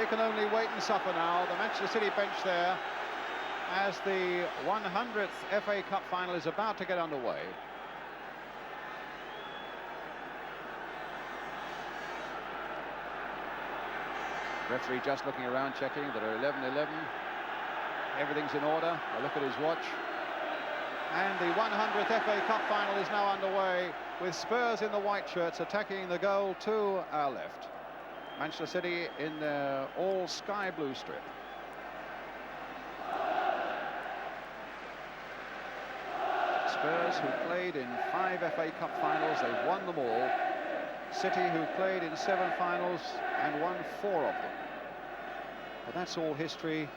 can only wait and suffer now. The Manchester City bench there as the 100th FA Cup final is about to get underway. Referee just looking around, checking that are 11-11. Everything's in order. I look at his watch. And the 100th FA Cup final is now underway, with Spurs in the white shirts attacking the goal to our left. Manchester City in their all sky blue strip. Spurs, who played in 5 FA Cup finals, they've won them all. City, who played in 7 finals and won 4 of them. But that's all history.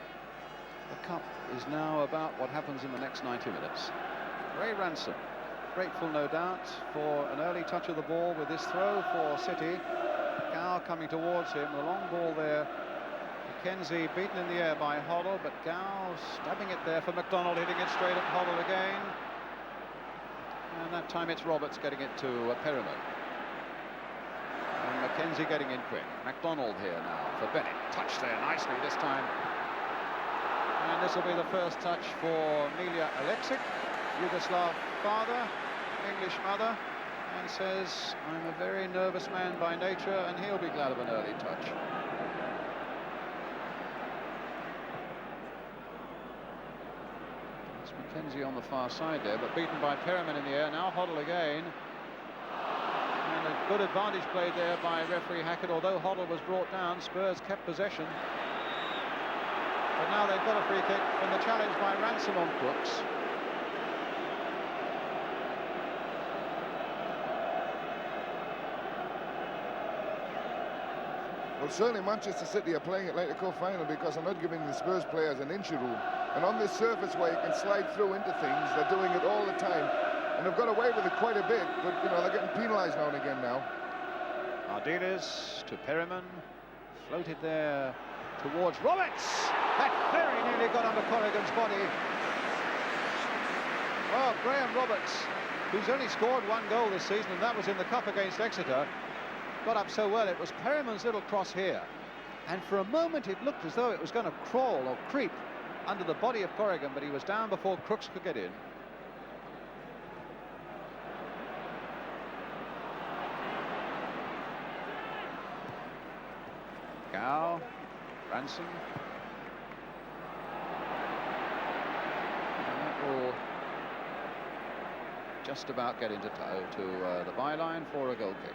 The cup is now about what happens in the next 90 minutes. Ray Ransom, grateful no doubt for an early touch of the ball with this throw for City. Gow coming towards him, the long ball there. Mackenzie beaten in the air by Hoddle, but Gow stabbing it there for McDonald, hitting it straight at Hoddle again. And that time it's Roberts getting it to Perriman. And Mackenzie getting in quick. McDonald here now for Bennett. Touch there nicely this time. And this will be the first touch for Milja Aleksic, Yugoslav father, English mother, and says, I'm a very nervous man by nature, and he'll be glad of an early touch. It's Mackenzie on the far side there, but beaten by Perriman in the air. Now Hoddle again. And a good advantage played there by referee Hackett. Although Hoddle was brought down, Spurs kept possession. But now they've got a free kick from the challenge by Ransom on Crooks. Well, certainly Manchester City are playing it like the cup final, because I'm not giving the Spurs players an injury room. And on this surface where you can slide through into things, they're doing it all the time. And they've got away with it quite a bit, but, you know, they're getting penalised now and again now. Ardiles to Perriman, floated there towards Roberts. That very nearly got under Corrigan's body. Well, Graham Roberts, who's only scored 1 goal this season, and that was in the cup against Exeter, got up so well. It was Perriman's little cross here, and for a moment it looked as though it was going to crawl or creep under the body of Corrigan, but he was down before Crooks could get in. Gow, Ransom. And that will just about get into the byline for a goal kick.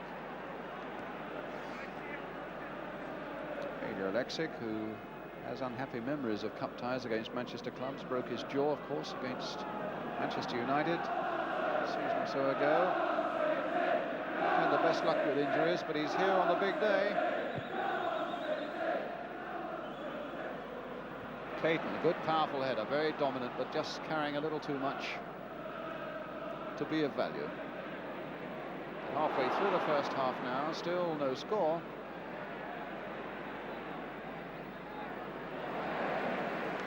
Milja Aleksic, who has unhappy memories of cup ties against Manchester clubs, broke his jaw, of course, against Manchester United a season or so ago. Had the best luck with injuries, but he's here on the big day. Clayton, a good powerful header, very dominant, but just carrying a little too much to be of value. Halfway through the first half now, still no score.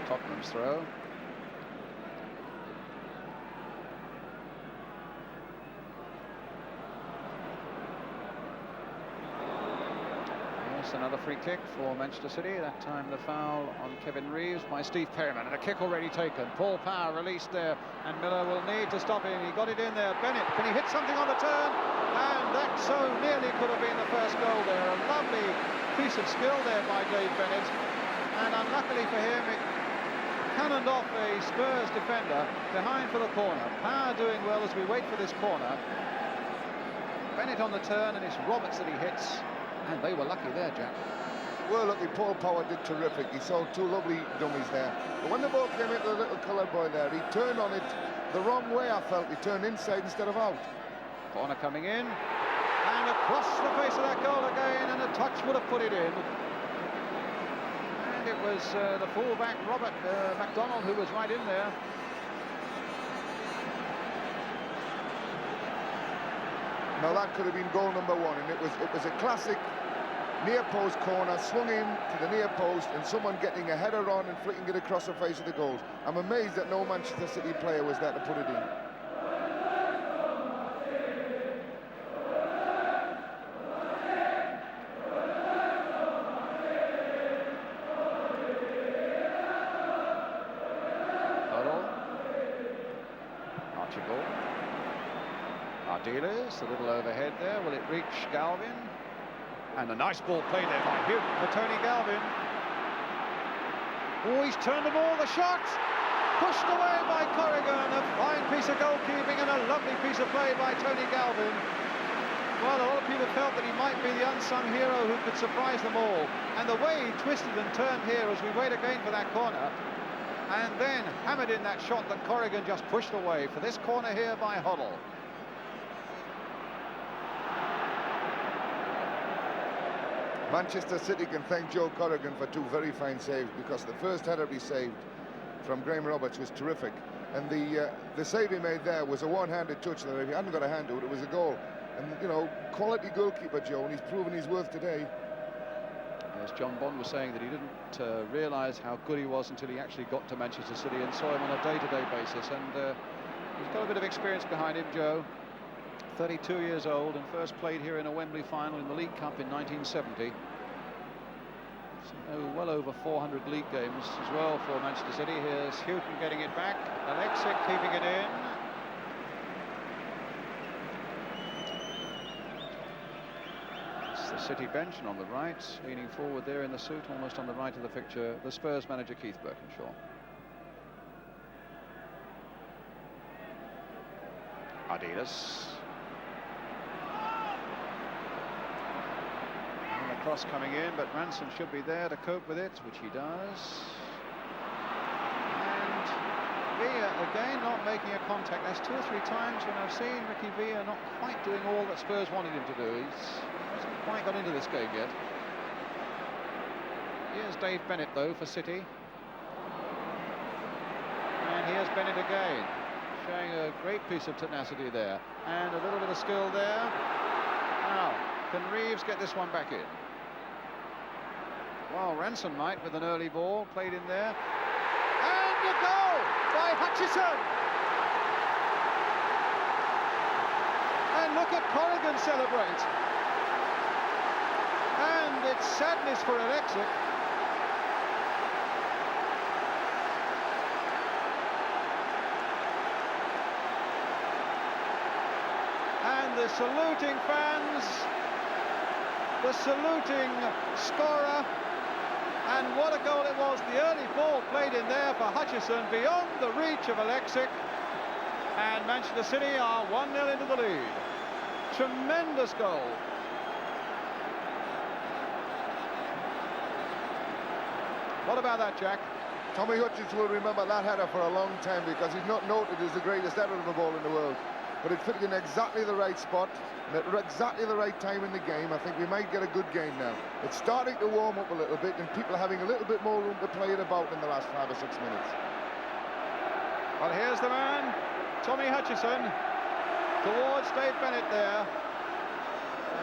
Tottenham's throw. Yes, another free kick for Manchester City. That time the foul on Kevin Reeves by Steve Perriman, and a kick already taken. Paul Power released there, and Miller will need to stop him. He got it in there. Bennett, can he hit something on the turn? And that so nearly could have been the first goal there. A lovely piece of skill there by Dave Bennett, and unluckily for him, it cannoned off a Spurs defender behind for the corner. Power doing well as we wait for this corner. Bennett on the turn, and it's Roberts that he hits, and they were lucky there, Jack. Well, lucky. Paul Power did terrific. He saw 2 lovely dummies there. But when the ball came into the little coloured boy there, he turned on it the wrong way, I felt. He turned inside instead of out. Corner coming in, and across the face of that goal again, and a touch would have put it in. It was the fullback Robert McDonald who was right in there. Now that could have been goal number 1, and it was a classic near post corner, swung in to the near post, and someone getting a header on and flicking it across the face of the goals. I'm amazed that no Manchester City player was there to put it in. Ardiles, a little overhead there. Will it reach Galvin? And a nice ball played there by Hugh for Tony Galvin. Oh, he's turned the ball. The shot! Pushed away by Corrigan. A fine piece of goalkeeping and a lovely piece of play by Tony Galvin. Well, a lot of people felt that he might be the unsung hero who could surprise them all. And the way he twisted and turned here as we wait again for that corner, and then hammered in that shot that Corrigan just pushed away for this corner here by Hoddle. Manchester City can thank Joe Corrigan for two very fine saves, because the first header he saved from Graham Roberts was terrific, and the save he made there was a one-handed touch that if he hadn't got a hand to it, it was a goal. And, you know, quality goalkeeper, Joe, and he's proven his worth today. As John Bond was saying, that he didn't realise how good he was until he actually got to Manchester City and saw him on a day-to-day basis. And he's got a bit of experience behind him, Joe. 32 years old and first played here in a Wembley final in the League Cup in 1970. So well over 400 league games as well for Manchester City. Here's Houghton getting it back. Alexic keeping it in. The City bench, and on the right, leaning forward there in the suit, almost on the right of the picture, the Spurs manager Keith Birkinshaw. Ardiles. And the cross coming in, but Ranson should be there to cope with it, which he does. And Villa again not making a contact. That's 2 or 3 times when I've seen Ricky Villa not quite doing all that Spurs wanted him to do. He hasn't quite got into this game yet. Here's Dave Bennett, though, for City. And here's Bennett again, showing a great piece of tenacity there. And a little bit of skill there. Now, can Reeves get this one back in? Well, Ranson might with an early ball, played in there. And a goal by Hutchison! And look at Corrigan celebrate. And it's sadness for Alexic. And the saluting fans, the saluting scorer, and what a goal it was. The early ball played in there for Hutchison, beyond the reach of Alexic, and Manchester City are 1-0 into the lead. Tremendous goal. What about that, Jack? Tommy Hutchins will remember that header for a long time, because he's not noted as the greatest header of the ball in the world. But it fit in exactly the right spot and at exactly the right time in the game. I think we might get a good game now. It's starting to warm up a little bit, and people are having a little bit more room to play it about in the last 5 or 6 minutes. Well, here's the man, Tommy Hutchison, towards Dave Bennett there.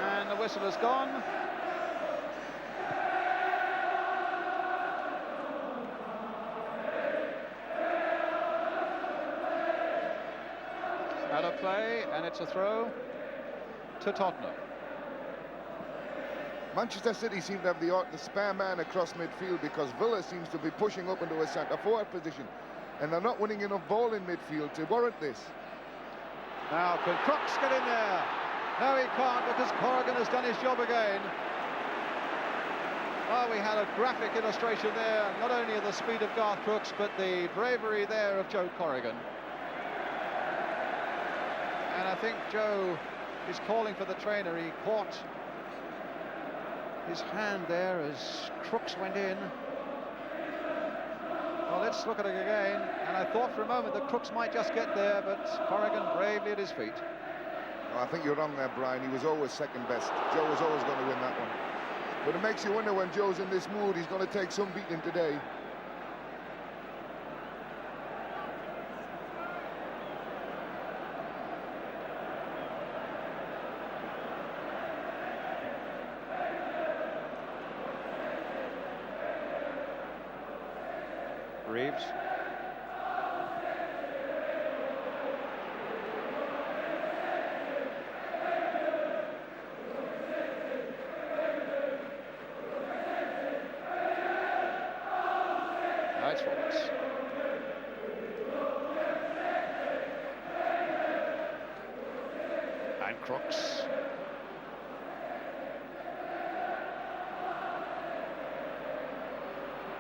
And the whistle has gone. Out of play, and it's a throw to Tottenham. Manchester City seem to have the spare man across midfield, because Villa seems to be pushing up into a centre-forward position, and they're not winning enough ball in midfield to warrant this. Now, can Crooks get in there? No, he can't, because Corrigan has done his job again. Well, we had a graphic illustration there, not only of the speed of Garth Crooks, but the bravery there of Joe Corrigan. And I think Joe is calling for the trainer. He caught his hand there as Crooks went in. Well, let's look at it again. And I thought for a moment that Crooks might just get there, but Corrigan bravely at his feet. Well, I think you're wrong there, Brian. He was always second best. Joe was always going to win that one. But it makes you wonder, when Joe's in this mood, he's going to take some beating today. Reeves. Nice forwards. and Crooks.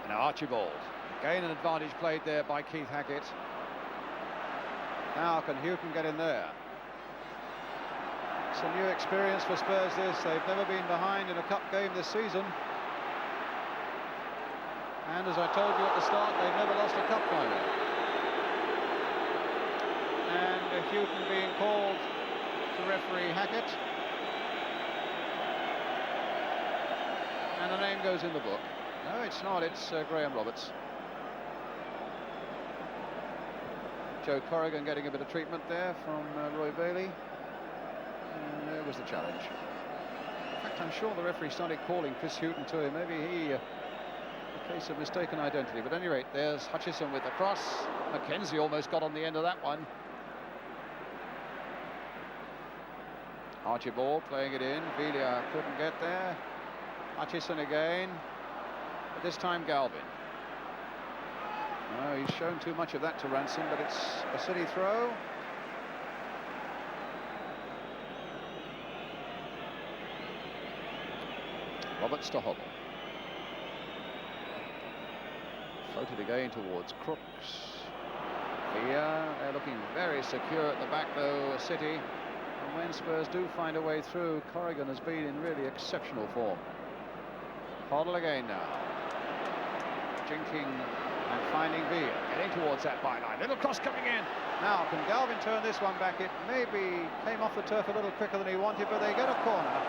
Now Archibald. Again an advantage played there by Keith Hackett. Now can Houghton get in there? It's a new experience for Spurs this. They've never been behind in a cup game this season. And as I told you at the start, they've never lost a cup final. And Houghton being called to referee Hackett. And the name goes in the book. No, it's not. It's Graham Roberts. Joe Corrigan getting a bit of treatment there from Roy Bailey. And there was the challenge. In fact, I'm sure the referee started calling Chris Houghton to him. Maybe he... a case of mistaken identity. But at any rate, there's Hutchison with the cross. Mackenzie almost got on the end of that one. Archibald playing it in. Villa couldn't get there. Hutchison again. But this time Galvin. Oh, he's shown too much of that to Ransom, but it's a City throw. Roberts to Hobble. Floated again towards Crooks. Villa, they're looking very secure at the back though, City. And when Spurs do find a way through, Corrigan has been in really exceptional form. Hoddle again now. Jinking and finding Villa, getting towards that byline. Little cross coming in. Now, can Galvin turn this one back? It maybe came off the turf a little quicker than he wanted, but they get a corner.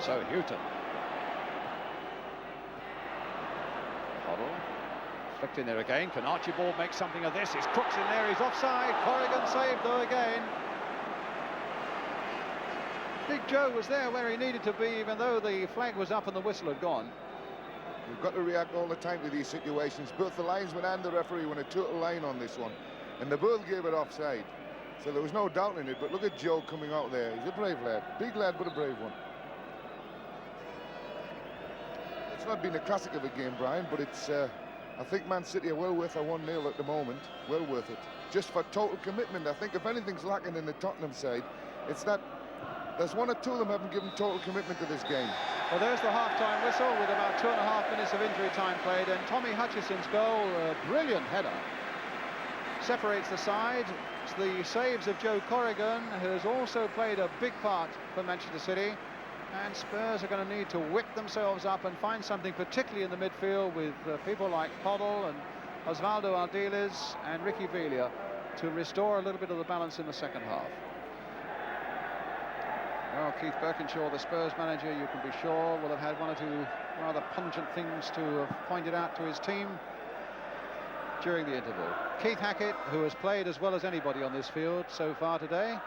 So Houghton. Hoddle. Flicked in there again. Can Archibald make something of this? It's Crooks in there. He's offside. Corrigan saved though again. Big Joe was there where he needed to be, even though the flag was up and the whistle had gone. You've got to react all the time to these situations. Both the linesman and the referee went a total line on this one. And they both gave it offside. So there was no doubt in it. But look at Joe coming out there. He's a brave lad. Big lad, but a brave one. It's not been a classic of a game, Brian, but it's, I think Man City are well worth a 1-0 at the moment. Well worth it. Just for total commitment. I think if anything's lacking in the Tottenham side, it's that there's one or two of them haven't given total commitment to this game. Well, there's the half-time whistle with about 2.5 minutes of injury time played, and Tommy Hutchison's goal, a brilliant header, separates the side. It's the saves of Joe Corrigan, who has also played a big part for Manchester City. And Spurs are going to need to whip themselves up and find something, particularly in the midfield, with people like Hoddle and Osvaldo Ardiles and Ricky Villa, to restore a little bit of the balance in the second half. Well, Keith Birkinshaw, the Spurs manager, you can be sure, will have had one or two rather pungent things to have pointed out to his team during the interval. Keith Hackett, who has played as well as anybody on this field so far today.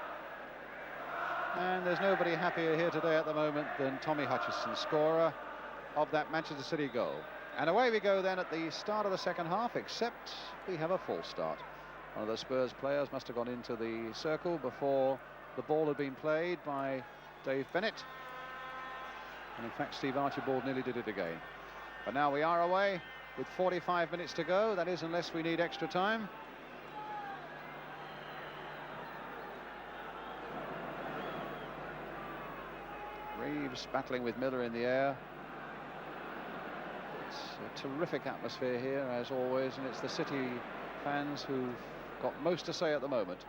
And there's nobody happier here today at the moment than Tommy Hutchison, scorer of that Manchester City goal. And away we go then at the start of the second half, except we have a false start. One of the Spurs players must have gone into the circle before the ball had been played by Dave Bennett. And in fact, Steve Archibald nearly did it again. But now we are away with 45 minutes to go. That is, unless we need extra time. Reeves battling with Miller in the air. It's a terrific atmosphere here, as always, and it's the City fans who've got most to say at the moment.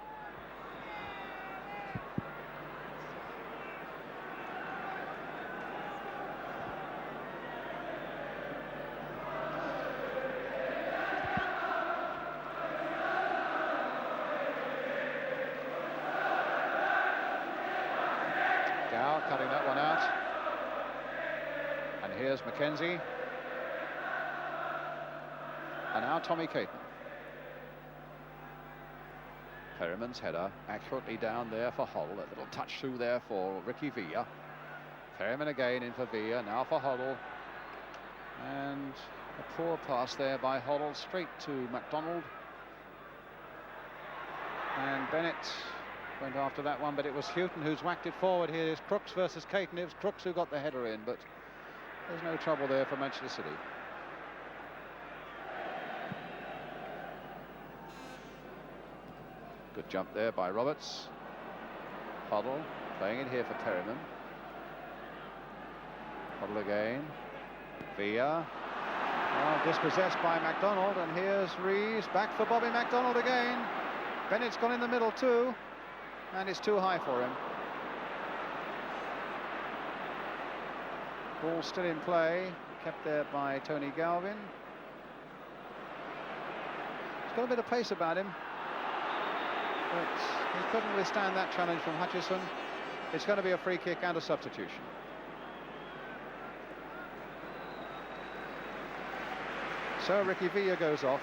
Cutting that one out, and here's Mackenzie, and now Tommy Caton. Perriman's header accurately down there for Hoddle. A little touch through there for Ricky Villa. Perriman again in for Villa, now for Hoddle, and a poor pass there by Hoddle straight to MacDonald, and Bennett went after that one, but it was Houghton who's whacked it forward. Here is Crooks versus Caton. It was Crooks who got the header in, but there's no trouble there for Manchester City. Good jump there by Roberts. Hoddle playing it here for Perryman. Hoddle again. Villa. Oh, dispossessed by MacDonald, and here's Reeves back for Bobby MacDonald again. Bennett's gone in the middle too, and it's too high for him. Ball still in play, kept there by Tony Galvin. He's got a bit of pace about him, but he couldn't withstand that challenge from Hutchison. It's going to be a free kick and a substitution. So Ricky Villa goes off.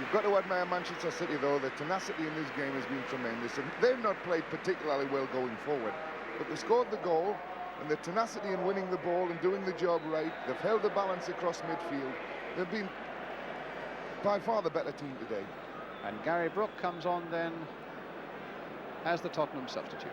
You've got to admire Manchester City, though. The tenacity in this game has been tremendous. And they've not played particularly well going forward, but they scored the goal, and the tenacity in winning the ball and doing the job right. They've held the balance across midfield. They've been by far the better team today. And Gary Brooke comes on then as the Tottenham substitute.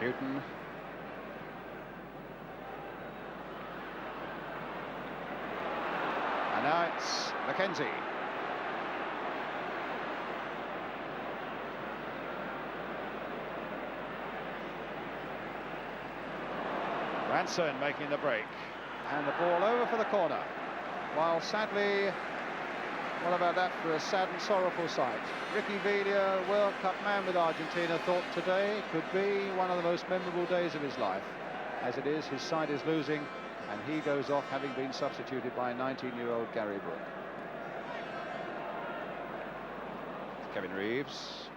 Houghton. And now it's Mackenzie. Ranson making the break. And the ball over for the corner. While sadly, what about that for a sad and sorrowful sight? Ricky Villa, World Cup man with Argentina, thought today could be one of the most memorable days of his life. As it is, his side is losing, and he goes off having been substituted by 19-year-old Gary Brooke. Kevin Reeves.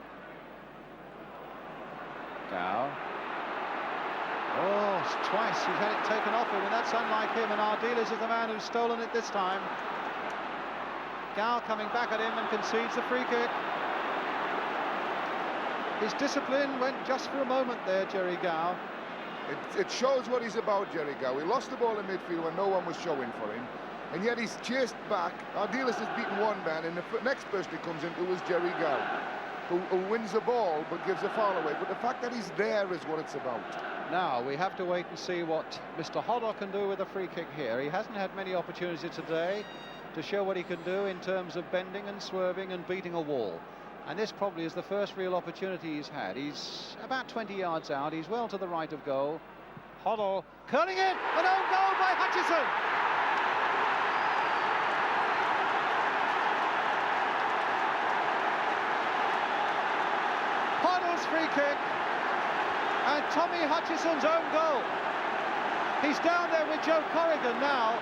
Gow. Oh, twice he's had it taken off him, and that's unlike him, and Ardiles is the man who's stolen it this time. Gow coming back at him and concedes the free kick. His discipline went just for a moment there, Jerry Gow. It shows what he's about, Jerry Gow. He lost the ball in midfield when no one was showing for him, and yet he's chased back. Ardiles has beaten one man, and the next person who comes into is Jerry Gow, who wins the ball but gives a foul away. But the fact that he's there is what it's about. Now we have to wait and see what Mr. Hodder can do with a free kick here. He hasn't had many opportunities today to show what he can do in terms of bending and swerving and beating a wall. And this probably is the first real opportunity he's had. He's about 20 yards out. He's well to the right of goal. Hoddle curling it, an own goal by Hutchison. Hoddle's free kick, and Tommy Hutchison's own goal. He's down there with Joe Corrigan now.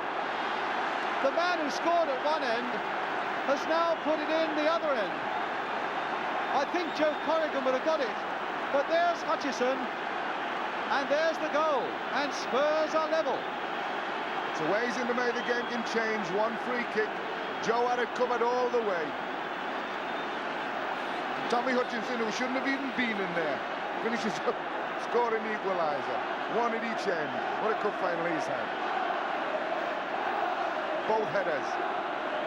The man who scored at one end has now put it in the other end. I think Joe Corrigan would have got it, but there's Hutchison, and there's the goal, and Spurs are level. It's a ways in the way the game can change. One free kick, Joe had it covered all the way. Tommy Hutchinson, who shouldn't have even been in there, finishes up scoring the equaliser. One at each end. What a cup final he's had. Both headers.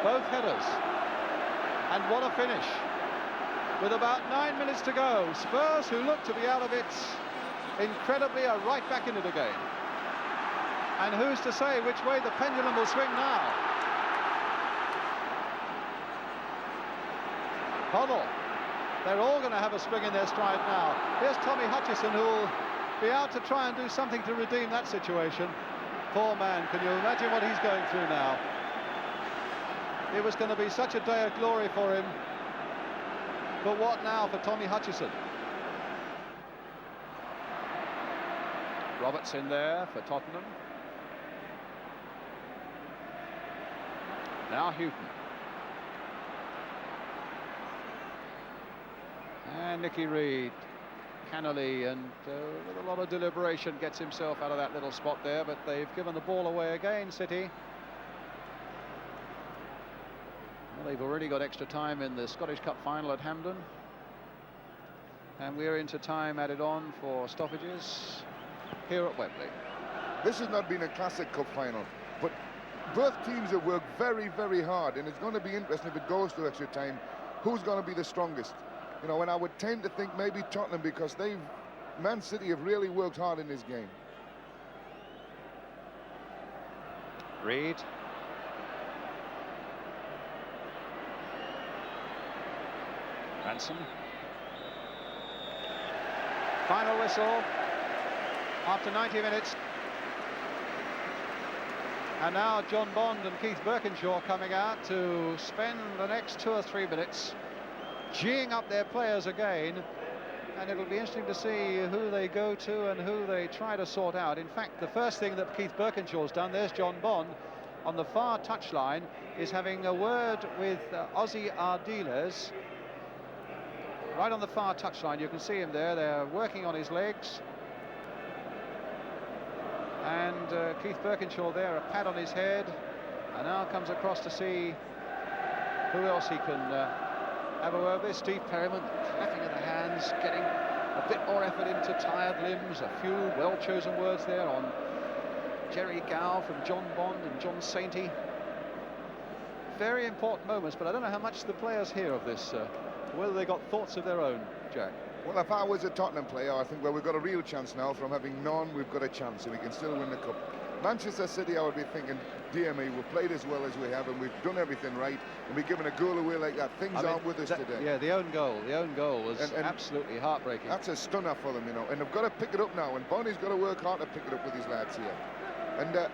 Both headers. And what a finish. With about 9 minutes to go, Spurs, who look to be out of it incredibly, are right back into the game. And who's to say which way the pendulum will swing now? Hoddle. They're all going to have a spring in their stride now. Here's Tommy Hutchison, who will be out to try and do something to redeem that situation. Poor man, can you imagine what he's going through now? It was going to be such a day of glory for him. But what now for Tommy Hutchison? Roberts in there for Tottenham. Now Houghton. And Nicky Reed, cannily, and with a lot of deliberation gets himself out of that little spot there, but they've given the ball away again, City. They've already got extra time in the Scottish Cup final at Hampden. And we're into time added on for stoppages here at Wembley. This has not been a classic cup final, but both teams have worked very, very hard, and it's going to be interesting if it goes to extra time, who's going to be the strongest. You know, and I would tend to think maybe Tottenham, because Man City have really worked hard in this game. Reed. Ransom. Final whistle after 90 minutes. And now John Bond and Keith Birkinshaw coming out to spend the next 2 or 3 minutes geeing up their players again. And it'll be interesting to see who they go to and who they try to sort out. In fact, the first thing that Keith Birkinshaw's done, there's John Bond on the far touchline, is having a word with Ozzy Ardiles. Right on the far touchline, you can see him there. They're working on his legs. And Keith Birkinshaw there, a pad on his head. And now comes across to see who else he can have a word with. Steve Perryman, clapping of the hands, getting a bit more effort into tired limbs. A few well-chosen words there on Jerry Gow from John Bond and John Sainty. Very important moments, but I don't know how much the players hear of this. Whether they got thoughts of their own, Jack. Well, if I was a Tottenham player, I think, well, we've got a real chance now. From having none, we've got a chance, and we can still win the cup. Manchester City, I would be thinking, dear me, we've played as well as we have, and we've done everything right, and we're giving a goal away like that. Things aren't with us today. Yeah, the own goal was and absolutely heartbreaking. That's a stunner for them, you know, and they've got to pick it up now, and Bonnie's got to work hard to pick it up with his lads here. And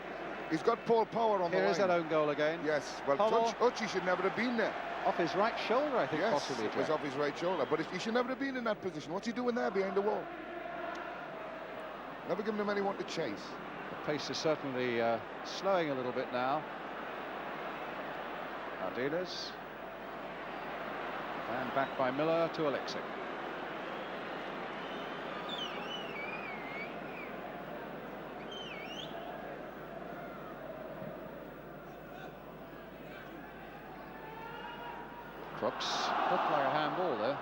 he's got Paul Power on the line. Here is that own goal again. Yes, well, Hutchie should never have been there. Off his right shoulder, I think, yes, possibly. It was off his right shoulder, but he should never have been in that position. What's he doing there behind the wall? Never given him anyone to chase. The pace is certainly slowing a little bit now. Ardiles. And back by Miller to Alexic. Crooks looked like a handball there.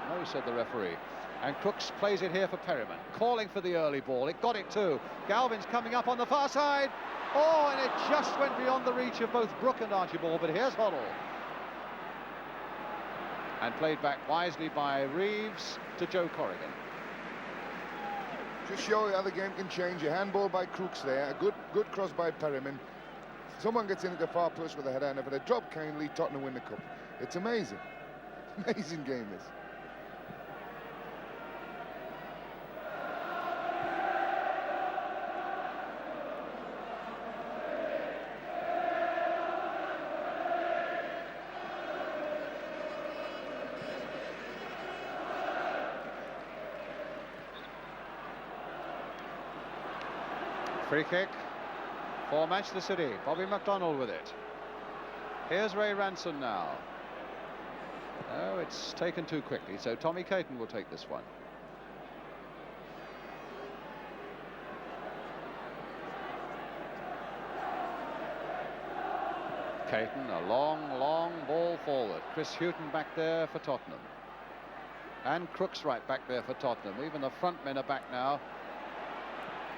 No, said the referee. And Crooks plays it here for Perryman, calling for the early ball. It got it too. Galvin's coming up on the far side. Oh, and it just went beyond the reach of both Brook and Archibald, but here's Hoddle. And played back wisely by Reeves to Joe Corrigan. Just show you how the game can change. A handball by Crooks there, a good cross by Perryman. Someone gets in at the far post with a header, and if it dropped kindly, Tottenham win the cup. It's amazing. Amazing game, this. Free kick for Manchester City. Bobby McDonnell with it. Here's Ray Ranson now. Oh, it's taken too quickly, so Tommy Caton will take this one. Caton, a long ball forward. Chris Hughton back there for Tottenham. And Crooks right back there for Tottenham. Even the front men are back now.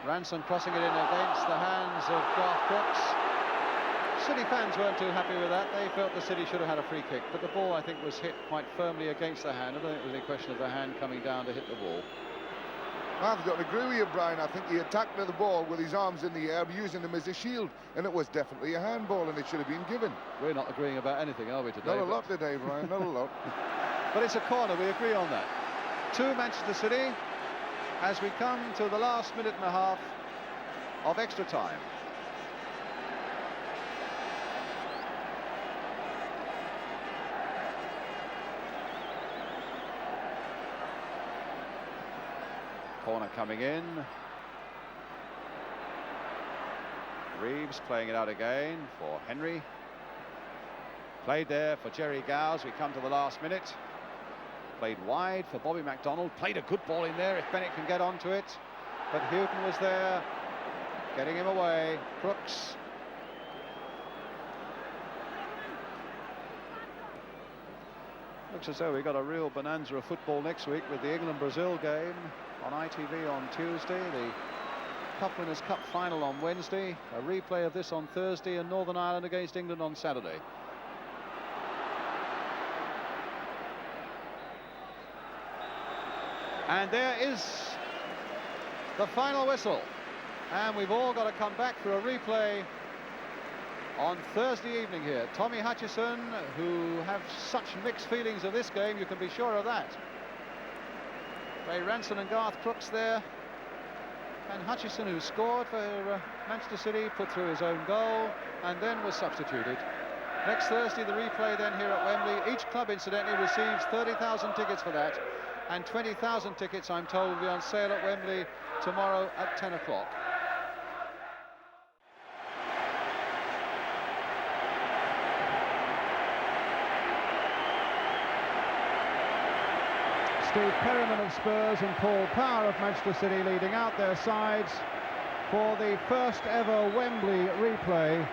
Ranson crossing it in against the hands of Garth Crooks. City fans weren't too happy with that. They felt the City should have had a free kick, but the ball, I think, was hit quite firmly against the hand. I don't think it was any question of the hand coming down to hit the ball. I've got to agree with you, Brian. I think he attacked the ball with his arms in the air, using them as a shield, and it was definitely a handball, and it should have been given. We're not agreeing about anything, are we, today? Not a lot today, Brian, not a lot. But it's a corner, we agree on that. To Manchester City, as we come to the last minute and a half of extra time. Corner coming in. Reeves playing it out again for Henry. Played there for Jerry Gowes. We come to the last minute. Played wide for Bobby McDonnell. Played a good ball in there if Bennett can get onto it. But Hughton was there, getting him away. Crooks. Looks as though we've got a real bonanza of football next week with the England-Brazil game on ITV on Tuesday, the Cup Winners' Cup final on Wednesday, a replay of this on Thursday, and Northern Ireland against England on Saturday. And there is the final whistle, and we've all got to come back for a replay on Thursday evening here. Tommy Hutchison, who have such mixed feelings of this game, you can be sure of that. Ray Ranson and Garth Crooks there, and Hutchison, who scored for Manchester City, put through his own goal and then was substituted. Next Thursday, the replay then here at Wembley. Each club, incidentally, receives 30,000 tickets for that, and 20,000 tickets, I'm told, will be on sale at Wembley tomorrow at 10 o'clock. Steve Perryman of Spurs and Paul Power of Manchester City leading out their sides for the first ever Wembley replay.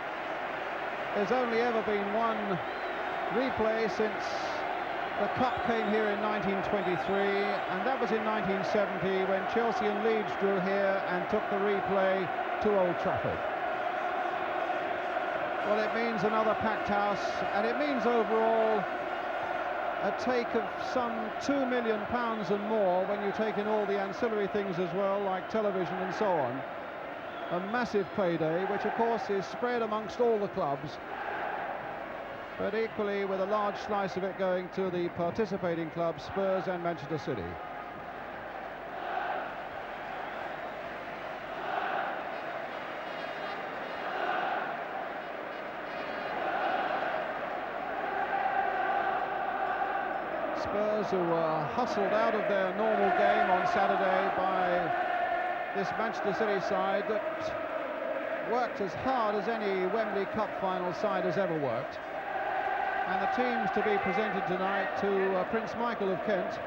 There's only ever been one replay since the Cup came here in 1923, and that was in 1970 when Chelsea and Leeds drew here and took the replay to Old Trafford. Well, it means another packed house, and it means overall a take of some £2 million and more when you take in all the ancillary things as well, like television and so on. A massive payday, which of course is spread amongst all the clubs, but equally with a large slice of it going to the participating clubs, Spurs and Manchester City. Spurs, who were hustled out of their normal game on Saturday by this Manchester City side that worked as hard as any Wembley Cup final side has ever worked. And the teams to be presented tonight to Prince Michael of Kent.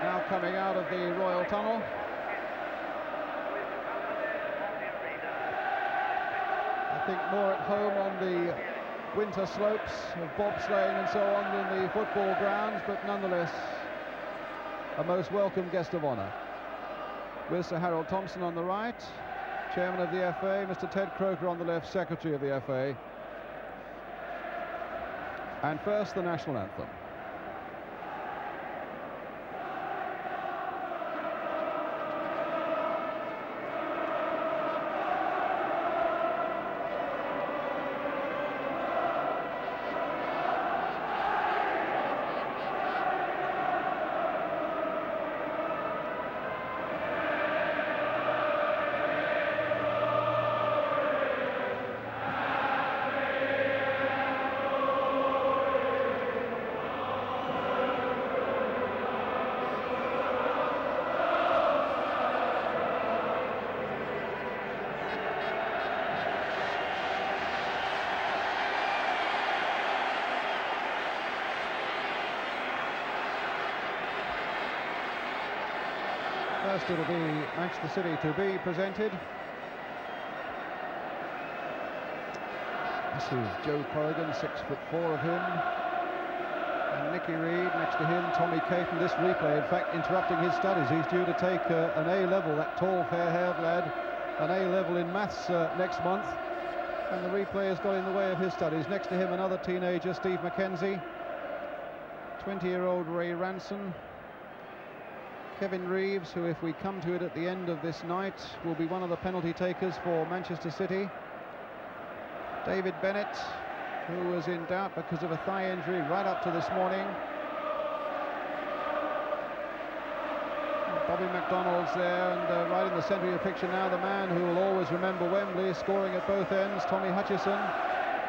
Now coming out of the Royal Tunnel. I think more at home on the winter slopes of bobsleighing and so on than the football grounds, but nonetheless a most welcome guest of honour. With Sir Harold Thompson on the right, Chairman of the FA, Mr. Ted Croker on the left, Secretary of the FA. And first, the national anthem. First it'll be Manchester City to be presented. This is Joe Corrigan, 6'4" of him. And Nicky Reed next to him, Tommy Caton. This replay, in fact, interrupting his studies. He's due to take an A-level, that tall, fair-haired lad, an A-level in maths next month. And the replay has got in the way of his studies. Next to him, another teenager, Steve McKenzie. 20-year-old Ray Ranson. Kevin Reeves, who, if we come to it at the end of this night, will be one of the penalty takers for Manchester City. David Bennett, who was in doubt because of a thigh injury right up to this morning. Bobby McDonald's there, and right in the centre of your picture now, the man who will always remember Wembley, scoring at both ends, Tommy Hutchison.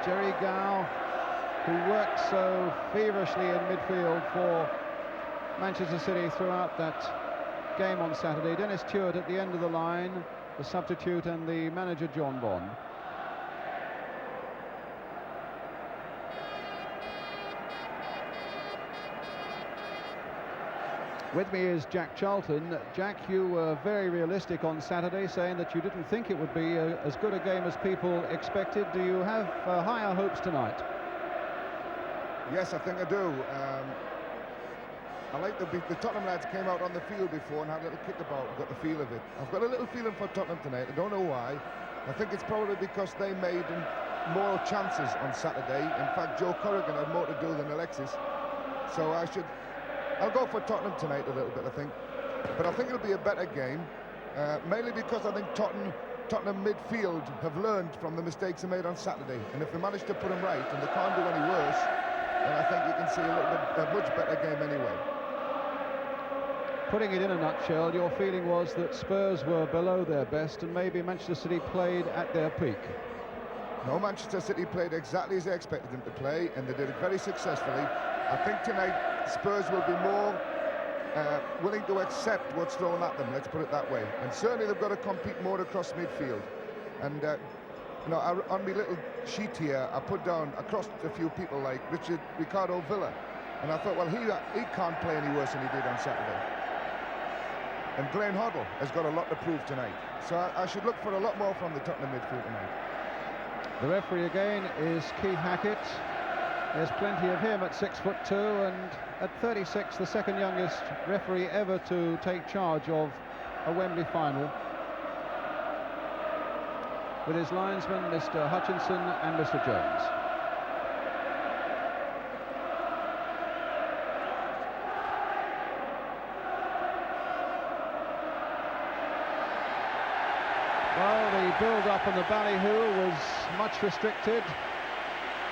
Jerry Gow, who worked so feverishly in midfield for Manchester City throughout that game on Saturday. Dennis Stewart at the end of the line, the substitute, and the manager John Bond. With me is Jack Charlton. Jack, you were very realistic on Saturday, saying that you didn't think it would be as good a game as people expected. Do you have higher hopes tonight? Yes, I think I do. I like the Tottenham lads came out on the field before and had a little kickabout and got the feel of it. I've got a little feeling for Tottenham tonight. I don't know why. I think it's probably because they made more chances on Saturday. In fact, Joe Corrigan had more to do than Alexis. So I'll go for Tottenham tonight a little bit, I think. But I think it'll be a better game, mainly because I think Tottenham midfield have learned from the mistakes they made on Saturday. And if they manage to put them right, and they can't do any worse, then I think you can see a much better game anyway. Putting it in a nutshell, your feeling was that Spurs were below their best and maybe Manchester City played at their peak. No, Manchester City played exactly as they expected them to play, and they did it very successfully. I think tonight Spurs will be more willing to accept what's thrown at them, let's put it that way. And certainly they've got to compete more across midfield. And you know, on my little sheet here, I put down across a few people like Ricardo Villa. And I thought, well, he can't play any worse than he did on Saturday. And Glenn Hoddle has got a lot to prove tonight. So I should look for a lot more from the Tottenham midfield tonight. The referee again is Keith Hackett. There's plenty of him at 6'2", and at 36, the second youngest referee ever to take charge of a Wembley final. With his linesmen, Mr. Hutchinson and Mr. Jones. Well, the build-up on the ballyhoo was much restricted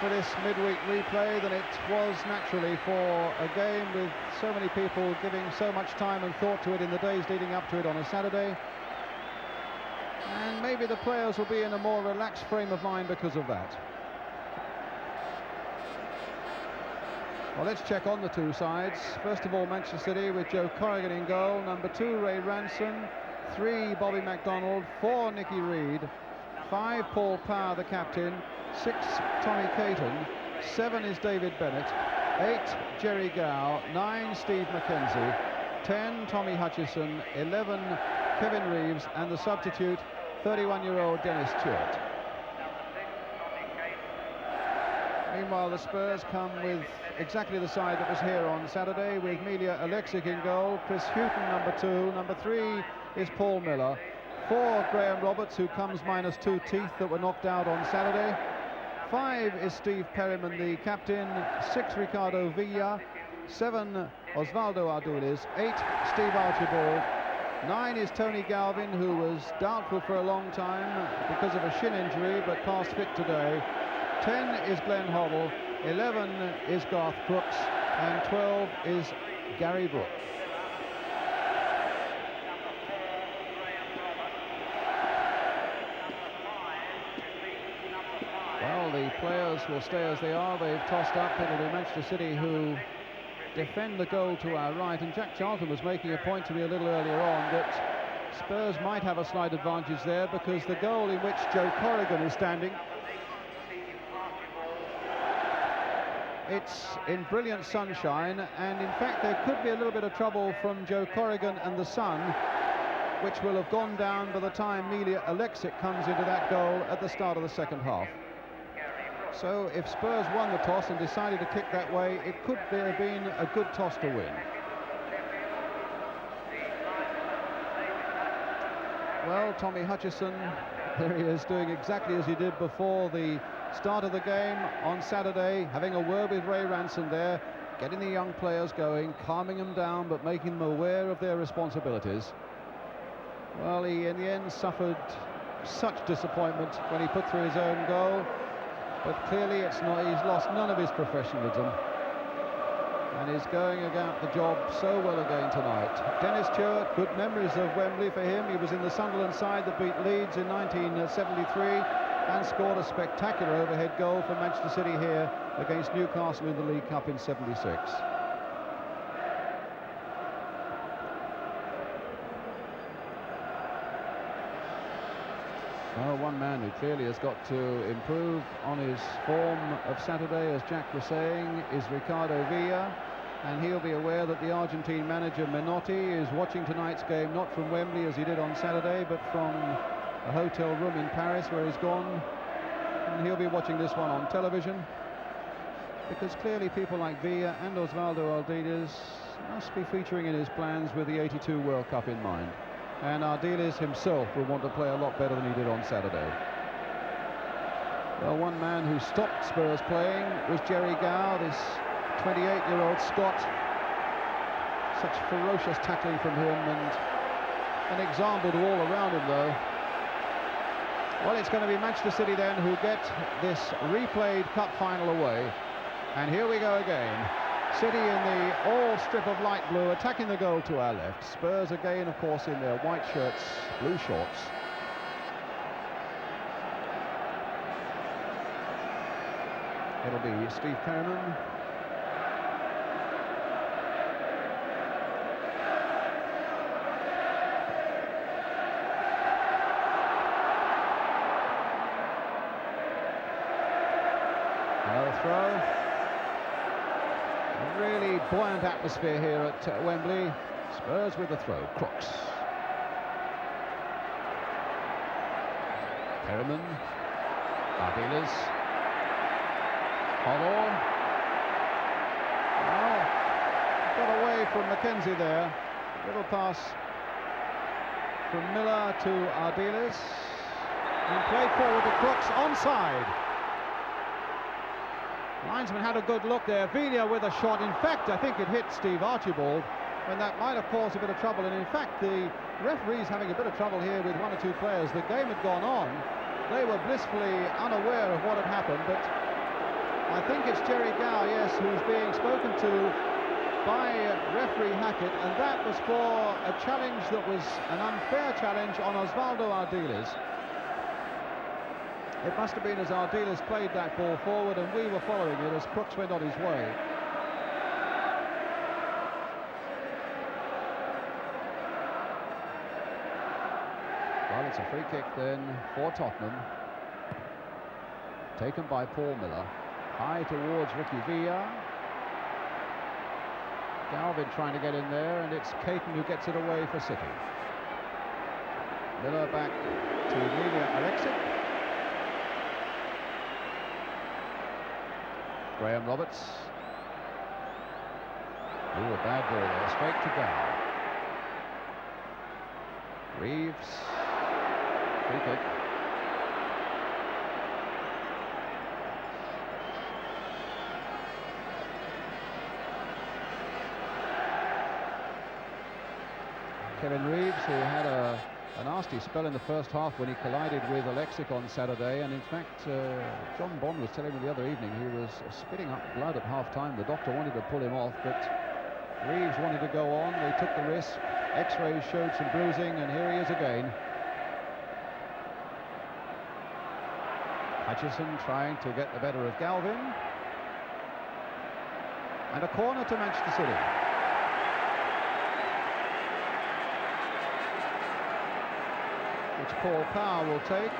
for this midweek replay than it was naturally for a game with so many people giving so much time and thought to it in the days leading up to it on a Saturday. And maybe the players will be in a more relaxed frame of mind because of that. Well, let's check on the two sides. First of all, Manchester City with Joe Corrigan in goal. Number 2, Ray Ranson. 3, Bobby MacDonald. 4, Nicky Reed. 5, Paul Power, the captain. 6, Tommy Caton. 7 is David Bennett. 8, Jerry Gow. 9, Steve McKenzie. 10, Tommy Hutchison. 11, Kevin Reeves. And the substitute, 31-year-old Dennis Stewart. Meanwhile, the Spurs come with exactly the side that was here on Saturday, with Milja Alexic in goal. Chris Hughton, number 2. Number 3 is Paul Miller. 4, Graham Roberts, who comes minus 2 teeth that were knocked out on Saturday. 5 is Steve Perryman, the captain. 6, Ricardo Villa. 7, Osvaldo Ardulis. 8, Steve Archibald. 9 is Tony Galvin, who was doubtful for a long time because of a shin injury, but passed fit today. 10 is Glenn Hoddle. 11 is Garth Brooks. And 12 is Gary Brooke. Well, the players will stay as they are. They've tossed up. It'll be Manchester City who defend the goal to our right. And Jack Charlton was making a point to me a little earlier on that Spurs might have a slight advantage there, because the goal in which Joe Corrigan is standing, it's in brilliant sunshine, and in fact there could be a little bit of trouble from Joe Corrigan and the sun, which will have gone down by the time Milja Alexic comes into that goal at the start of the second half. So if Spurs won the toss and decided to kick that way, it could have been a good toss to win. Well, Tommy Hutchison, there he is, doing exactly as he did before the start of the game on Saturday, having a word with Ray Ranson there, getting the young players going, calming them down, but making them aware of their responsibilities. Well, he in the end suffered such disappointment when he put through his own goal, but clearly it's not, he's lost none of his professionalism and is going about the job so well again tonight. Dennis Stewart, good memories of Wembley for him. He was in the Sunderland side that beat Leeds in 1973 and scored a spectacular overhead goal for Manchester City here against Newcastle in the League Cup in '76. Well, one man who clearly has got to improve on his form of Saturday, as Jack was saying, is Ricardo Villa. And he'll be aware that the Argentine manager Menotti is watching tonight's game not from Wembley as he did on Saturday, but from a hotel room in Paris where he's gone. And he'll be watching this one on television, because clearly people like Villa and Osvaldo Ardiles must be featuring in his plans with the '82 World Cup in mind. And Ardiles himself will want to play a lot better than he did on Saturday. Well, one man who stopped Spurs playing was Jerry Gow, this 28-year-old Scot. Such ferocious tackling from him, and an example to all around him, though. Well, it's going to be Manchester City then who get this replayed cup final away. And here we go again. City in the all strip of light blue, attacking the goal to our left. Spurs again, of course, in their white shirts, blue shorts. It'll be Steve Perryman. Another throw. A really buoyant atmosphere here at Wembley. Spurs with the throw. Crooks. Perryman. Ardiles. Holloway. Well, got away from McKenzie there. Little pass from Miller to Ardiles. And played forward to Crooks, onside. Linesman had a good look there. Villa with a shot. In fact, I think it hit Steve Archibald, when that might have caused a bit of trouble. And in fact, the referee's having a bit of trouble here with one or two players. The game had gone on. They were blissfully unaware of what had happened, but I think it's Jerry Gow, yes, who's being spoken to by referee Hackett, and that was for a challenge that was an unfair challenge on Osvaldo Ardiles. It must have been as Ardiles played that ball forward, and we were following it as Crooks went on his way. Well, it's a free kick then for Tottenham, taken by Paul Miller. High towards Ricky Villa. Galvin trying to get in there, and it's Caton who gets it away for City. Miller back to Emilia Alexic. Graham Roberts. Ooh, a bad ball there, straight to Gow. Reeves. Free kick. Kevin Reeves, who had a nasty spell in the first half when he collided with Alexic on Saturday, and in fact John Bond was telling me the other evening he was spitting up blood at half-time. The doctor wanted to pull him off, but Reeves wanted to go on. They took the risk. X-rays showed some bruising, and here he is again. Hutchison trying to get the better of Galvin, and a corner to Manchester City. Which Paul Power will take.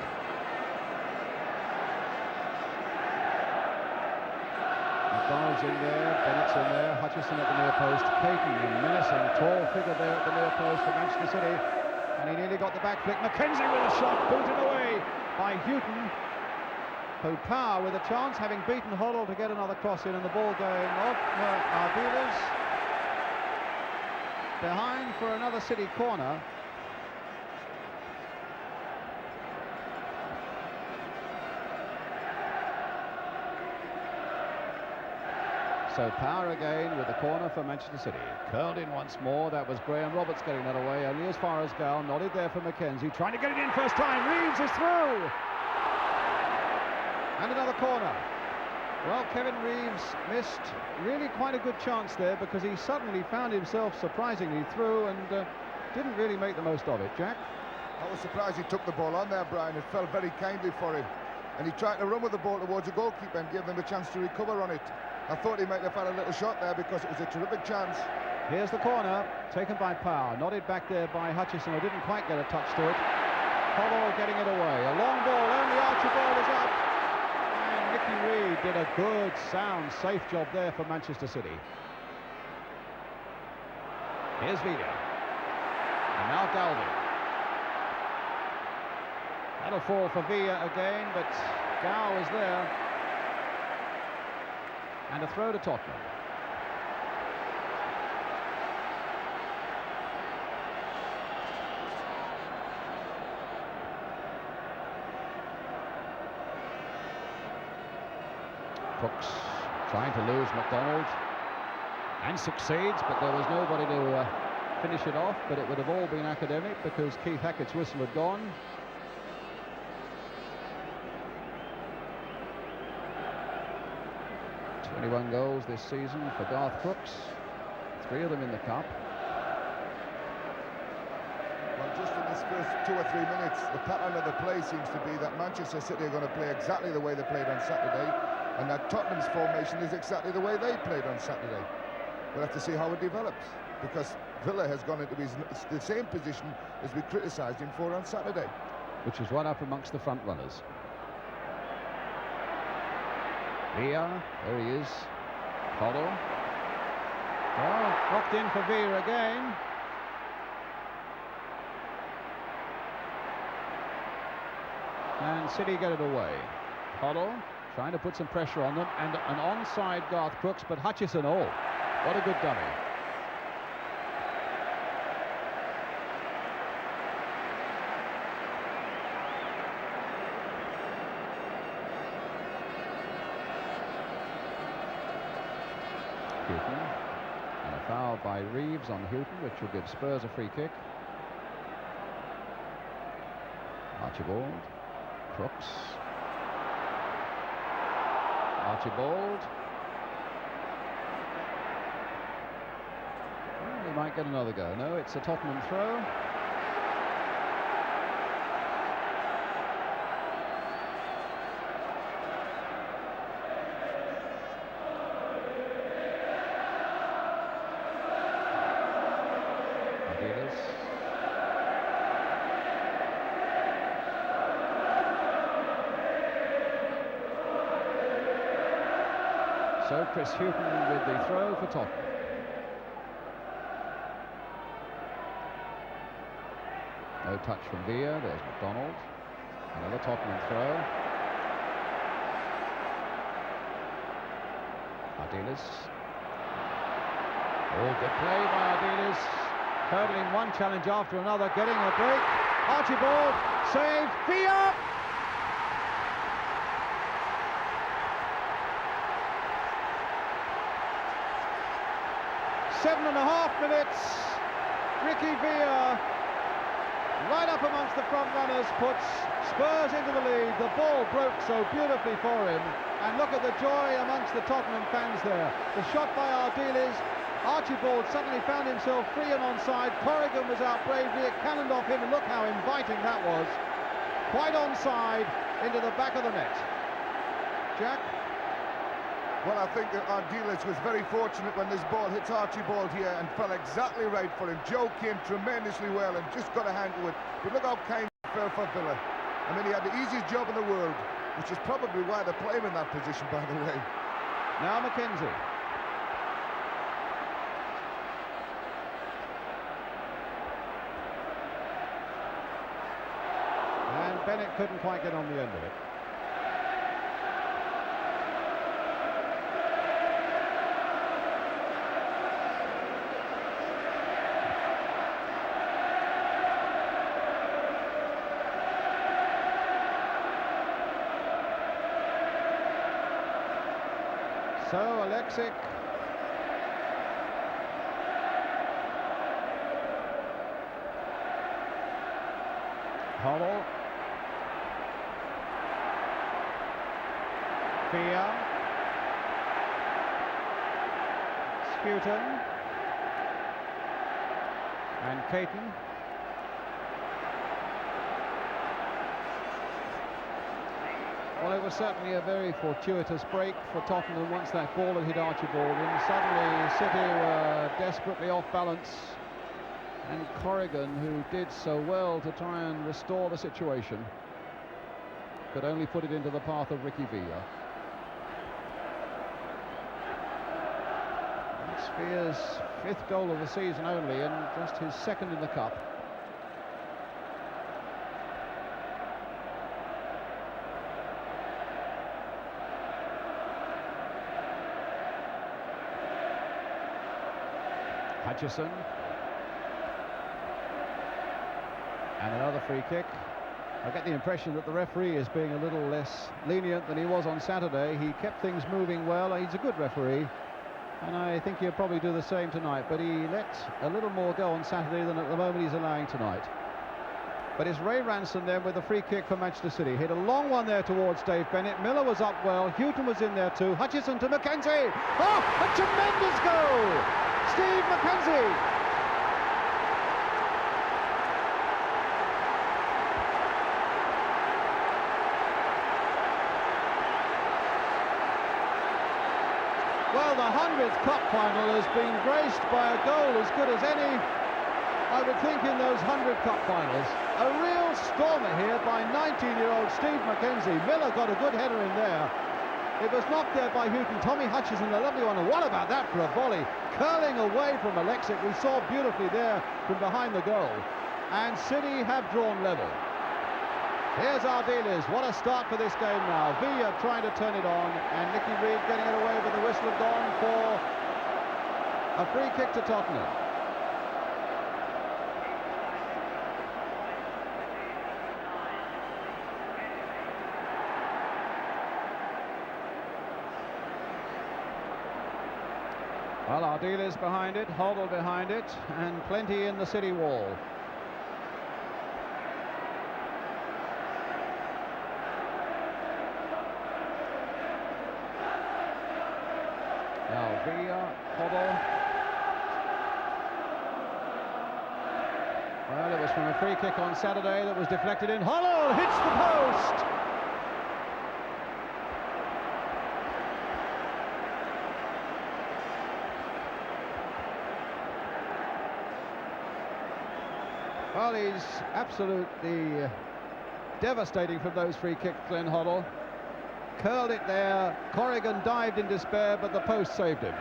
McDonald's in there, Bennett's in there, Hutchison at the near post, Caton, a menacing tall figure there at the near post for Manchester City, and he nearly got the back flick. McKenzie with a shot, booted away by Houghton. Power with a chance, having beaten Hoddle to get another cross in, and the ball going off Ardiles. Behind for another City corner. So Power again with the corner for Manchester City. Curled in once more. That was Graham Roberts getting that away, only as far as Gow. Nodded there for McKenzie, trying to get it in first time. Reeves is through. And another corner. Well, Kevin Reeves missed really quite a good chance there, because he suddenly found himself surprisingly through and didn't really make the most of it. Jack? I was surprised he took the ball on there, Brian. It fell very kindly for him. And he tried to run with the ball towards the goalkeeper and give them a chance to recover on it. I thought he might have had a little shot there, because it was a terrific chance. Here's the corner, taken by Power. Nodded back there by Hutchison, who didn't quite get a touch to it. Holloway getting it away. A long ball, only Archibald is up. And Nicky Reed did a good, sound, safe job there for Manchester City. Here's Villa. And now Galvin. That'll fall for Villa again, but Gow is there. And a throw to Tottenham. Crooks trying to lose McDonald and succeeds, but there was nobody to finish it off. But it would have all been academic because Keith Hackett's whistle had gone. "21 goals this season for Garth Crooks, 3 of them in the cup." Well, just in this first 2 or 3 minutes, the pattern of the play seems to be that Manchester City are going to play exactly the way they played on Saturday, and that Tottenham's formation is exactly the way they played on Saturday. We'll have to see how it develops, because Villa has gone into the same position as we criticised him for on Saturday. Which is right up amongst the front runners. Villa, there he is. Hoddle. Oh, knocked in for Villa again. And City get it away. Hoddle trying to put some pressure on them, and an onside Garth Crooks, but Hutchison, oh, what a good dummy. Houghton, and a foul by Reeves on Houghton, which will give Spurs a free kick. Archibald, Crooks, Archibald. Well, he might get another go. No, it's a Tottenham throw. So Chris Houghton with the throw for Tottenham. No touch from Villa. There's McDonald. Another Tottenham throw. Ardiles. Oh, good play by Ardiles. Hurdling one challenge after another, getting a break. Archibald saved. Villa! Seven and a half minutes. Ricky Villa, right up amongst the front runners, puts Spurs into the lead. The ball broke so beautifully for him, and look at the joy amongst the Tottenham fans there. The shot by Ardiles. Archibald suddenly found himself free and onside. Corrigan was out bravely. It cannoned off him, and look how inviting that was. Quite onside into the back of the net. Jack? Well, I think that Ardiles was very fortunate when this ball hits Archibald here and fell exactly right for him. Joe came tremendously well and just got a hand to it. But look how kind it fell for Villa. I mean, he had the easiest job in the world, which is probably why they play him in that position, by the way. Now McKenzie. And Bennett couldn't quite get on the end of it. So Alexic Hoddle, Villa, Houghton, and Caton. Well, it was certainly a very fortuitous break for Tottenham once that ball had hit Archibald, and suddenly City were desperately off balance, and Corrigan, who did so well to try and restore the situation, could only put it into the path of Ricky Villa. Villa's 5th goal of the season only, and just his 2nd in the cup. Hutchison. And another free kick. I get the impression that the referee is being a little less lenient than he was on Saturday. He kept things moving well. He's a good referee, and I think he'll probably do the same tonight, but he let a little more go on Saturday than at the moment he's allowing tonight. But it's Ray Ranson then with the free kick for Manchester City. Hit a long one there towards Dave Bennett. Miller was up well. Houghton was in there too. Hutchison to Mackenzie. Oh, a tremendous goal! Steve Mackenzie. Well, the 100th cup final has been graced by a goal as good as any, I would think, in those 100 cup finals. A real stormer here by 19-year-old Steve Mackenzie. Miller got a good header in there. It was knocked there by Houghton. Tommy Hutchison, a lovely one. And what about that for a volley? Curling away from Alexic. We saw beautifully there from behind the goal. And City have drawn level. Here's Ardiles. What a start for this game now. Villa trying to turn it on, and Nicky Reed getting it away with the whistle had gone for a free kick to Tottenham. Well, Ardiles behind it, Hoddle behind it, and plenty in the City wall. Now Villa, Hoddle. Well, it was from a free kick on Saturday that was deflected in. Hoddle hits the post! Well, he's absolutely devastating from those free kicks, Glenn Hoddle. Curled it there. Corrigan dived in despair, but the post saved him.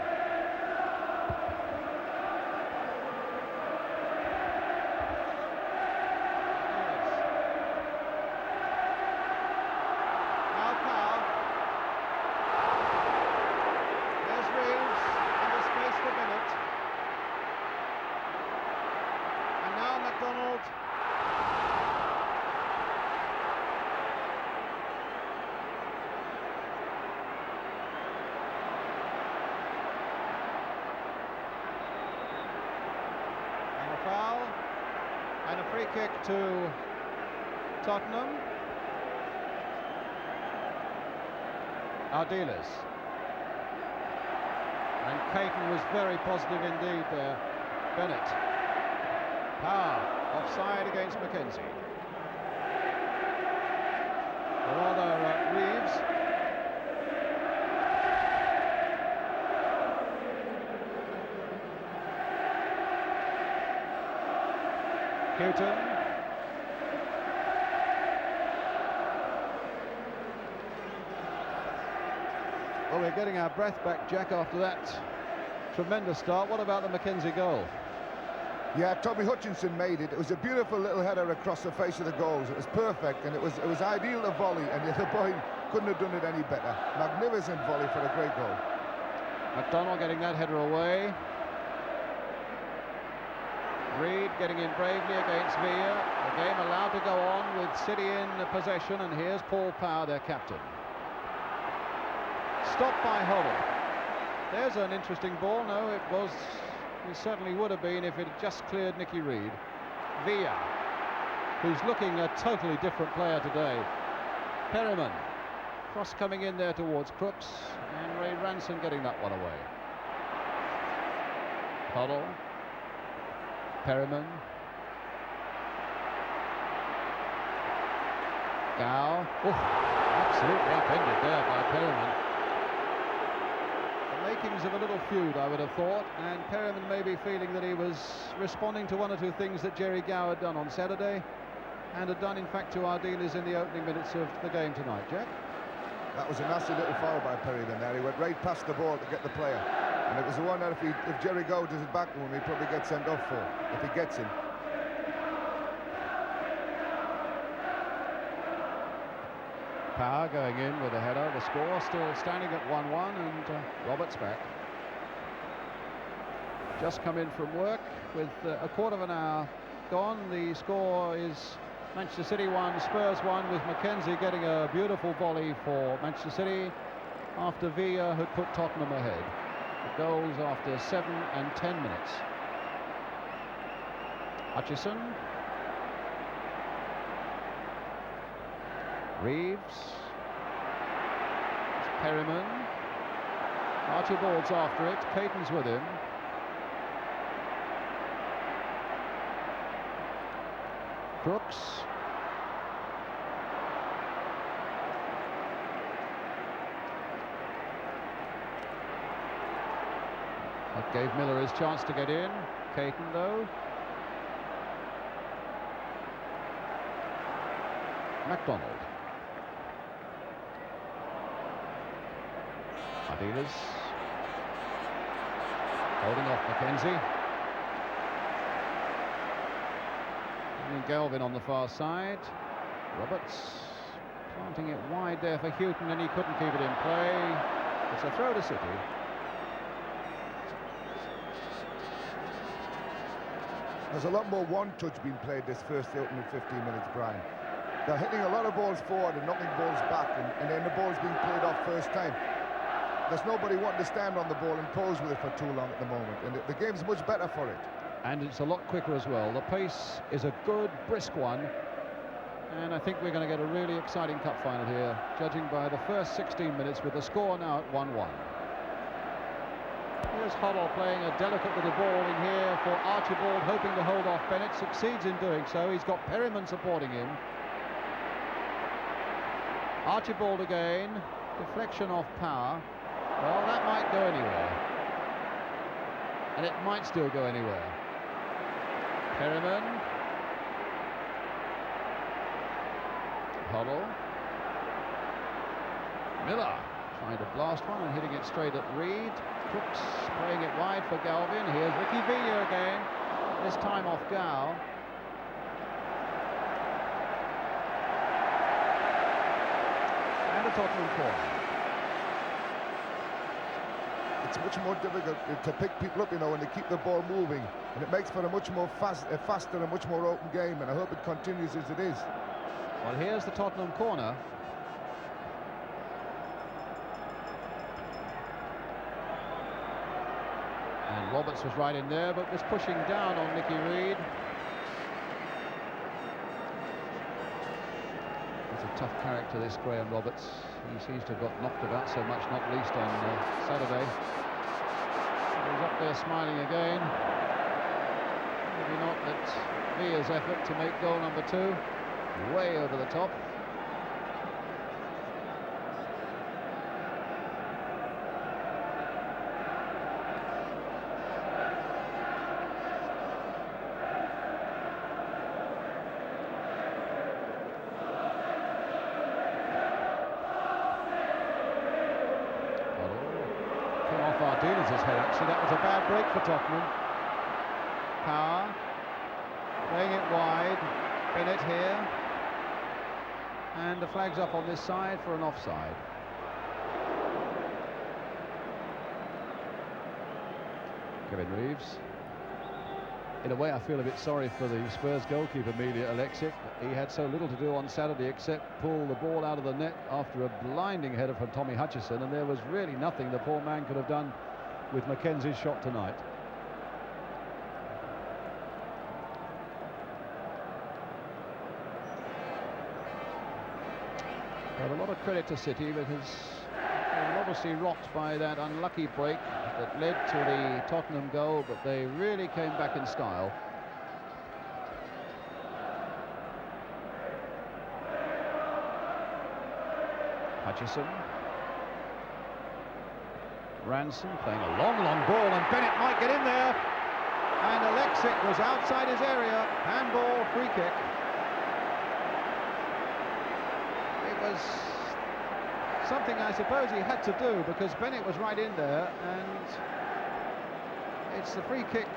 Now Powell. There's Reeves in the space for Bennett. And now McDonald. Foul and a free kick to Tottenham. Ardiles. And Caton was very positive indeed there. Bennett. Power offside against Mackenzie. Or rather Reeves. Houghton. Well, we're getting our breath back, Jack, after that tremendous start. What about the Mackenzie goal? Yeah, Tommy Hutchinson made it. It was a beautiful little header across the face of the goals. It was perfect, and it was ideal to volley, and the boy couldn't have done it any better. Magnificent volley for a great goal. McDonald getting that header away. Reed getting in bravely against Villa. The game allowed to go on with City in possession, and here's Paul Power, their captain. Stopped by Hoddle. There's an interesting ball. No, it certainly would have been if it had just cleared Nicky Reed. Villa, who's looking a totally different player today. Perryman, cross coming in there towards Crooks, and Ray Ranson getting that one away. Hoddle. Perryman. Gow. Absolutely upended there by Perryman. The makings of a little feud, I would have thought, and Perryman may be feeling that he was responding to one or two things that Jerry Gow had done on Saturday, and had done in fact to Ardiles in the opening minutes of the game tonight. Jack? That was a nasty little foul by Perry then there. He went right past the ball to get the player. And it was the one that if Jerry Gow does it back to him, he'd probably get sent off for, if he gets him. Power going in with a header. The score still standing at 1-1, and Roberts back. Just come in from work with a quarter of an hour gone. The score is Manchester City 1, Spurs 1, with Mackenzie getting a beautiful volley for Manchester City after Villa had put Tottenham ahead. The goals after 7 and 10 minutes. Hutchison. Reeves. It's Perryman. Archibald's after it. Caton's with him. Crooks. That gave Miller his chance to get in. Caton, though. MacDonald. Adidas. Holding off Mackenzie. And Galvin on the far side. Roberts planting it wide there for Houghton, and he couldn't keep it in play. It's a throw to City. There's a lot more one-touch being played this first opening 15 minutes, Brian. They're hitting a lot of balls forward and knocking balls back, and then the ball's being played off first time. There's nobody wanting to stand on the ball and pose with it for too long at the moment, and the game's much better for it. And it's a lot quicker as well. The pace is a good, brisk one, and I think we're going to get a really exciting cup final here, judging by the first 16 minutes, with the score now at 1-1. Here's Hoddle playing a delicate little ball in here for Archibald, hoping to hold off Bennett. Succeeds in doing so. He's got Perryman supporting him. Archibald again. Deflection off Power. Well, that might go anywhere. And it might still go anywhere. Perryman. Hoddle. Miller trying to blast one and hitting it straight at Reed. Crooks playing it wide for Galvin. Here's Ricky Villa again, this time off Gow. And a Tottenham corner. It's much more difficult to pick people up, you know, and to keep the ball moving, and it makes for a much more faster and much more open game, and I hope it continues as it is. Well, here's the Tottenham corner. And Roberts was right in there, but was pushing down on Nicky Reed. He's a tough character, this Graham Roberts. He seems to have got knocked about so much, not least on Saturday. He's up there smiling again. Maybe not that Villa's effort to make goal number 2. Way over the top. Martinez's head, actually. That was a bad break for Tottenham. Power playing it wide. Bennett here, and the flag's up on this side for an offside. Kevin Reeves. In a way, I feel a bit sorry for the Spurs goalkeeper, Milija Alexic. He had so little to do on Saturday except pull the ball out of the net after a blinding header from Tommy Hutchison, and there was really nothing the poor man could have done with Mackenzie's shot tonight. But a lot of credit to City, because they were obviously rocked by that unlucky break that led to the Tottenham goal, but they really came back in style. Hutchison. Ransom playing a long ball, and Bennett might get in there. And Alexic was outside his area. Handball, free kick. It was Something I suppose he had to do, because Bennett was right in there, and it's the free kick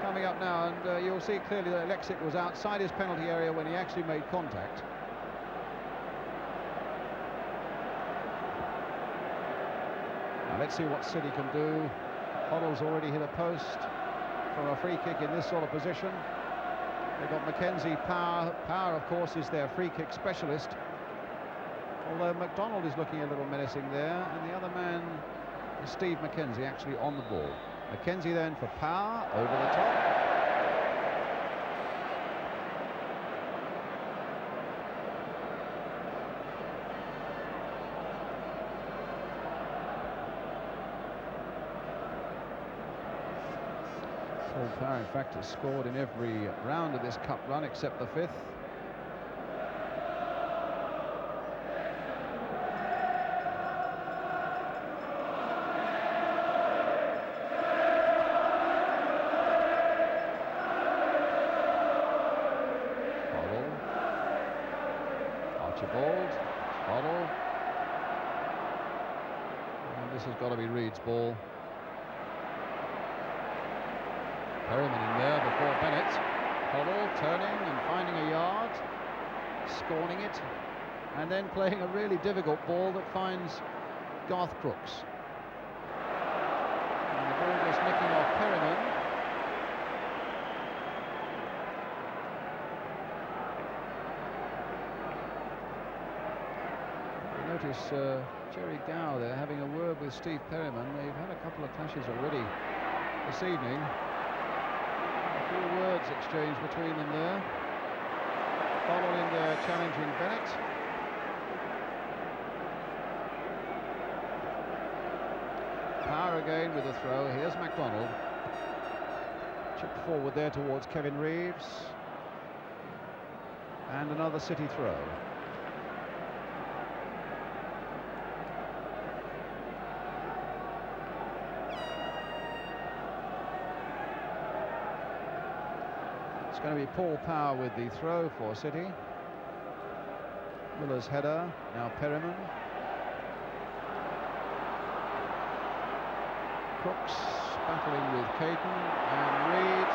coming up now, and you'll see clearly that Alexic was outside his penalty area when he actually made contact. Now let's see what City can do. Hoddle's already hit a post from a free kick in this sort of position. They've got Mackenzie. Power, of course, is their free kick specialist. Although McDonald is looking a little menacing there, and the other man is Steve Mackenzie, actually on the ball. Mackenzie then for Power, over the top. Paul Power, in fact, has scored in every round of this cup run except the 5th. Hoddle. And this has got to be Reed's ball. Perryman in there before Bennett. Hoddle turning and finding a yard, scorning it, and then playing a really difficult ball that finds Garth Crooks. And the ball was nicking off Perryman. Notice Jerry Gow there having a word with Steve Perryman. They've had a couple of clashes already this evening. A few words exchanged between them there. Hoddle in there challenging Bennett. Power again with a throw. Here's McDonald. Chipped forward there towards Kevin Reeves. And another City throw. It's going to be Paul Power with the throw for City. Miller's header, now Perryman. Crooks battling with Caton and Reed.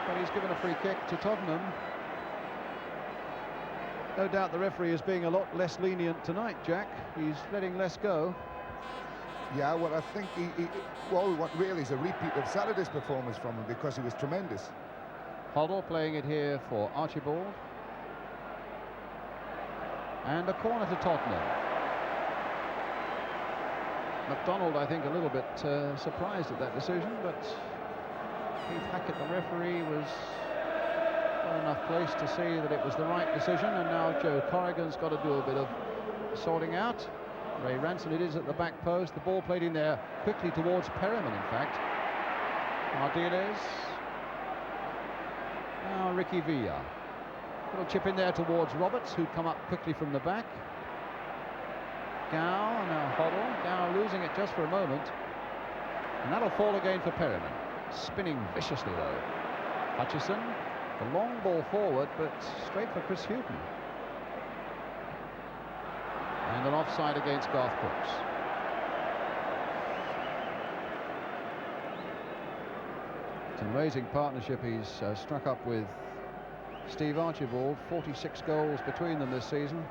But he's given a free kick to Tottenham. No doubt the referee is being a lot less lenient tonight, Jack. He's letting less go. Yeah, well, I think all we want really is a repeat of Saturday's performance from him, because he was tremendous. Hoddle playing it here for Archibald. And a corner to Tottenham. McDonald, I think, a little bit surprised at that decision, but Keith Hackett, the referee, was well enough placed to see that it was the right decision, and now Joe Corrigan's got to do a bit of sorting out. Ray Ranson, it is at the back post. The ball played in there quickly towards Perryman, in fact. Martinez. Now Ricky Villa. Little chip in there towards Roberts, who'd come up quickly from the back. Gow, now Hoddle. Gow losing it just for a moment. And that'll fall again for Perryman. Spinning viciously, though. Hutchison. The long ball forward, but straight for Chris Hughton. And an offside against Garth Crooks. It's an amazing partnership he's struck up with Steve Archibald. 46 goals between them this season.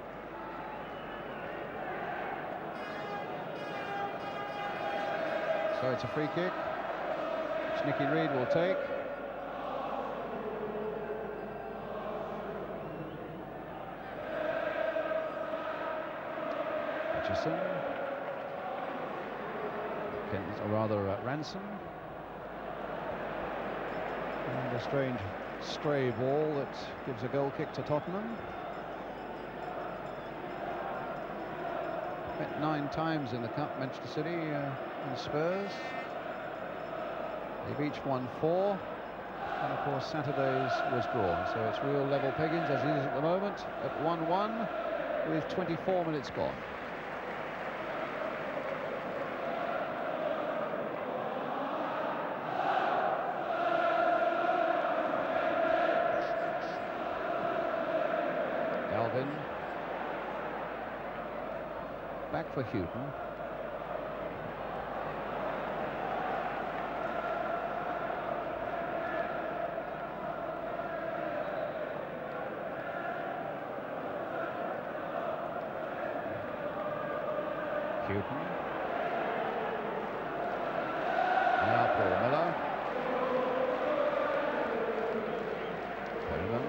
So it's a free kick, which Nicky Reed will take. Hutchison. Or rather, Ranson. And a strange stray ball that gives a goal kick to Tottenham. Met 9 times in the cup, Manchester City and Spurs. They've each won 4. And of course Saturday's was drawn. So it's real level peggings as it is at the moment at 1-1 with 24 minutes gone. for Houghton. Houghton. Now Paul Miller. Perryman.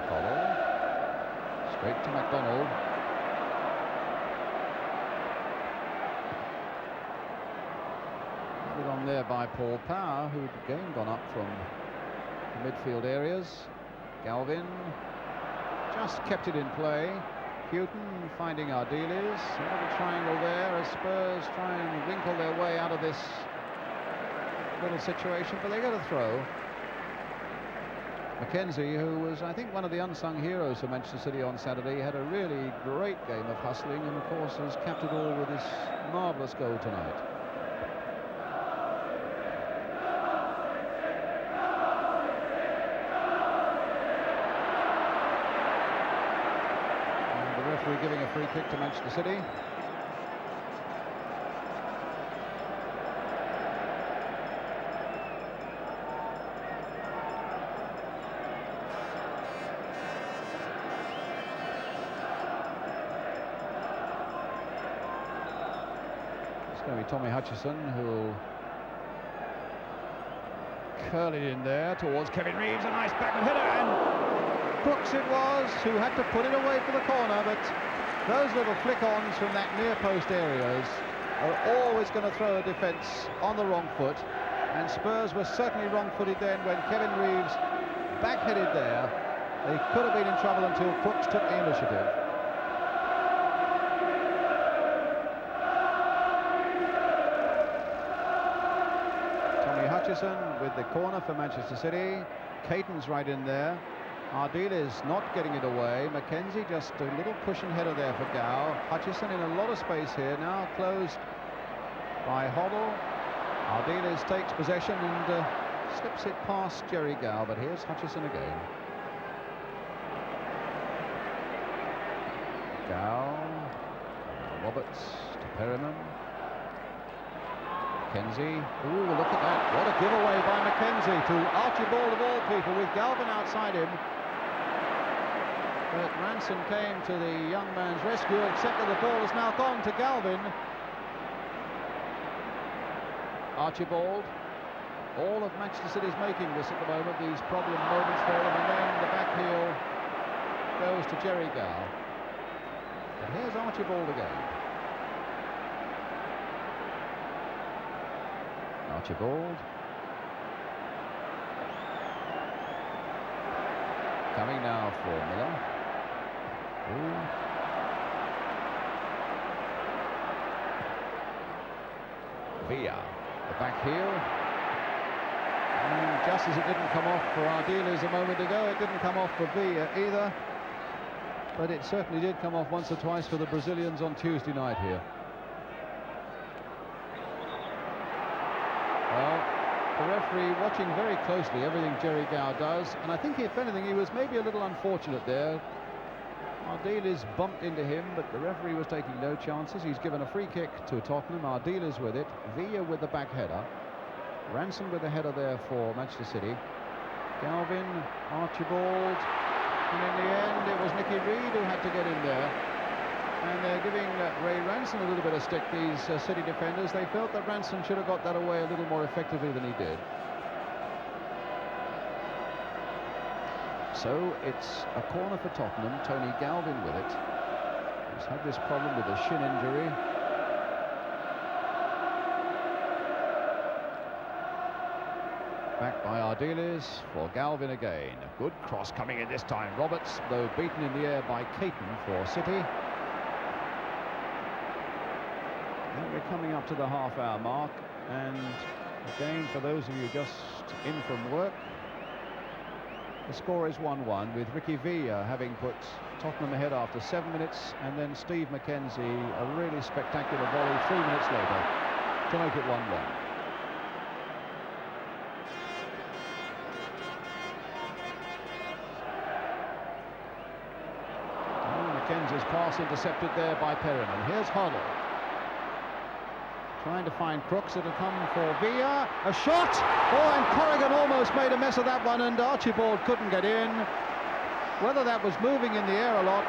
Follow. Straight to MacDonald. Added on there by Paul Power, who'd again gone up from the midfield areas. Galvin just kept it in play. Houghton finding Ardiles. Another triangle there as Spurs try and winkle their way out of this little situation, but they get a throw. Mackenzie, who was, I think, one of the unsung heroes for Manchester City on Saturday, had a really great game of hustling and, of course, has capped it all with this marvellous goal tonight. And the referee giving a free kick to Manchester City. It's going to be Tommy Hutchison who'll curl it in there towards Kevin Reeves. A nice backward header, and Brooks it was who had to put it away for the corner, but those little flick-ons from that near post areas are always going to throw a defence on the wrong foot, and Spurs were certainly wrong-footed then when Kevin Reeves back-headed there. They could have been in trouble until Brooks took the initiative. Hutchison with the corner for Manchester City. Caton's right in there. Ardiles not getting it away. Mackenzie just a little cushion header there for Gow. Hutchison in a lot of space here, now closed by Hoddle. Ardiles takes possession and slips it past Jerry Gow, but here's Hutchison again. Gow, Roberts to Perryman. Mackenzie, ooh, look at that, what a giveaway by Mackenzie to Archibald of all people with Galvin outside him. But Ranson came to the young man's rescue, except that the ball has now gone to Galvin. Archibald, all of Manchester City's making this at the moment, these problem moments for them, and then the back heel goes to Jerry Gow. But here's Archibald again. Archibald. Coming now for Miller. Ooh. Villa, the back heel. And just as it didn't come off for Ardiles a moment ago, it didn't come off for Villa either. But it certainly did come off once or twice for the Brazilians on Tuesday night here. Well, the referee watching very closely everything Jerry Gow does, and I think if anything he was maybe a little unfortunate there. Ardiles bumped into him, but the referee was taking no chances. He's given a free kick to Tottenham. Ardiles with it, Villa with the back header, Ranson with the header there for Manchester City, Galvin, Archibald, and in the end it was Nicky Reed who had to get in there. And they're giving Ray Ranson a little bit of stick, these City defenders. They felt that Ranson should have got that away a little more effectively than he did. So it's a corner for Tottenham. Tony Galvin with it. He's had this problem with a shin injury. Back by Ardiles for Galvin again. A good cross coming in this time. Roberts, though, beaten in the air by Caton for City. And we're coming up to the half-hour mark, and again, for those of you just in from work, the score is 1-1, with Ricky Villa having put Tottenham ahead after 7 minutes, and then Steve Mackenzie, a really spectacular volley 3 minutes later to make it 1-1. Mackenzie's pass intercepted there by Perryman. Here's Hoddle. Trying to find Crooks. It'll come for Villa. A shot! Oh, and Corrigan almost made a mess of that one, and Archibald couldn't get in. Whether that was moving in the air a lot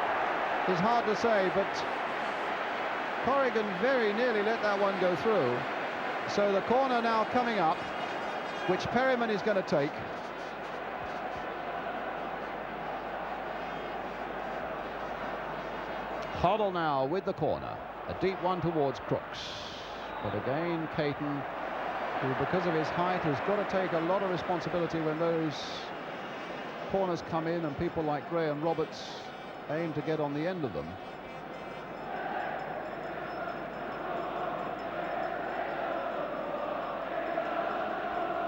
is hard to say, but Corrigan very nearly let that one go through. So the corner now coming up, which Perryman is going to take. Hoddle now with the corner. A deep one towards Crooks. But again, Caton, who because of his height has got to take a lot of responsibility when those corners come in and people like Graham Roberts aim to get on the end of them.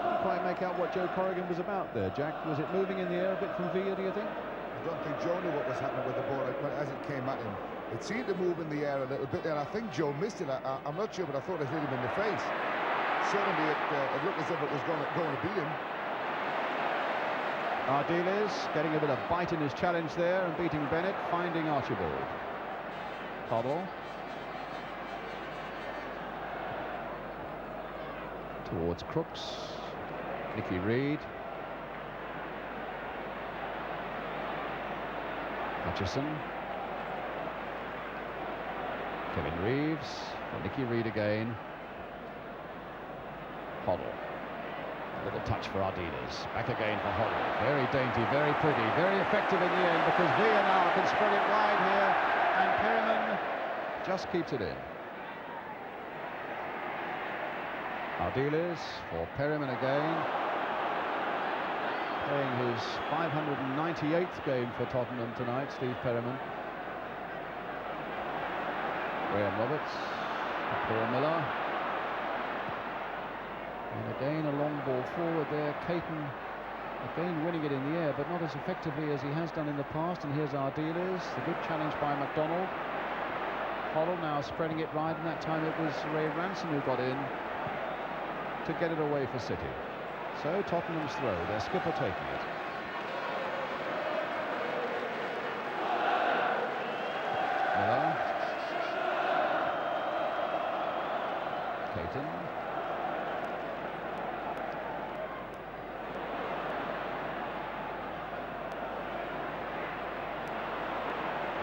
Didn't quite make out what Joe Corrigan was about there, Jack. Was it moving in the air a bit from Villa, do you think? I don't think Joe knew what was happening with the ball as it came at him. It seemed to move in the air a little bit there. I think Joe missed it. I'm not sure, but I thought it hit him in the face. Certainly it looked as if it was going to beat him. Ardiles getting a bit of bite in his challenge there and beating Bennett, finding Archibald. Hoddle. Towards Crooks. Nicky Reed. Hutchison. Kevin Reeves. For Nicky Reed again. Hoddle. A little touch for Ardiles. Back again for Hoddle. Very dainty, very pretty, very effective in the end because Villa now can spread it wide here and Perryman just keeps it in. Ardiles for Perryman again. Playing his 598th game for Tottenham tonight, Steve Perryman. Graham Roberts, Paul Miller. And again a long ball forward there. Caton again winning it in the air, but not as effectively as he has done in the past. And here's Ardiles, the good challenge by McDonald. Hoddle now spreading it right, and that time it was Ray Ranson who got in to get it away for City. So Tottenham's throw, their skipper taking it. Miller. Caton.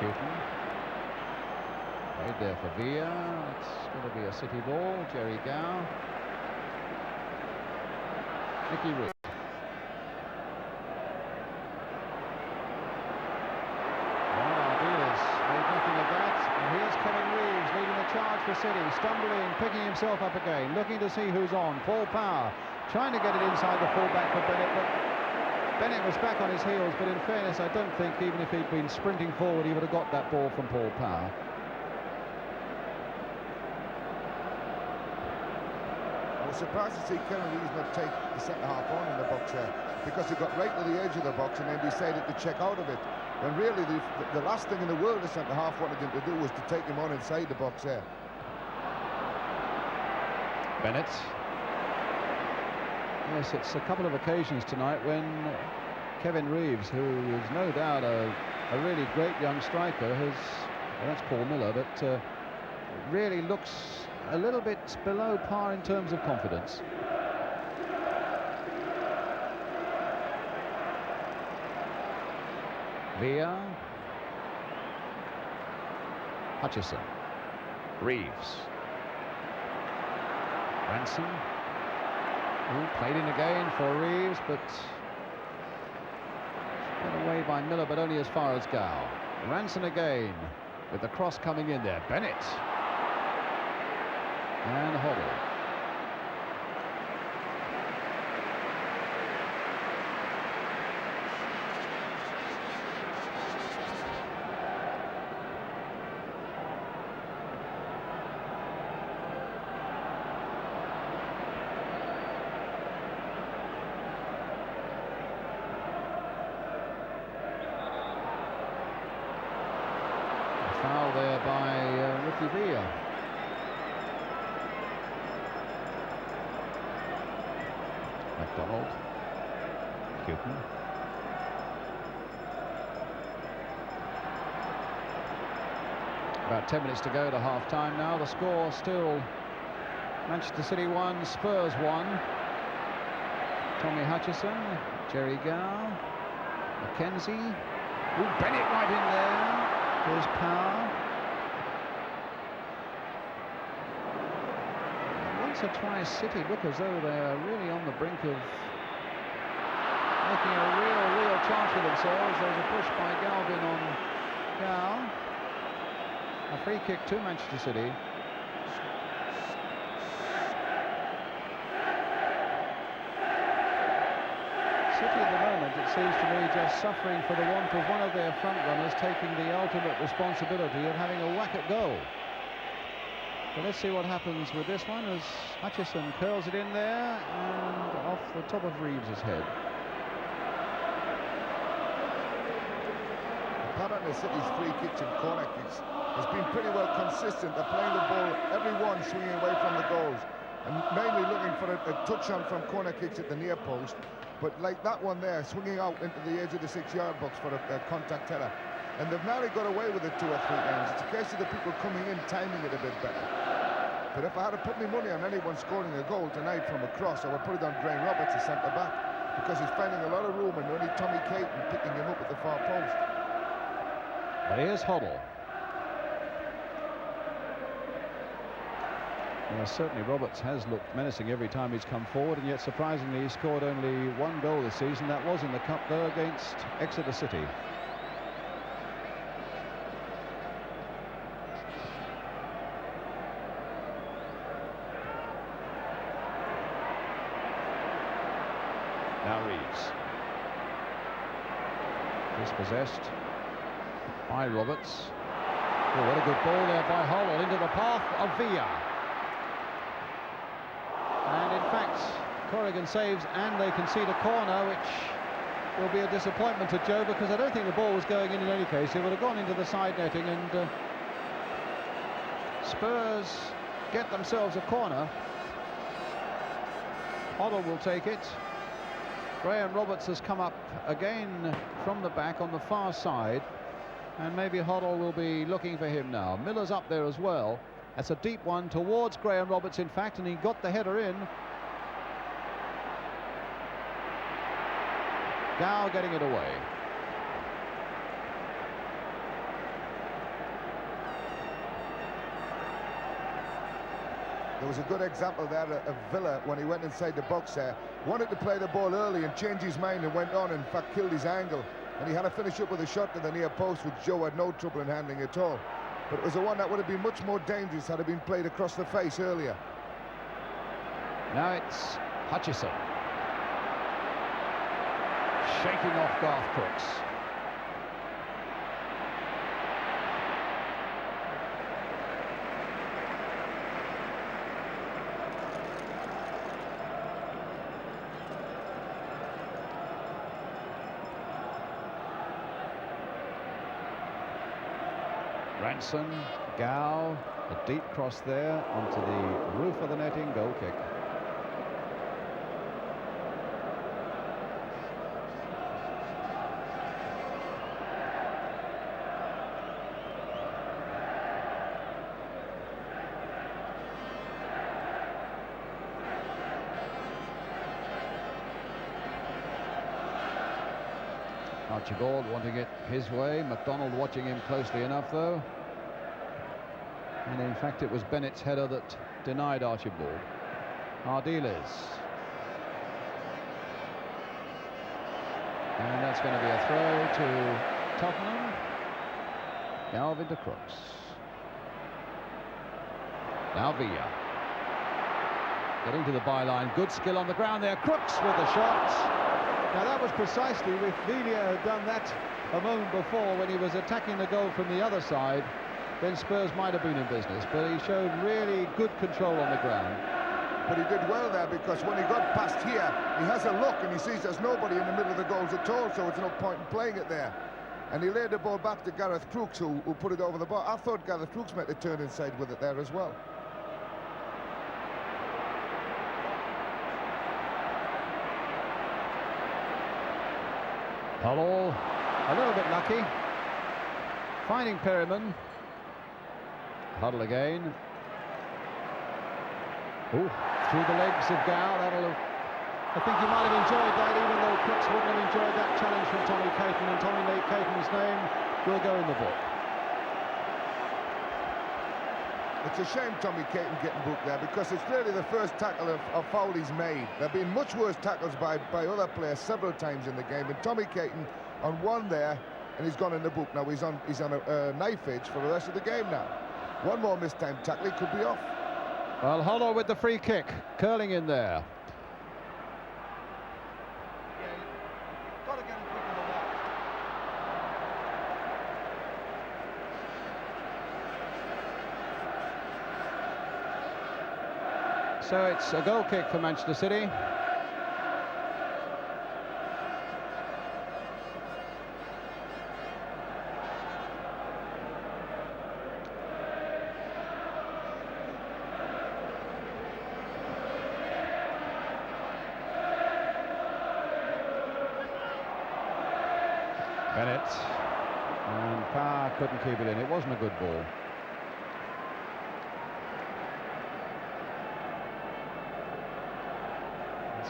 Caton. Played there for Villa. It's going to be a City ball. Jerry Gow. Nicky Reed. Ardiles made nothing of that. And here's Kevin Reeves leading the charge for City. Stumbling, picking himself up again, looking to see who's on. Paul Power trying to get it inside the fullback for Bennett, but Bennett was back on his heels. But in fairness, I don't think even if he'd been sprinting forward, he would have got that ball from Paul Power. I was surprised to see Kevin Reeves not take the second half on in the box there, because he got right to the edge of the box and then decided to check out of it. When really the last thing in the world the centre half wanted him to do was to take him on inside the box there. Bennett. Yes, it's a couple of occasions tonight when Kevin Reeves, who is no doubt a really great young striker, has, well, that's Paul Miller, but really looks a little bit below par in terms of confidence. Villa. Hutchison. Reeves. Ranson. Played in again for Reeves, but put away by Miller, but only as far as Gow. Ranson again with the cross coming in there. Bennett. And Hoddle. Foul there by Ricky Villa. McDonald. Houghton. About 10 minutes to go to half-time now. The score still Manchester City 1, Spurs 1. Tommy Hutchison, Jerry Gow, Mackenzie. Ooh, Bennett right in there. Here's Power. Once or twice City look as though they are really on the brink of making a real chance for themselves. There's a push by Galvin on Gow. A free kick to Manchester City. City at the moment, it seems to me, just suffering for the want of one of their front runners taking the ultimate responsibility of having a whack at goal. But let's see what happens with this one as Hutchison curls it in there and off the top of Reeves' head. The pattern of City's free kicks and corner kicks has been pretty well consistent. They're playing the ball, everyone swinging away from the goals, and mainly looking for a touch-on from corner kicks at the near post. But like that one there, swinging out into the edge of the 6-yard box for a contact header. And they've nearly got away with it 2 or 3 times. It's a case of the people coming in, timing it a bit better. But if I had to put my money on anyone scoring a goal tonight from a cross, I would put it on Graham Roberts, the centre-back, because he's finding a lot of room and only Tommy Caton picking him up at the far post. But here's Hoddle. Well, certainly Roberts has looked menacing every time he's come forward, and yet surprisingly he scored only 1 goal this season. That was in the Cup, though, against Exeter City. Now Reeves. Dispossessed by Roberts. Oh, what a good ball there by Hoddle into the path of Villa. And in fact, Corrigan saves and they concede a corner, which will be a disappointment to Joe, because I don't think the ball was going in any case. It would have gone into the side netting, and Spurs get themselves a corner. Hoddle will take it. Graham Roberts has come up again from the back on the far side, and maybe Hoddle will be looking for him now. Miller's up there as well. That's a deep one towards Graham Roberts, in fact, and he got the header in. Gow getting it away. There was a good example there of Villa when he went inside the box there. Wanted to play the ball early and change his mind and went on and in fact killed his angle. And he had to finish up with a shot to the near post, which Joe had no trouble in handling at all. But it was the one that would have been much more dangerous had it been played across the face earlier. Now it's Hutchison. Shaking off Garth Crooks. Ranson, Gow, a deep cross there onto the roof of the netting, goal kick. Archibald wanting it his way. MacDonald watching him closely enough, though. And in fact, it was Bennett's header that denied Archibald. Ardiles. And that's going to be a throw to Tottenham. Galvin to Crooks. Now Villa. Getting to the byline. Good skill on the ground there. Crooks with the shot. Now that was precisely, if Villa had done that a moment before when he was attacking the goal from the other side, then Spurs might have been in business, but he showed really good control on the ground. But he did well there, because when he got past here, he has a look and he sees there's nobody in the middle of the goals at all, so it's no point in playing it there. And he laid the ball back to Gareth Crooks, who put it over the bar. I thought Gareth Crooks might have turned inside with it there as well. Hoddle, a little bit lucky, finding Perryman. Huddle again. Ooh, through the legs of Gow. I think he might have enjoyed that, even though Crooks wouldn't have enjoyed that challenge from Tommy Caton, and Tommy Caton's name will go in the book. It's a shame Tommy Caton getting booked there, because it's really the first tackle of foul he's made. There have been much worse tackles by other players several times in the game, and Tommy Caton on one there, and he's gone in the book. Now he's on a knife edge for the rest of the game now. One more mistimed tackle, he could be off. Well, Hollow with the free kick, curling in there. So it's a goal kick for Manchester City. Bennett, and Power couldn't keep it in. It wasn't a good ball.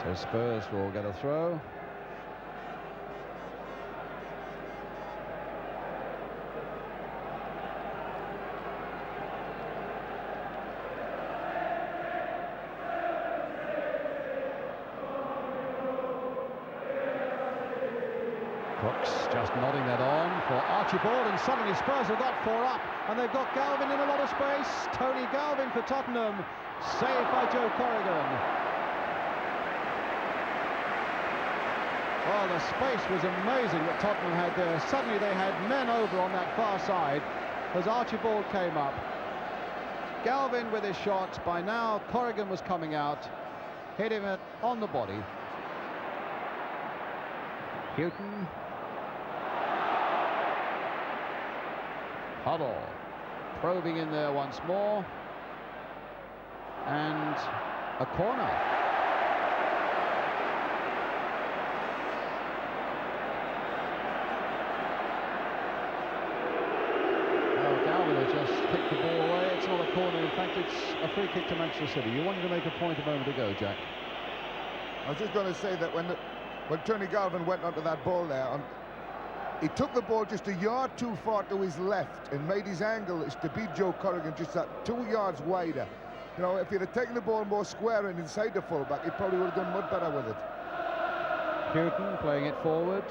So Spurs will get a throw. Crooks just nodding that on for Archibald, and suddenly Spurs have got 4 up, and they've got Galvin in a lot of space. Tony Galvin for Tottenham, saved by Joe Corrigan. Well, the space was amazing that Tottenham had there. Suddenly they had men over on that far side as Archibald came up. Galvin with his shot. By now, Corrigan was coming out. Hit him on the body. Houghton. Huddle. Probing in there once more. And a corner. Just kicked the ball away. It's not a corner. In fact, it's a free kick to Manchester City. You wanted to make a point a moment ago, Jack. I was just going to say that when Tony Galvin went onto that ball there, he took the ball just a yard too far to his left and made his angle to beat Joe Corrigan just that 2 yards wider. You know, if he'd have taken the ball more square and inside the fullback, he probably would have done much better with it. Houghton playing it forward.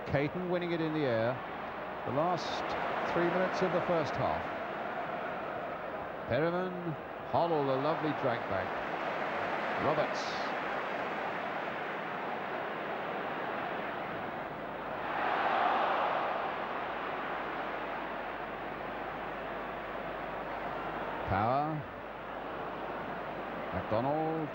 Caton winning it in the air. The last 3 minutes of the first half. Perriman, Hoddle, a lovely drag back. Roberts. Power. MacDonald.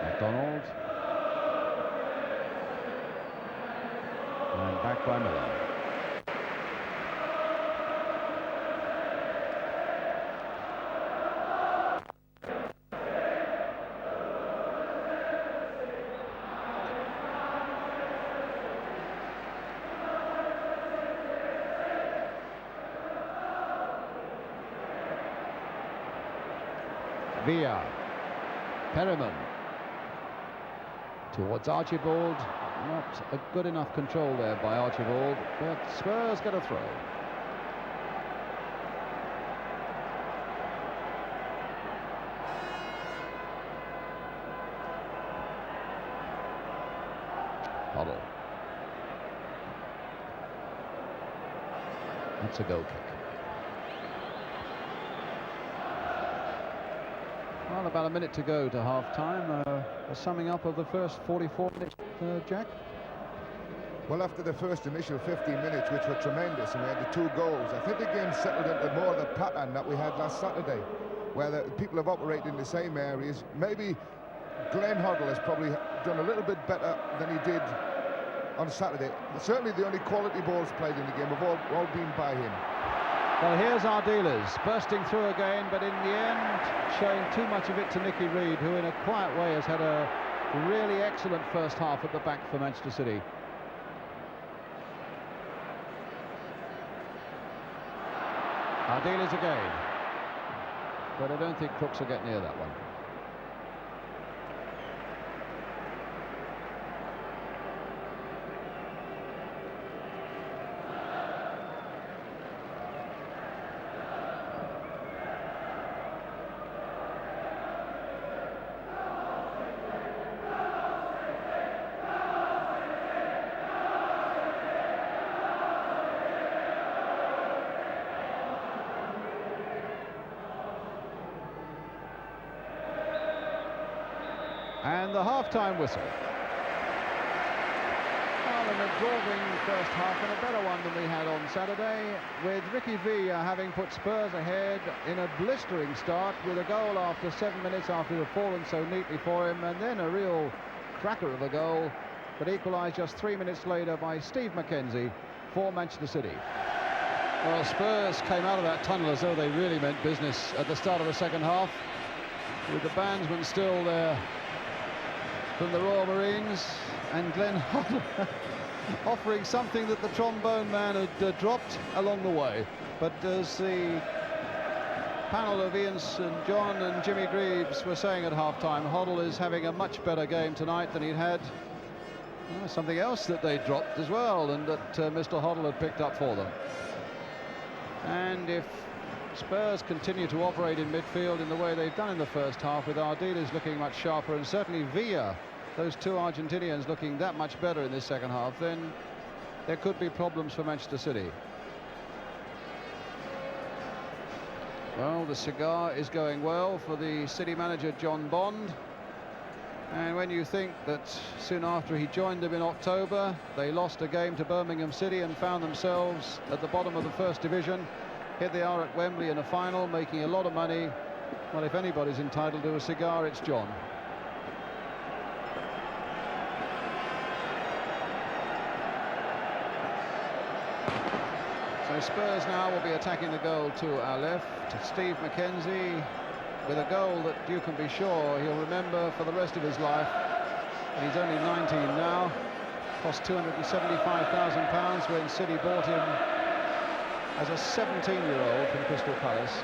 MacDonald. And back by Miller. Villa. Perriman. Towards Archibald. Not a good enough control there by Archibald, but Spurs get a throw. Huddle. That's a goal kick. Well, about a minute to go to half-time. A summing up of the first 44 minutes, Jack? Well, after the first initial 15 minutes, which were tremendous, and we had the 2 goals, I think the game settled into more of the pattern that we had last Saturday, where the people have operated in the same areas. Maybe Glenn Hoddle has probably done a little bit better than he did on Saturday. Certainly the only quality balls played in the game have all been by him. Well, here's Ardiles bursting through again, but in the end showing too much of it to Nicky Reed, who in a quiet way has had a really excellent first half at the back for Manchester City. Ardiles again, but I don't think Crooks will get near that one. And the half-time whistle. Well, an absorbing first half and a better one than we had on Saturday, with Ricky Villa having put Spurs ahead in a blistering start with a goal after 7 minutes after it had fallen so neatly for him, and then a real cracker of a goal, but equalised just 3 minutes later by Steve McKenzie for Manchester City. Well, Spurs came out of that tunnel as though they really meant business at the start of the second half, with the bandsman still there from the Royal Marines, and Glenn Hoddle offering something that the trombone man had dropped along the way. But as the panel of Ian St John and Jimmy Greaves were saying at half-time, Hoddle is having a much better game tonight than he'd had. Something else that they dropped as well, and that Mr. Hoddle had picked up for them. And if Spurs continue to operate in midfield in the way they've done in the first half, with Ardiles looking much sharper and certainly Villa, those two Argentinians, looking that much better in this second half, then there could be problems for Manchester City. Well, the cigar is going well for the City manager John Bond, and when you think that soon after he joined them in October they lost a game to Birmingham City and found themselves at the bottom of the first division, here they are at Wembley in a final making a lot of money. Well, if anybody's entitled to a cigar, it's John. So Spurs now will be attacking the goal to our left. Steve McKenzie with a goal that you can be sure he'll remember for the rest of his life. And he's only 19 now. Cost £275,000 when City bought him as a 17-year-old from Crystal Palace.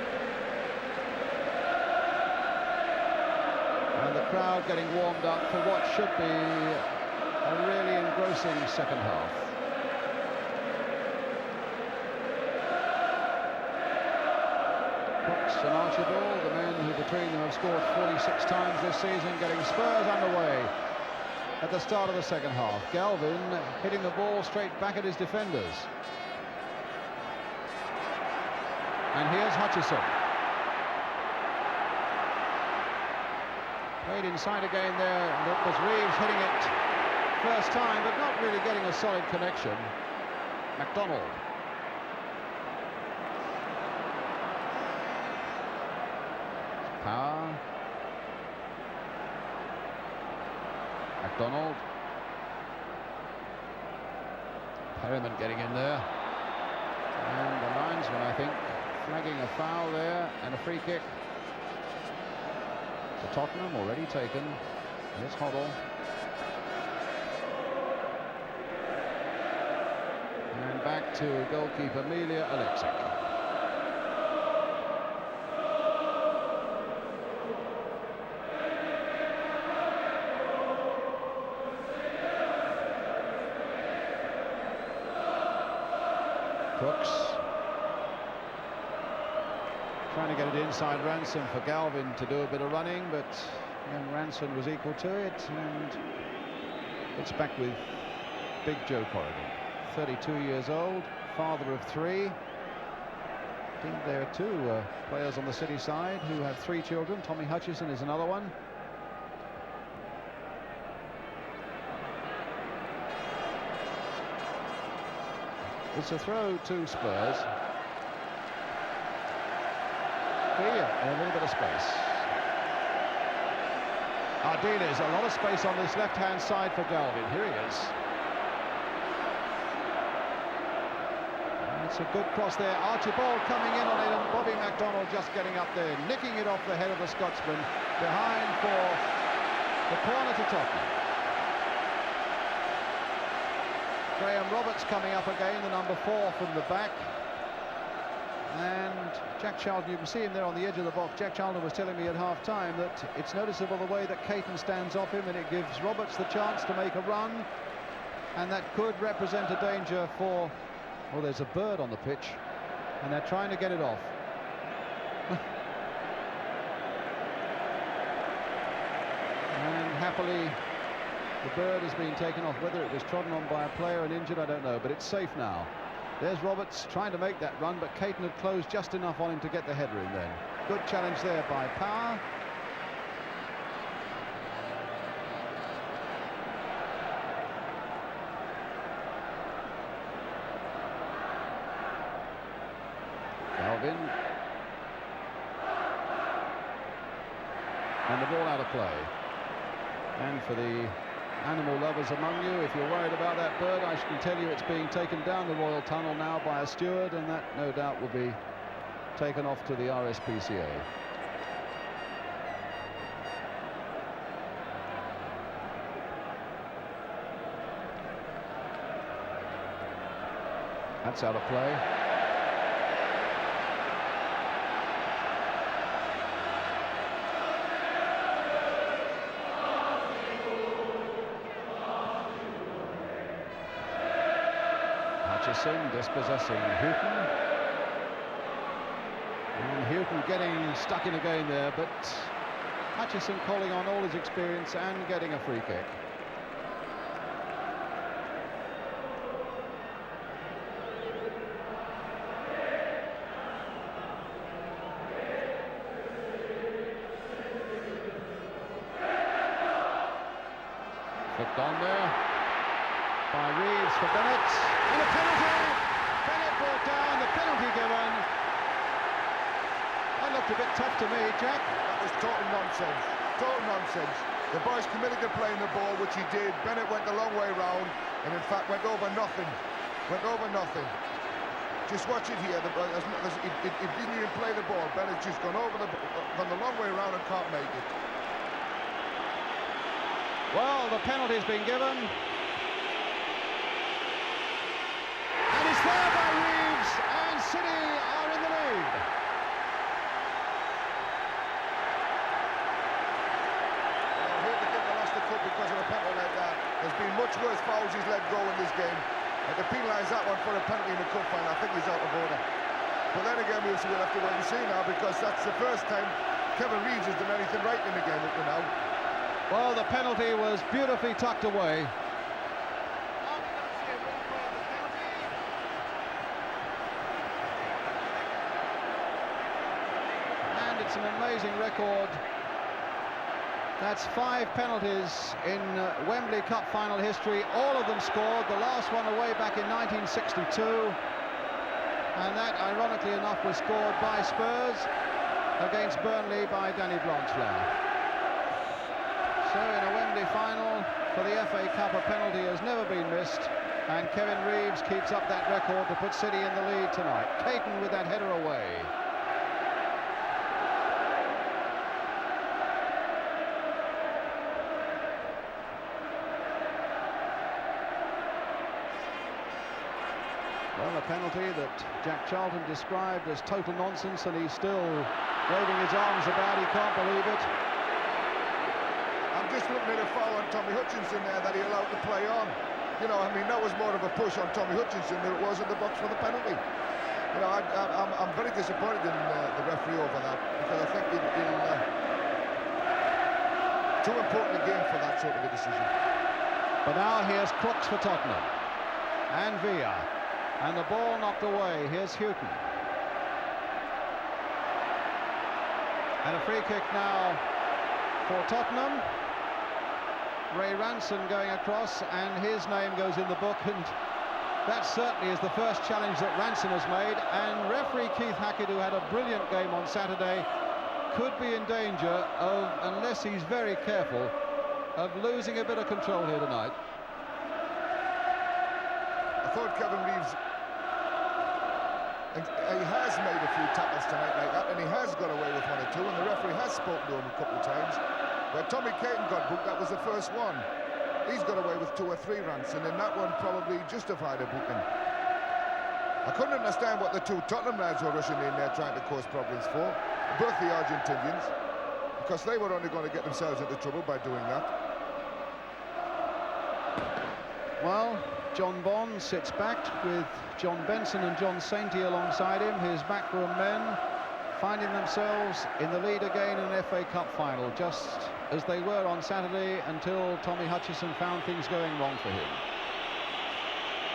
And the crowd getting warmed up for what should be a really engrossing second half. Crooks and Archibald, the men who between them have scored 46 times this season, getting Spurs underway at the start of the second half. Galvin hitting the ball straight back at his defenders. And here's Hutchison. Played inside again there, and it was Reeves hitting it first time, but not really getting a solid connection. MacDonald. Power. MacDonald. Perryman getting in there. And the linesman, I think, flagging a foul there, and a free kick to Tottenham, already taken. Here's Hoddle. And back to goalkeeper Milja Aleksic. Crooks trying to get it inside Ranson for Galvin to do a bit of running, but young Ranson was equal to it, and it's back with Big Joe Corrigan, 32 years old, father of three. I think there are two players on the City side who have 3 children. Tommy Hutchison is another one. It's a throw to Spurs. Here, and a little bit of space. Ardiles, a lot of space on this left-hand side for Galvin. Here he is. That's a good cross there. Archibald coming in on it, and Bobby MacDonald just getting up there, nicking it off the head of the Scotsman, behind for the corner to Tottenham. Graham Roberts coming up again, the number 4 from the back. And Jack Charlton, you can see him there on the edge of the box. Jack Charlton was telling me at half-time that it's noticeable the way that Caton stands off him, and it gives Roberts the chance to make a run, and that could represent a danger for... Well, there's a bird on the pitch, and they're trying to get it off. And happily, the bird has been taken off. Whether it was trodden on by a player and injured, I don't know, but it's safe now. There's Roberts trying to make that run, but Caton had closed just enough on him to get the header in then. Good challenge there by Power. Calvin. And the ball out of play. And for the animal lovers among you, if you're worried about that bird, I can tell you it's being taken down the Royal Tunnel now by a steward, and that no doubt will be taken off to the RSPCA. That's out of play. Dispossessing Houghton, and Houghton getting stuck in again there, but Hutchison calling on all his experience and getting a free kick. Flicked on there by Reeves for Bennett, and a penalty! Bennett brought down, the penalty given. That looked a bit tough to me, Jack. That was total nonsense, total nonsense. The boy's committed to playing the ball, which he did. Bennett went the long way round, and in fact went over nothing. Went over nothing. Just watch it here. He didn't even play the ball. Bennett's just gone the long way round and can't make it. Well, the penalty's been given. And it's there by Reeves, and City are in the lead. I hate to think they lost the cup because of a penalty like that. There's been much worse fouls he's let go in this game. And to penalise that one for a penalty in the cup final, I think he's out of order. But then again, we'll have to wait and see now, because that's the first time Kevin Reeves has done anything right in the game up to now. Well, the penalty was beautifully tucked away. And it's an amazing record. That's 5 penalties in Wembley Cup final history. All of them scored, the last one away back in 1962. And that, ironically enough, was scored by Spurs against Burnley by Danny Blanchflower. So in a Wembley final for the FA Cup, a penalty has never been missed, and Kevin Reeves keeps up that record to put City in the lead tonight. Caton with that header away. Well, a penalty that Jack Charlton described as total nonsense, and he's still waving his arms about. He can't believe it. I'm just looking at a foul on Tommy Hutchinson there that he allowed to play on. You know, I mean, that was more of a push on Tommy Hutchinson than it was in the box for the penalty. You know, I'm very disappointed in the referee over that, because I think he'll too important a game for that sort of a decision. But now here's Crooks for Tottenham, and Villa, and the ball knocked away. Here's Houghton, and a free kick now for Tottenham. Ray Ranson going across, and his name goes in the book, and that certainly is the first challenge that Ranson has made. And referee Keith Hackett, who had a brilliant game on Saturday, could be in danger of, unless he's very careful, of losing a bit of control here tonight. I thought Kevin Reeves And he has made a few tackles tonight like that, and he has got away with 1 or 2, and the referee has spoken to him a couple of times. Where Tommy Caton got booked, that was the first one. He's got away with 2 or 3 rants, and then that one probably justified a booking. I couldn't understand what the 2 Tottenham lads were rushing in there trying to cause problems for, both the Argentinians, because they were only going to get themselves into trouble by doing that. Well, John Bond sits back with John Benson and John Sainty alongside him, his backroom men, finding themselves in the lead again in an FA Cup final, just as they were on Saturday until Tommy Hutchison found things going wrong for him.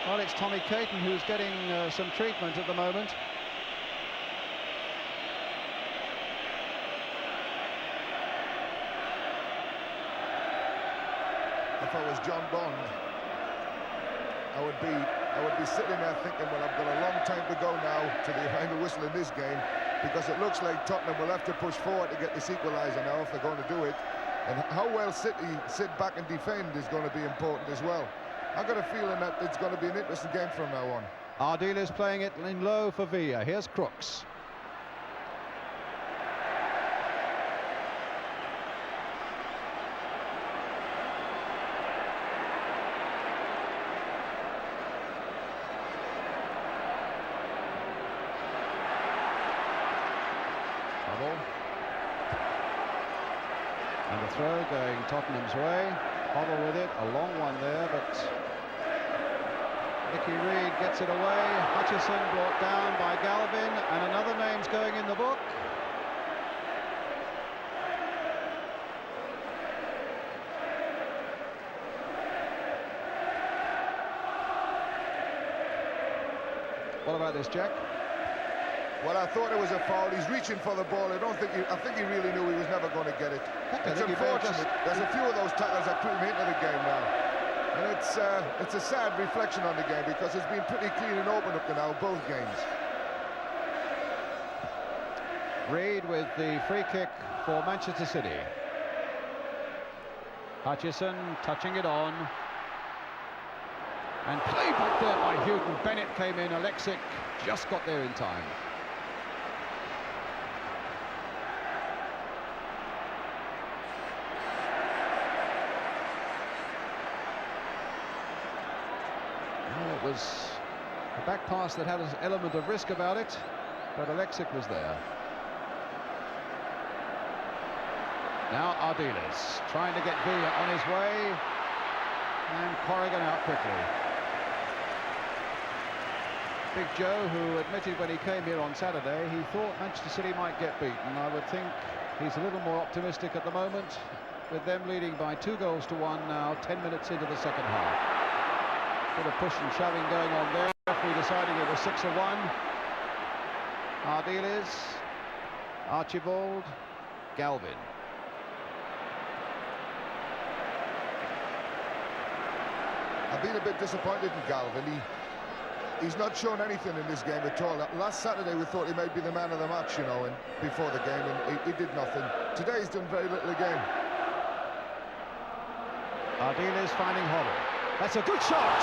Well, it's Tommy Caton who's getting some treatment at the moment. If I was John Bond, I would be sitting there thinking, well, I've got a long time to go now to the final whistle in this game, because it looks like Tottenham will have to push forward to get this equaliser now if they're going to do it. And how well City sit back and defend is going to be important as well. I've got a feeling that it's going to be an interesting game from now on. Ardiles playing it in low for Villa. Here's Crooks. And the throw going Tottenham's way. Hoddle with it, a long one there, but Nicky Reed gets it away. Hutchison brought down by Galvin, and another name's going in the book. What about this, Jack? Well, I thought it was a foul. He's reaching for the ball. I think he really knew he was never going to get it. It's unfortunate. There's a few of those tackles that put him into the game now. And it's a sad reflection on the game, because it's been pretty clean and open up to now, both games. Reed with the free kick for Manchester City. Hutchison touching it on. And played back there by Houghton. Bennett came in. Alexic just got there in time. Well, it was a back pass that had an element of risk about it, but Alexic was there. Now Ardiles trying to get Villa on his way, and Corrigan out quickly. Big Joe, who admitted when he came here on Saturday, he thought Manchester City might get beaten. I would think he's a little more optimistic at the moment, with them leading by 2-1 now, 10 minutes into the second half. Bit of push and shoving going on there. Referee deciding it was 6-1. Ardiles, Archibald, Galvin. I've been a bit disappointed in Galvin. He's not shown anything in this game at all. Last Saturday we thought he might be the man of the match, you know, and before the game, and he did nothing. Today he's done very little again. Ardiles finding Hoddle. That's a good shot!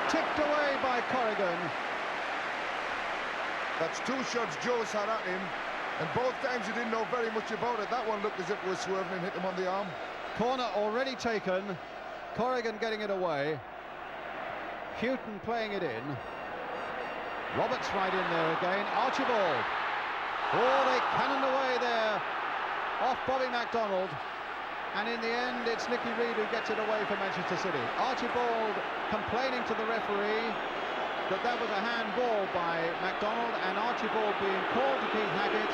Tipped away by Corrigan. That's 2 shots Joe's had at him, and both times he didn't know very much about it. That one looked as if it was swerving and hit him on the arm. Corner already taken. Corrigan getting it away. Houghton playing it in. Roberts right in there again. Archibald. Oh, they cannoned away there off Bobby MacDonald. And in the end, it's Nicky Reed who gets it away for Manchester City. Archibald complaining to the referee that was a handball by MacDonald, and Archibald being called to Keith Hackett,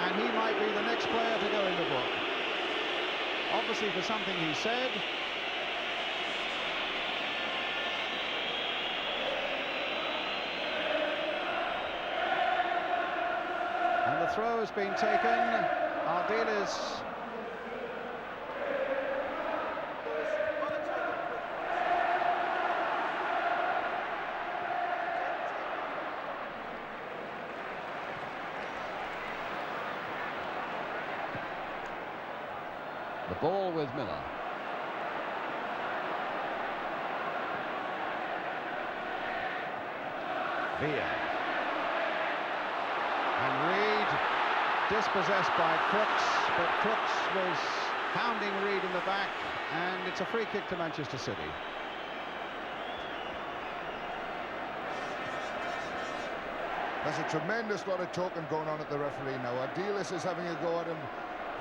and he might be the next player to go in the book. Obviously for something he said. And the throw has been taken. Ardiles. The ball with Miller. Villa. dispossessed by Crooks, but Crooks was pounding Reed in the back, and it's a free kick to Manchester City. There's a tremendous lot of talking going on at the referee now. Ardiles is having a go at him.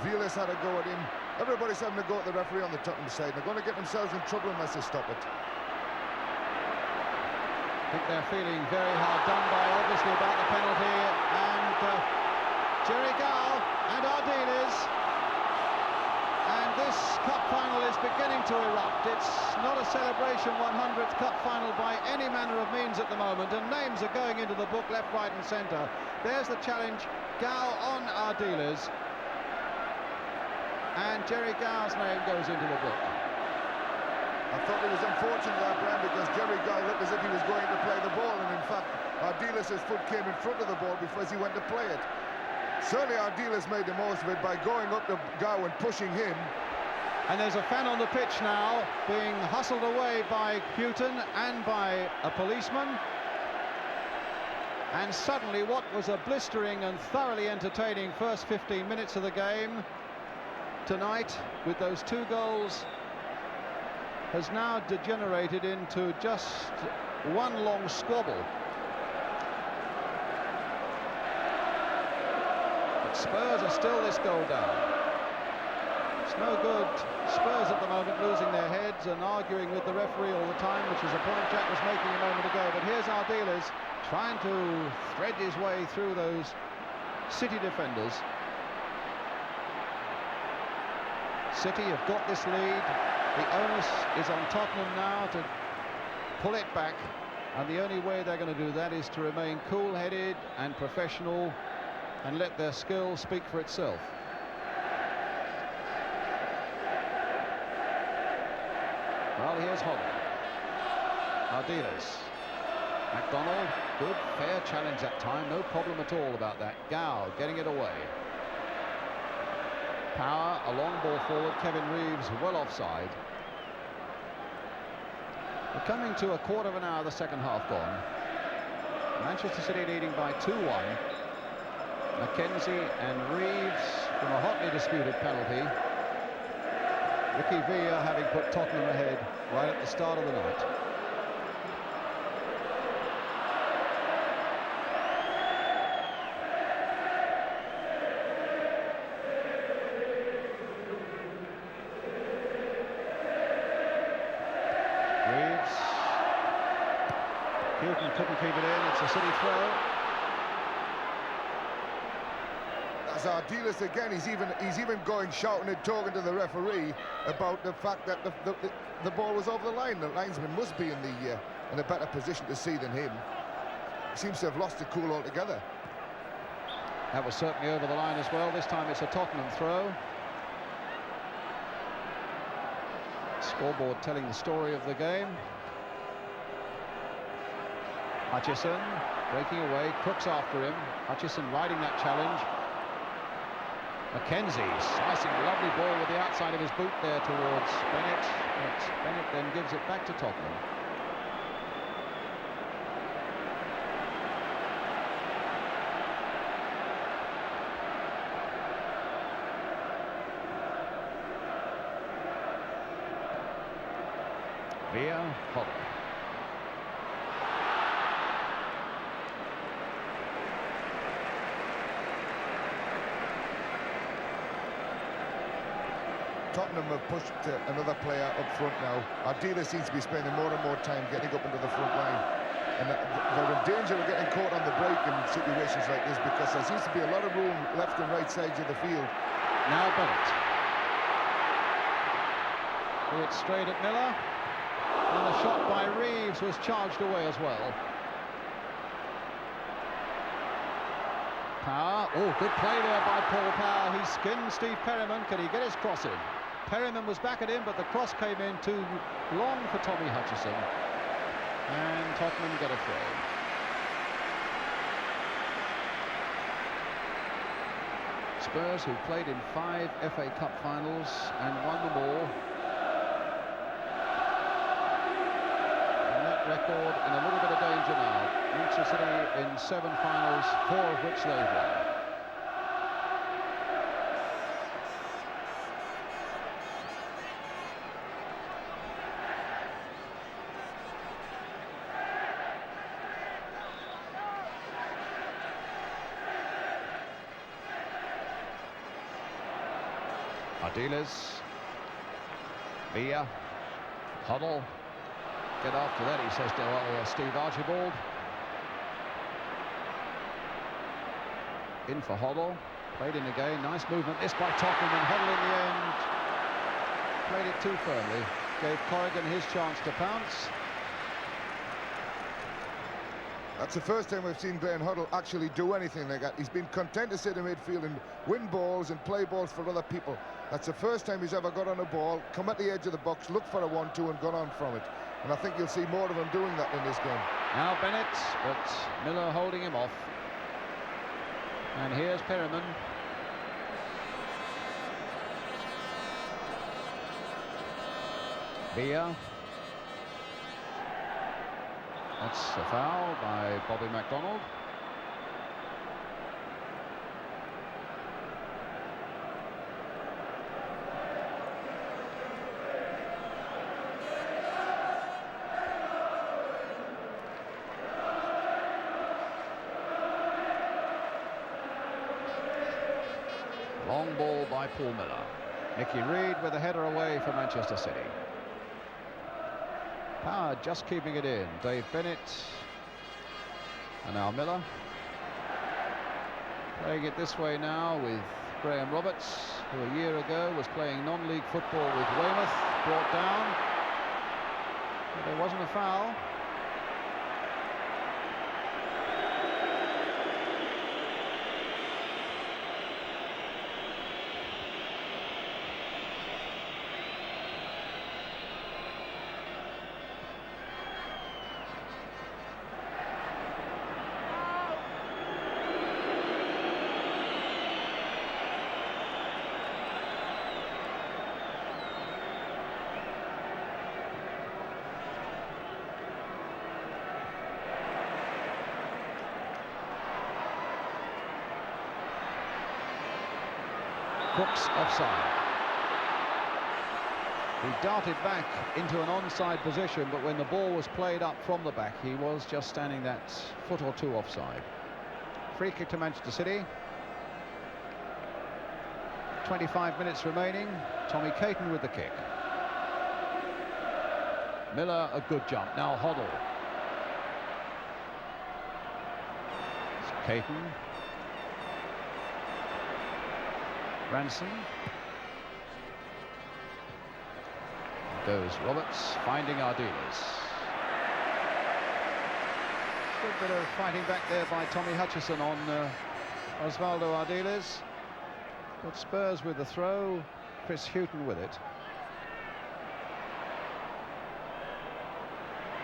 Vilas had a go at him. Everybody's having a go at the referee on the Tottenham side. They're going to get themselves in trouble unless they stop it. I think they're feeling very hard done by, obviously, about the penalty. And Jerry Gall and Ardiles. And this cup final is beginning to erupt. It's not a celebration 100th cup final by any manner of means at the moment, and names are going into the book left, right and centre. There's the challenge, Gall on Ardiles, and Jerry Gall's name goes into the book. I thought it was unfortunate that, Brian, because Jerry Gall looked as if he was going to play the ball, and in fact Ardiles' foot came in front of the ball before he went to play it. Certainly Ardiles made the most of it by going up to Gall and pushing him. And there's a fan on the pitch now being hustled away by Houghton and by a policeman. And suddenly what was a blistering and thoroughly entertaining first 15 minutes of the game tonight with those 2 goals has now degenerated into just one long squabble. But Spurs are still this goal down. It's no good. Spurs at the moment losing their heads and arguing with the referee all the time, which is a point Jack was making a moment ago. But here's Ardiles trying to thread his way through those City defenders. City have got this lead. The onus is on Tottenham now to pull it back, and the only way they're going to do that is to remain cool-headed and professional and let their skill speak for itself. Well, here's Holland. Ardiles. MacDonald, good, fair challenge that time, no problem at all about that. Gall getting it away. Power, a long ball forward, Kevin Reeves well offside. We're coming to a quarter of an hour, the second half gone. Manchester City leading by 2-1. Mackenzie and Reeves from a hotly disputed penalty. Ricky Villa having put Tottenham ahead right at the start of the night. Reeves. Houghton couldn't keep it in. It's a City throw. As Ardiles again, he's even going shouting and talking to the referee about the fact that the ball was over the line. The linesman must be in a better position to see than him. He seems to have lost the cool altogether. That was certainly over the line as well. This time it's a Tottenham throw. Scoreboard telling the story of the game. Hutchison breaking away, Crooks after him. Hutchison riding that challenge. Mackenzie slicing a lovely ball with the outside of his boot there towards Bennett. But Bennett then gives it back to Tottenham. Via Holland. Tottenham have pushed another player up front now. Ardiles seems to be spending more and more time getting up into the front line. And they're in danger of getting caught on the break in situations like this because there seems to be a lot of room left and right sides of the field. Now Bennett. Threw it straight at Miller. And the shot by Reeves was charged away as well. Power. Oh, good play there by Paul Power. He skinned Steve Perryman. Can he get his cross in? Perryman was back at him, but the cross came in too long for Tommy Hutchison. And Tottenham get a throw. Spurs, who played in 5 FA Cup finals and won them all. And that record in a little bit of danger now. Manchester City in 7 finals, 4 of which they've won. Ardiles. Villa. Huddle. Get after that, he says to Steve Archibald. In for Huddle. Played in again. Nice movement. This by Tottenham, and Huddle in the end played it too firmly. Gave Corrigan his chance to pounce. That's the first time we've seen Glenn Huddle actually do anything like that. He's been content to sit in midfield and win balls and play balls for other people. That's the first time he's ever got on a ball, come at the edge of the box, look for a 1-2 and gone on from it. And I think you'll see more of him doing that in this game. Now Bennett, but Miller holding him off. And here's Perriman. Villa. That's a foul by Bobby MacDonald. Long ball by Paul Miller. Nicky Reed with a header away for Manchester City. Power just keeping it in. Dave Bennett. And now Miller. Playing it this way now with Graham Roberts, who a year ago was playing non-league football with Weymouth. Brought down. But there wasn't a foul. Crooks offside. He darted back into an onside position, but when the ball was played up from the back, he was just standing that foot or two offside. Free kick to Manchester City. 25 minutes remaining. Tommy Caton with the kick. Miller, a good jump. Now Hoddle. It's Caton. Ransom. Goes Roberts, finding Ardiles. Good bit of fighting back there by Tommy Hutchison on Osvaldo Ardiles. But Spurs with the throw, Chris Hughton with it.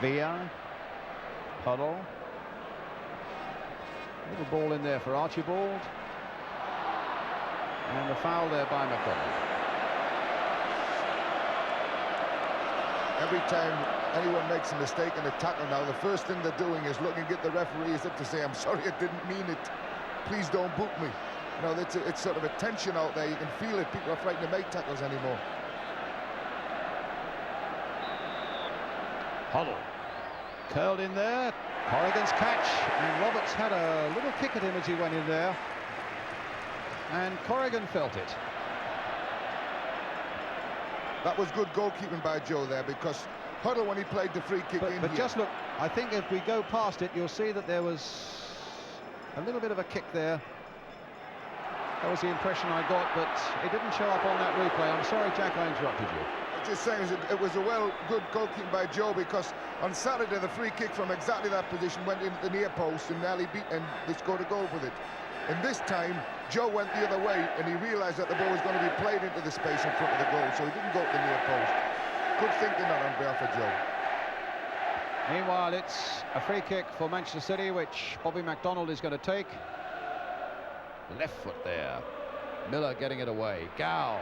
Villa. Huddle. Little ball in there for Archibald. And a foul there by McDonald. Every time anyone makes a mistake in a tackle now, the first thing they're doing is looking at the referees up to say, I'm sorry, I didn't mean it. Please don't boot me. You know, it's sort of a tension out there. You can feel it. People are frightened to make tackles anymore. Huddle. Curled in there. Corrigan's catch. And Roberts had a little kick at him as he went in there. And Corrigan felt it. That was good goalkeeping by Joe there, because Huddle, when he played the free kick in But here, just look, I think if we go past it, you'll see that there was a little bit of a kick there. That was the impression I got, but it didn't show up on that replay. I'm sorry, Jack, I interrupted you. just saying it was a good goalkeeping by Joe, because on Saturday the free kick from exactly that position went into the near post and nearly beat, and they scored a goal with it. And this time Joe went the other way and he realised that the ball was going to be played into the space in front of the goal, so he didn't go to the near post. Good thinking on behalf of Joe. Meanwhile, it's a free kick for Manchester City, which Bobby MacDonald is going to take. Left foot there. Miller getting it away. Gow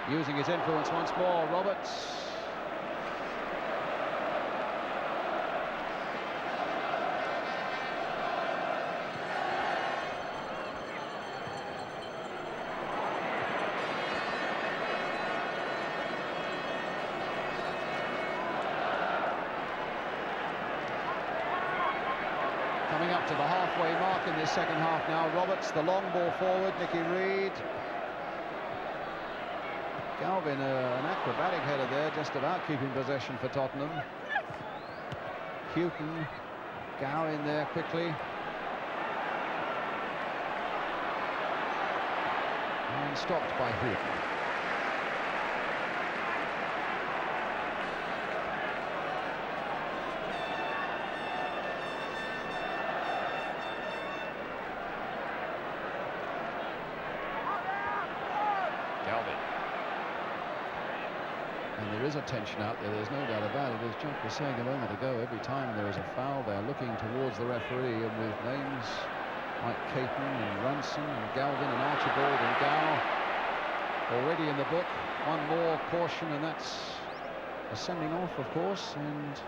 using his influence once more. Roberts. Coming up to the halfway mark in this second half now. Roberts, the long ball forward. Nicky Reed. Galvin, an acrobatic header there, just about keeping possession for Tottenham. Houghton, Gow in there quickly. And stopped by Houghton. Galvin. And there is a tension out there, there's no doubt about it. As Jack was saying a moment ago, every time there is a foul, they're looking towards the referee, and with names like Caton and Runson and Galvin and Archibald and Gow already in the book, one more caution and that's a sending off, of course, and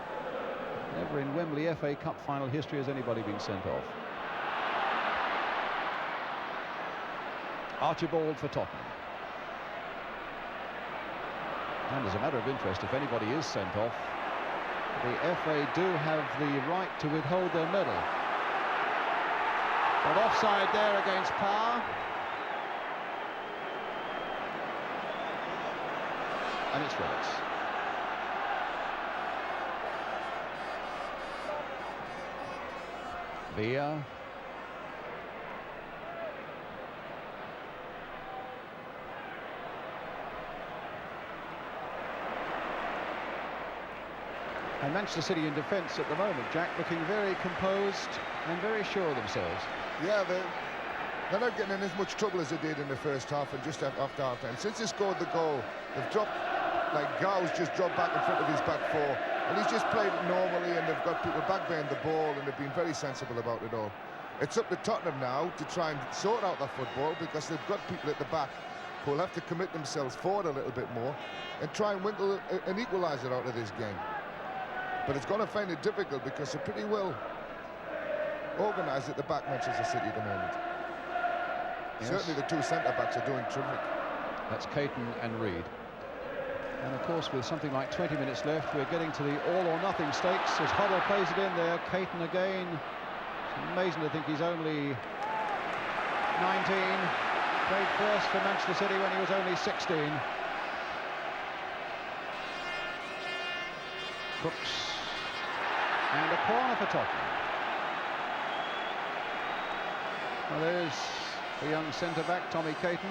never in Wembley FA Cup final history has anybody been sent off. Archibald for Tottenham. And as a matter of interest, if anybody is sent off, the FA do have the right to withhold their medal. But offside there against Power. And it's Roberts. Villa. And Manchester City in defence at the moment, Jack, looking very composed and very sure of themselves. Yeah, they're not getting in as much trouble as they did in the first half and just after half-time. Since they scored the goal, they've dropped, like Gow's just dropped back in front of his back four, and he's just played it normally, and they've got people back behind the ball, and they've been very sensible about it all. It's up to Tottenham now to try and sort out that football, because they've got people at the back who will have to commit themselves forward a little bit more and try and winkle an equaliser out of this game. But it's going to find it difficult because they're pretty well organised at the back, Manchester City, at the moment. Yes. Certainly the two centre-backs are doing terrific. That's Caton and Reid. And of course, with something like 20 minutes left, we're getting to the all-or-nothing stakes as Huddle plays it in there. Caton again. It's amazing to think he's only 19. Played first for Manchester City when he was only 16. Crooks. And a corner for Tottenham. Well, there's the young centre-back, Tommy Caton.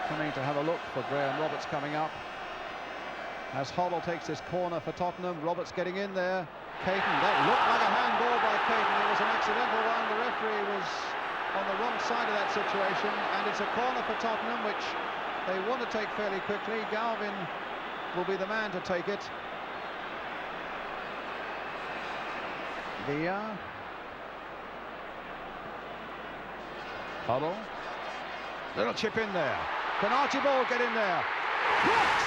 Coming to have a look for Graham Roberts coming up. As Hoddle takes this corner for Tottenham, Roberts getting in there. Caton, that looked like a handball by Caton. It was an accidental one. The referee was on the wrong side of that situation, and it's a corner for Tottenham, which they want to take fairly quickly. Galvin will be the man to take it. Villa. Huddle. Little chip in there. Can Archibald get in there? Crooks!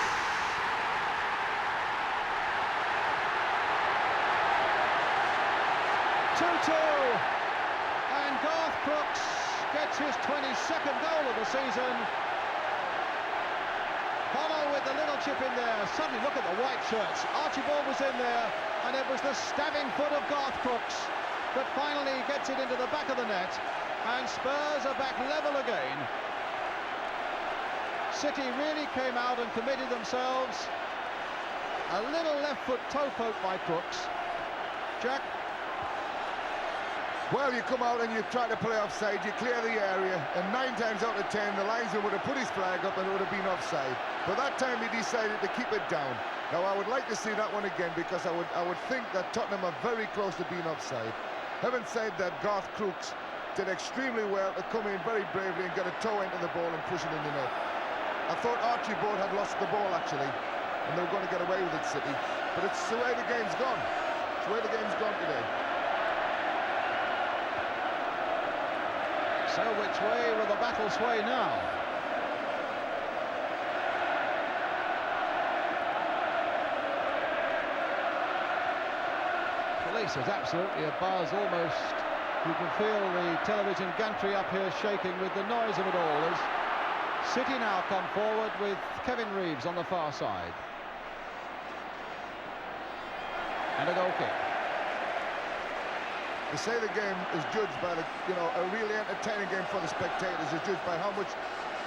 And Garth Crooks gets his 22nd goal of the season. Huddle with the little chip in there. Suddenly look at the white shirts. Archibald was in there, and it was the stabbing foot of Garth Crooks that finally gets it into the back of the net, and Spurs are back level again. City really came out and committed themselves. A little left foot toe poke by Crooks. Jack? Well, you come out and you try to play offside, you clear the area, and 9 times out of 10 the linesman would have put his flag up and it would have been offside. But that time he decided to keep it down. Now I would like to see that one again, because I would think that Tottenham are very close to being offside. Having said that, Garth Crooks did extremely well to come in very bravely and get a toe into the ball and push it in the net. I thought Archibald had lost the ball actually, and they were going to get away with it, City. But it's the way the game's gone. It's the way the game's gone today. So which way will the battle sway now? Police is absolutely abuzz, almost. You can feel the television gantry up here shaking with the noise of it all. As City now come forward with Kevin Reeves on the far side. And a goal kick. They say the game is judged by a really entertaining game for the spectators is judged by how much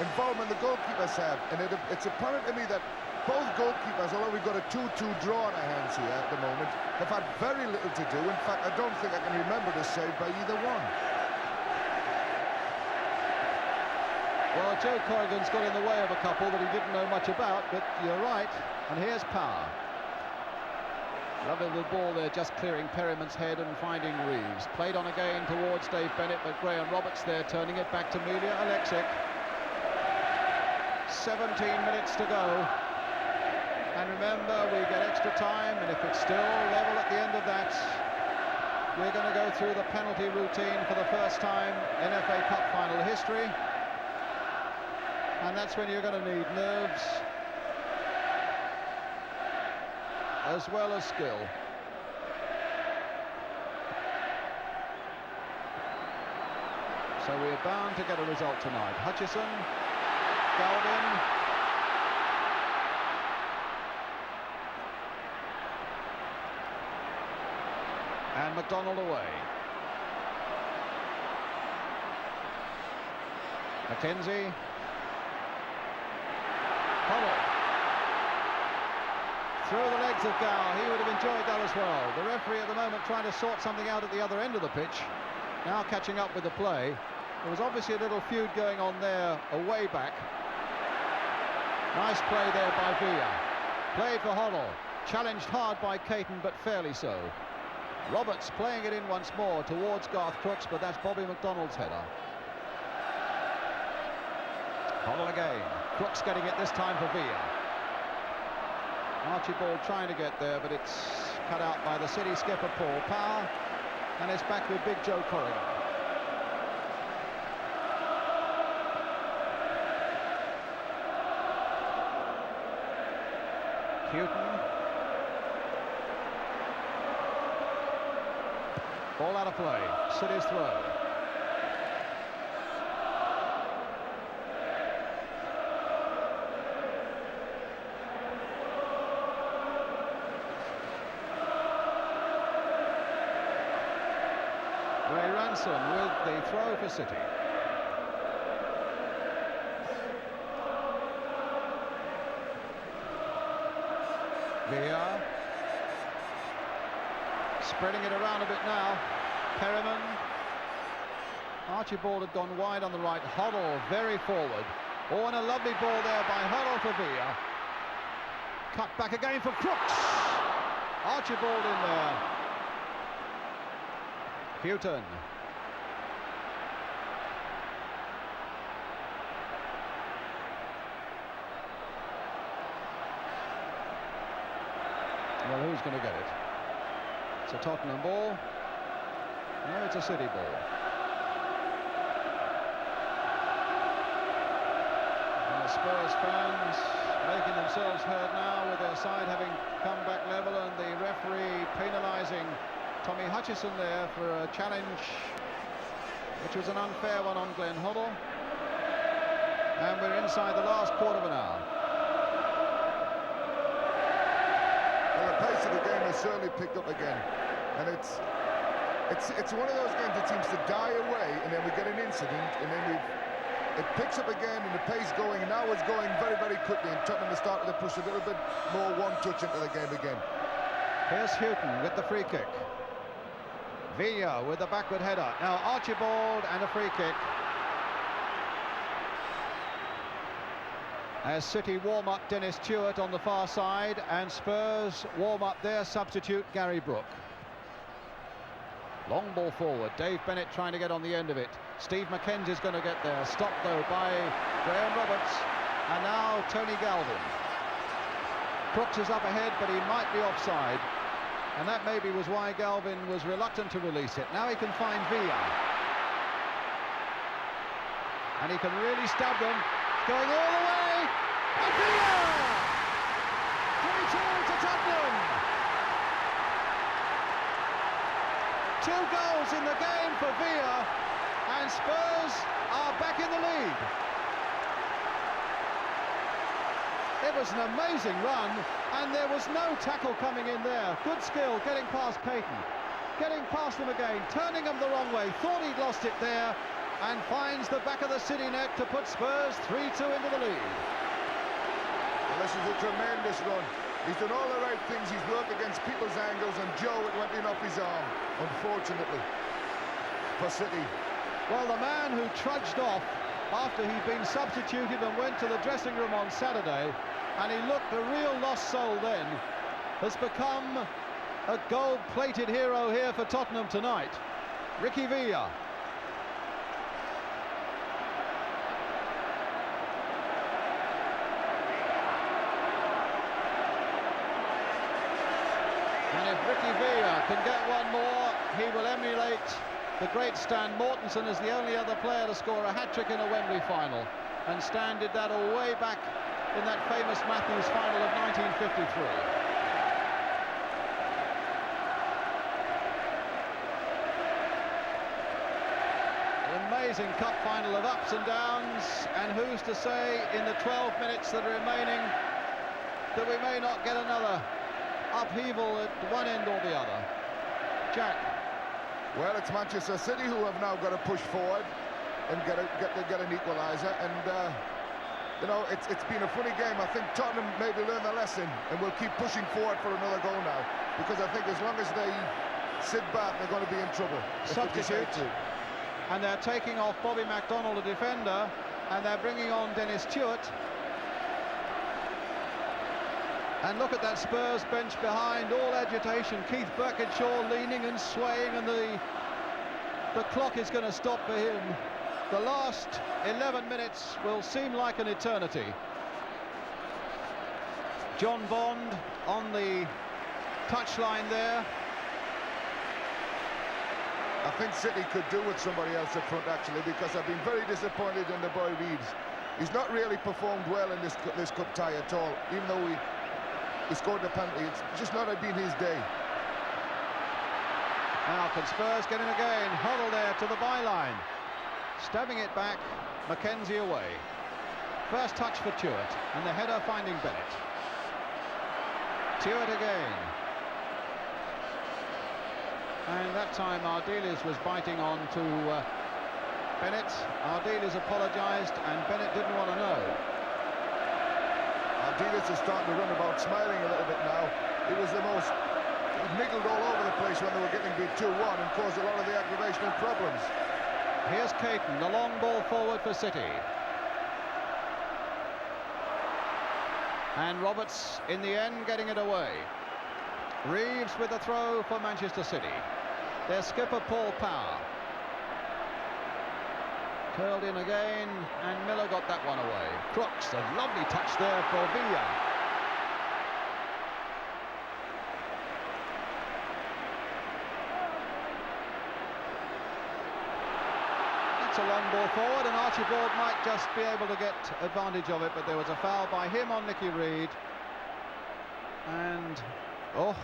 involvement the goalkeepers have. And it's apparent to me that both goalkeepers, although we've got a 2-2 draw on our hands here at the moment, have had very little to do. In fact, I don't think I can remember this save by either one. Well, Joe Corrigan's got in the way of a couple that he didn't know much about, but you're right. And here's Power. Lovely little ball there, just clearing Perryman's head and finding Reeves. Played on again towards Dave Bennett, but Graham Roberts there turning it back to Milja Alexic. 17 minutes to go. And remember, we get extra time, and if it's still level at the end of that, we're going to go through the penalty routine for the first time in FA Cup final history. And that's when you're going to need nerves as well as skill. So we're bound to get a result tonight. Hutchison, Galvin, and McDonald away. Mackenzie. Hoddle. Through the legs of Gow. He would have enjoyed that as well. The referee at the moment trying to sort something out at the other end of the pitch. Now catching up with the play. There was obviously a little feud going on there, a way back. Nice play there by Villa. Played for Hoddle. Challenged hard by Caton, but fairly so. Roberts playing it in once more towards Garth Crooks, but that's Bobby McDonald's header. Hoddle again. Crooks getting it this time for Villa. Archibald trying to get there, but it's cut out by the City skipper Paul Power, and it's back with Big Joe Corrigan. Houghton. Ball out of play. City's throw. Ray Ransom with the throw for City. Villa. Spreading it around a bit now. Perryman. Archibald had gone wide on the right. Hoddle very forward. Oh, and a lovely ball there by Hoddle for Villa. Cut back again for Crooks. Archibald in there. Houghton. Well, who's going to get it? It's a Tottenham ball. No, it's a City ball. And the Spurs fans making themselves heard now with their side having come back level, and the referee penalising Tommy Hutchison there for a challenge which was an unfair one on Glenn Hoddle. And we're inside the last quarter of an hour. Well, the pace of the game has certainly picked up again, and it's one of those games that seems to die away, and then we get an incident, and then it picks up again, and the pace going, and now it's going very, very quickly, and Tottenham has started to push a little bit more one touch into the game again. Here's Houghton with the free kick. Villa with the backward header. Now Archibald and a free kick. As City warm up Dennis Stewart on the far side, and Spurs warm up their substitute Gary Brooke. Long ball forward. Dave Bennett trying to get on the end of it. Steve Mackenzie's going to get there. Stopped though by Graham Roberts. And now Tony Galvin. Crooks is up ahead, but he might be offside. And that maybe was why Galvin was reluctant to release it. Now he can find Villa. And he can really stab them. Going all the way. And Villa! 3-2 to Tottenham. 2 goals in the game for Villa. And Spurs are back in the lead. It was an amazing run, and there was no tackle coming in there. Good skill getting past Caton, getting past them again, turning them the wrong way. Thought he'd lost it there, and finds the back of the City net to put Spurs 3-2 into the lead. Well, this is a tremendous run. He's done all the right things. He's worked against people's angles, and Joe, it went in off his arm, unfortunately, for City. Well, the man who trudged off after he'd been substituted and went to the dressing room on Saturday, and he looked a real lost soul then, has become a gold-plated hero here for Tottenham tonight. Ricky Villa. And if Ricky Villa can get one more, he will emulate the great Stan Mortensen as the only other player to score a hat-trick in a Wembley final. And Stan did that all way back in that famous Matthews final of 1953. Amazing cup final of ups and downs, and who's to say in the 12 minutes that are remaining that we may not get another upheaval at one end or the other. Jack. Well, it's Manchester City who have now got to push forward and get an equaliser, and you know, it's been a funny game. I think Tottenham maybe learned the lesson and will keep pushing forward for another goal now, because I think as long as they sit back, they're going to be in trouble. Substitute. And they're taking off Bobby McDonnell, the defender, and they're bringing on Dennis Stewart. And look at that Spurs bench behind, all agitation. Keith Birkinshaw leaning and swaying, and the clock is going to stop for him. The last 11 minutes will seem like an eternity. John Bond on the touchline there. I think City could do with somebody else up front, actually, because I've been very disappointed in the boy Reeves. He's not really performed well in this cup tie at all, even though he scored the penalty. It's just not been his day. Now can Spurs get in again? Huddle there to the byline. Stabbing it back, Mackenzie away. First touch for Stewart, and the header finding Bennett. Stewart again. And that time Ardiles was biting on to Bennett. Ardiles apologised, and Bennett didn't want to know. Ardiles is starting to run about, smiling a little bit now. He was the most niggled all over the place when they were getting beat 2-1 and caused a lot of the aggravation and problems. Here's Caton, the long ball forward for City. And Roberts in the end getting it away. Reeves with the throw for Manchester City. Their skipper Paul Power. Curled in again, and Miller got that one away. Crooks, a lovely touch there for Villa. That's a long ball forward, and Archibald might just be able to get advantage of it, but there was a foul by him on Nicky Reed. And, oh,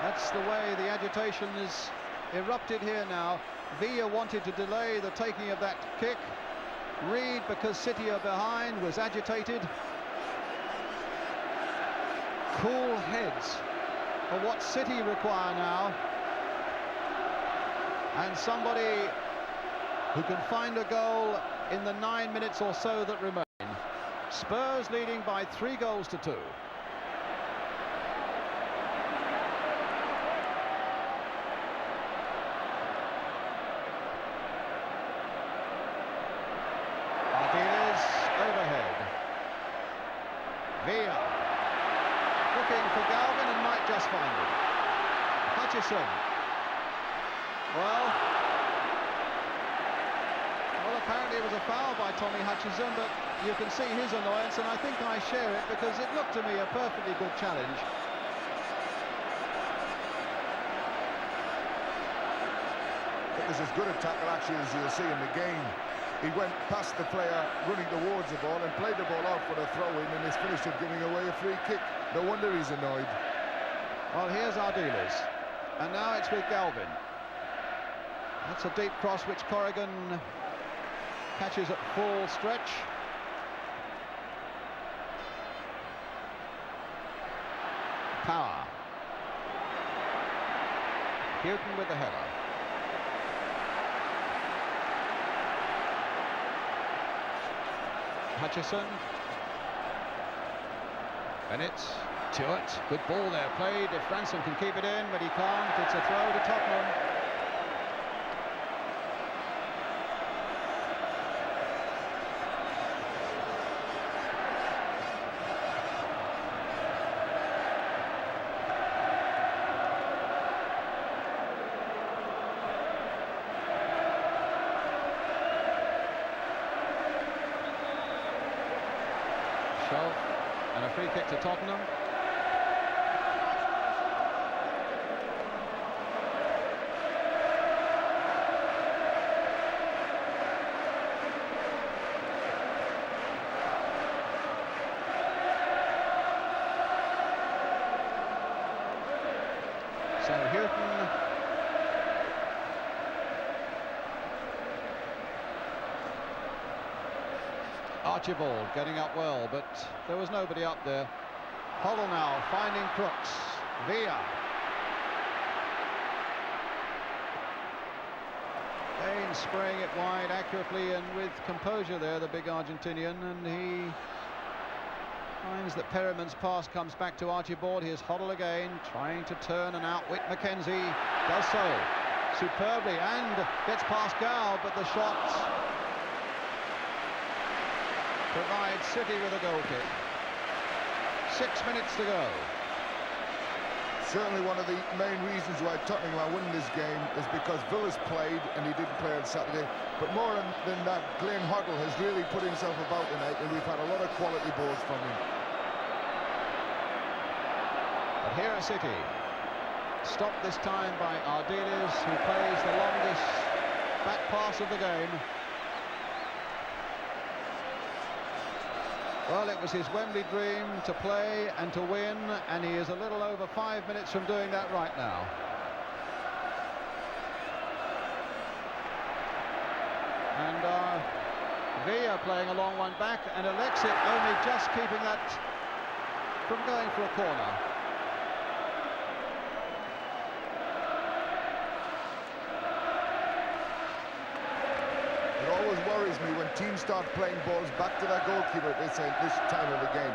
that's the way the agitation is erupted here now. Villa wanted to delay the taking of that kick. Reed, because City are behind, was agitated. Cool heads are what City require now. And somebody who can find a goal in the 9 minutes or so that remain. Spurs leading by 3-2. Villa looking for Galvin and might just find it. Hutchison. Well, apparently it was a foul by Tommy Hutchison, but you can see his annoyance, and I think I share it, because it looked to me a perfectly good challenge. It was as good a tackle actually as you'll see in the game. He went past the player running towards the ball and played the ball out for a throw-in, and he's finished it giving away a free kick. No wonder he's annoyed. Well, here's Ardiles, and now it's with Galvin. That's a deep cross which Corrigan catches at full stretch. Power. Houghton with the header. Hutchison. Bennett. Stewart. Good ball there played. If Ransom can keep it in, but he can't. It's a throw to Tottenham. Shove and a free kick to Tottenham. So Houghton. Archibald getting up well, but there was nobody up there. Hoddle now finding Crooks. Villa. Kane spraying it wide accurately and with composure there, the big Argentinian, and he finds that Perriman's pass comes back to Archibald. Here's Hoddle again, trying to turn and outwit Mackenzie. Does so superbly and gets past Gal, but the shot provides City with a goal kick. 6 minutes to go. Certainly one of the main reasons why Tottenham are winning this game is because Villa's played and he didn't play on Saturday. But more than that, Glenn Hoddle has really put himself about tonight, and we've had a lot of quality balls from him. But here are City. Stopped this time by Ardiles, who plays the longest back pass of the game. Well, it was his Wembley dream to play and to win, and he is a little over 5 minutes from doing that right now. And Villa playing a long one back, and Alexis only just keeping that from going for a corner. It always worries me when teams start playing balls back to their goalkeeper at this time of the game.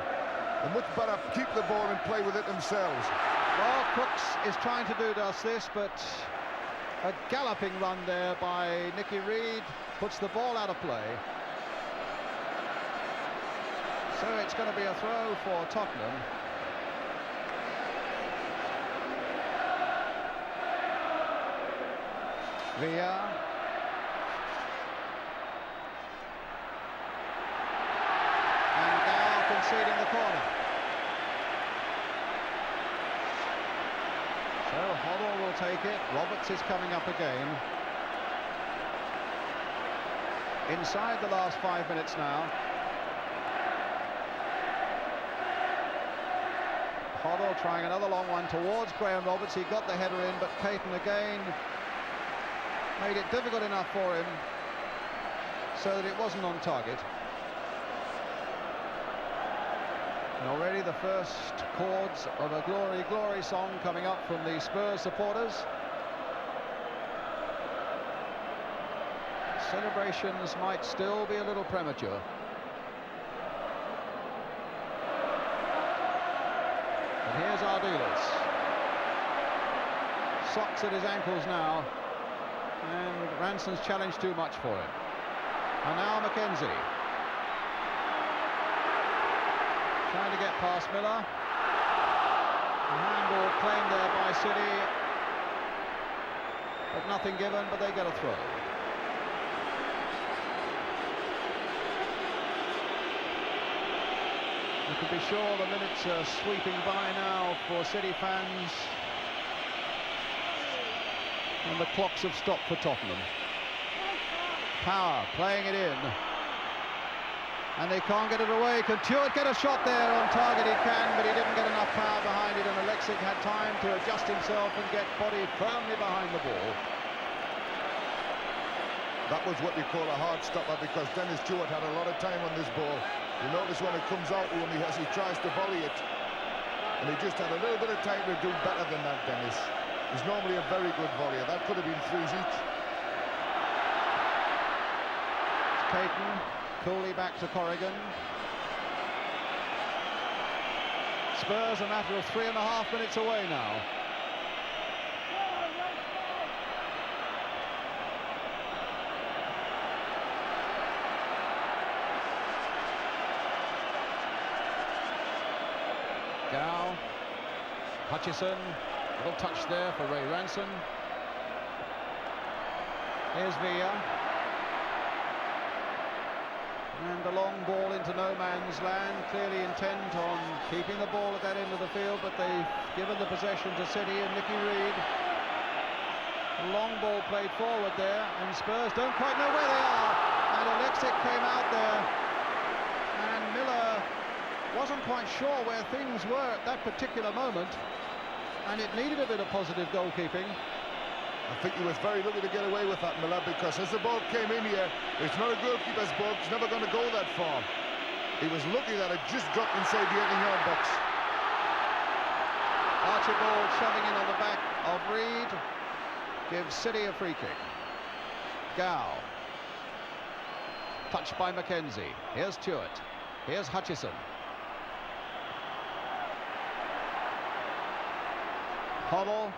They're much better keep the ball and play with it themselves. Well, Crooks is trying to do just this, but a galloping run there by Nicky Reed puts the ball out of play. So it's going to be a throw for Tottenham. Villa. Conceding the corner. So Hoddle will take it. Roberts is coming up again. Inside the last 5 minutes now. Hoddle trying another long one towards Graham Roberts. He got the header in, but Caton again made it difficult enough for him so that it wasn't on target. And already the first chords of a Glory, Glory song coming up from the Spurs supporters. Celebrations might still be a little premature. And here's Ardiles. Socks at his ankles now. And Ransom's challenge too much for him. And now Mackenzie. Trying to get past Miller. A handball claimed there by City. But nothing given, but they get a throw. You can be sure the minutes are sweeping by now for City fans. And the clocks have stopped for Tottenham. Power playing it in. And they can't get it away. Can Stewart get a shot there on target? He can, but he didn't get enough power behind it, and Alexis had time to adjust himself and get body firmly behind the ball. That was what you call a hard stopper, because Dennis Stewart had a lot of time on this ball. You notice when it comes out to him, as he tries to volley it, and he just had a little bit of time to do better than that, Dennis. He's normally a very good volleyer. That could have been threes each. Caton. Coolly back to Corrigan. Spurs a matter of 3.5 minutes away now. Gow, Hutchison, little touch there for Ray Ranson. Here's Villa. And the long ball into no man's land, clearly intent on keeping the ball at that end of the field, but they've given the possession to City and Nicky Reed. Long ball played forward there, and Spurs don't quite know where they are. And Alexic came out there, and Miller wasn't quite sure where things were at that particular moment, and it needed a bit of positive goalkeeping. I think he was very lucky to get away with that, Miller, because as the ball came in here, it's not a goalkeeper's ball, it's never going to go that far. He was lucky that it just dropped inside the 18-yard box. Archibald shoving in on the back of Reed gives City a free kick. Gow. Touched by Mackenzie. Here's Stewart. Here's Hutchison. Hoddle.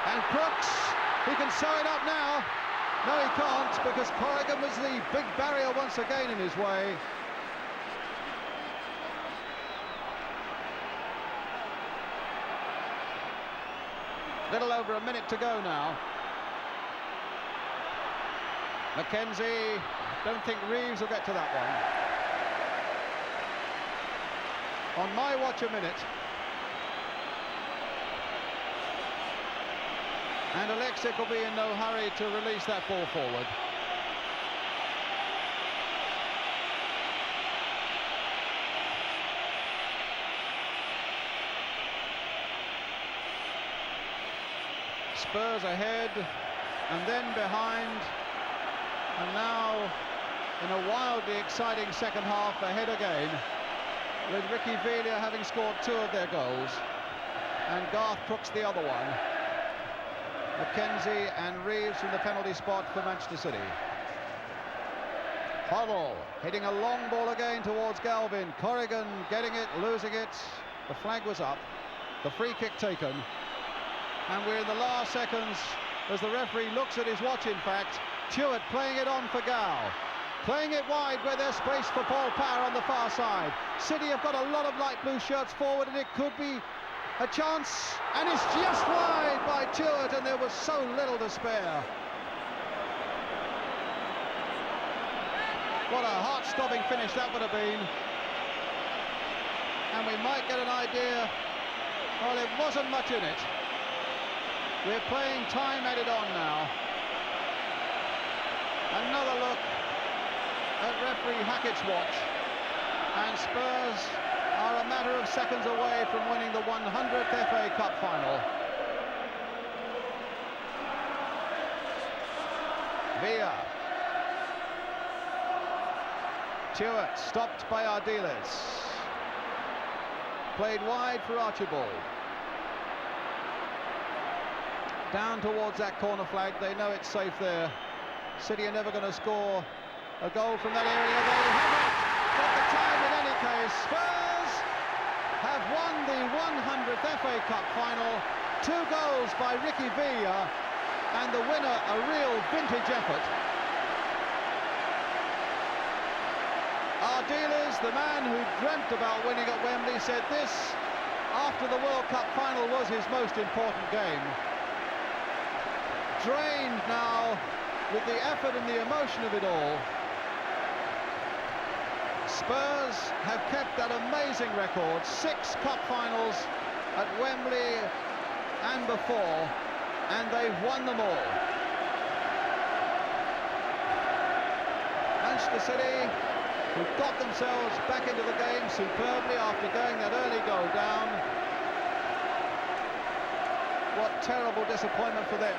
And Crooks, he can sew it up now. No, he can't, because Corrigan was the big barrier once again in his way. Little over a minute to go now. Mackenzie, don't think Reeves will get to that one. On my watch a minute. And Alexic will be in no hurry to release that ball forward. Spurs ahead, and then behind, and now in a wildly exciting second half ahead again, with Ricky Villa having scored 2 of their goals, and Garth Crooks the other one. Mackenzie and Reeves from the penalty spot for Manchester City. Hoddle hitting a long ball again towards Galvin. Corrigan getting it, losing it. The flag was up. The free kick taken. And we're in the last seconds as the referee looks at his watch, in fact. Stewart playing it on for Gow. Playing it wide where there's space for Paul Power on the far side. City have got a lot of light blue shirts forward, and it could be a chance, and it's just wide by Stewart, and there was so little to spare. What a heart-stopping finish that would have been. And we might get an idea. Well, it wasn't much in it. We're playing time added on now. Another look at referee Hackett's watch, and Spurs are a matter of seconds away from winning the 100th FA Cup final. Villa. Stewart stopped by Ardiles. Played wide for Archibald. Down towards that corner flag. They know it's safe there. City are never going to score a goal from that area. They haven't got the time in any case. Spurs have won the 100th FA Cup final. 2 goals by Ricky Villa, and the winner a real vintage effort. Ardiles, the man who dreamt about winning at Wembley, said this after the World Cup final was his most important game. Drained now with the effort and the emotion of it all. Spurs have kept that amazing record, 6 cup finals at Wembley and before, and they've won them all. Manchester City, who got themselves back into the game superbly after going that early goal down. What terrible disappointment for them.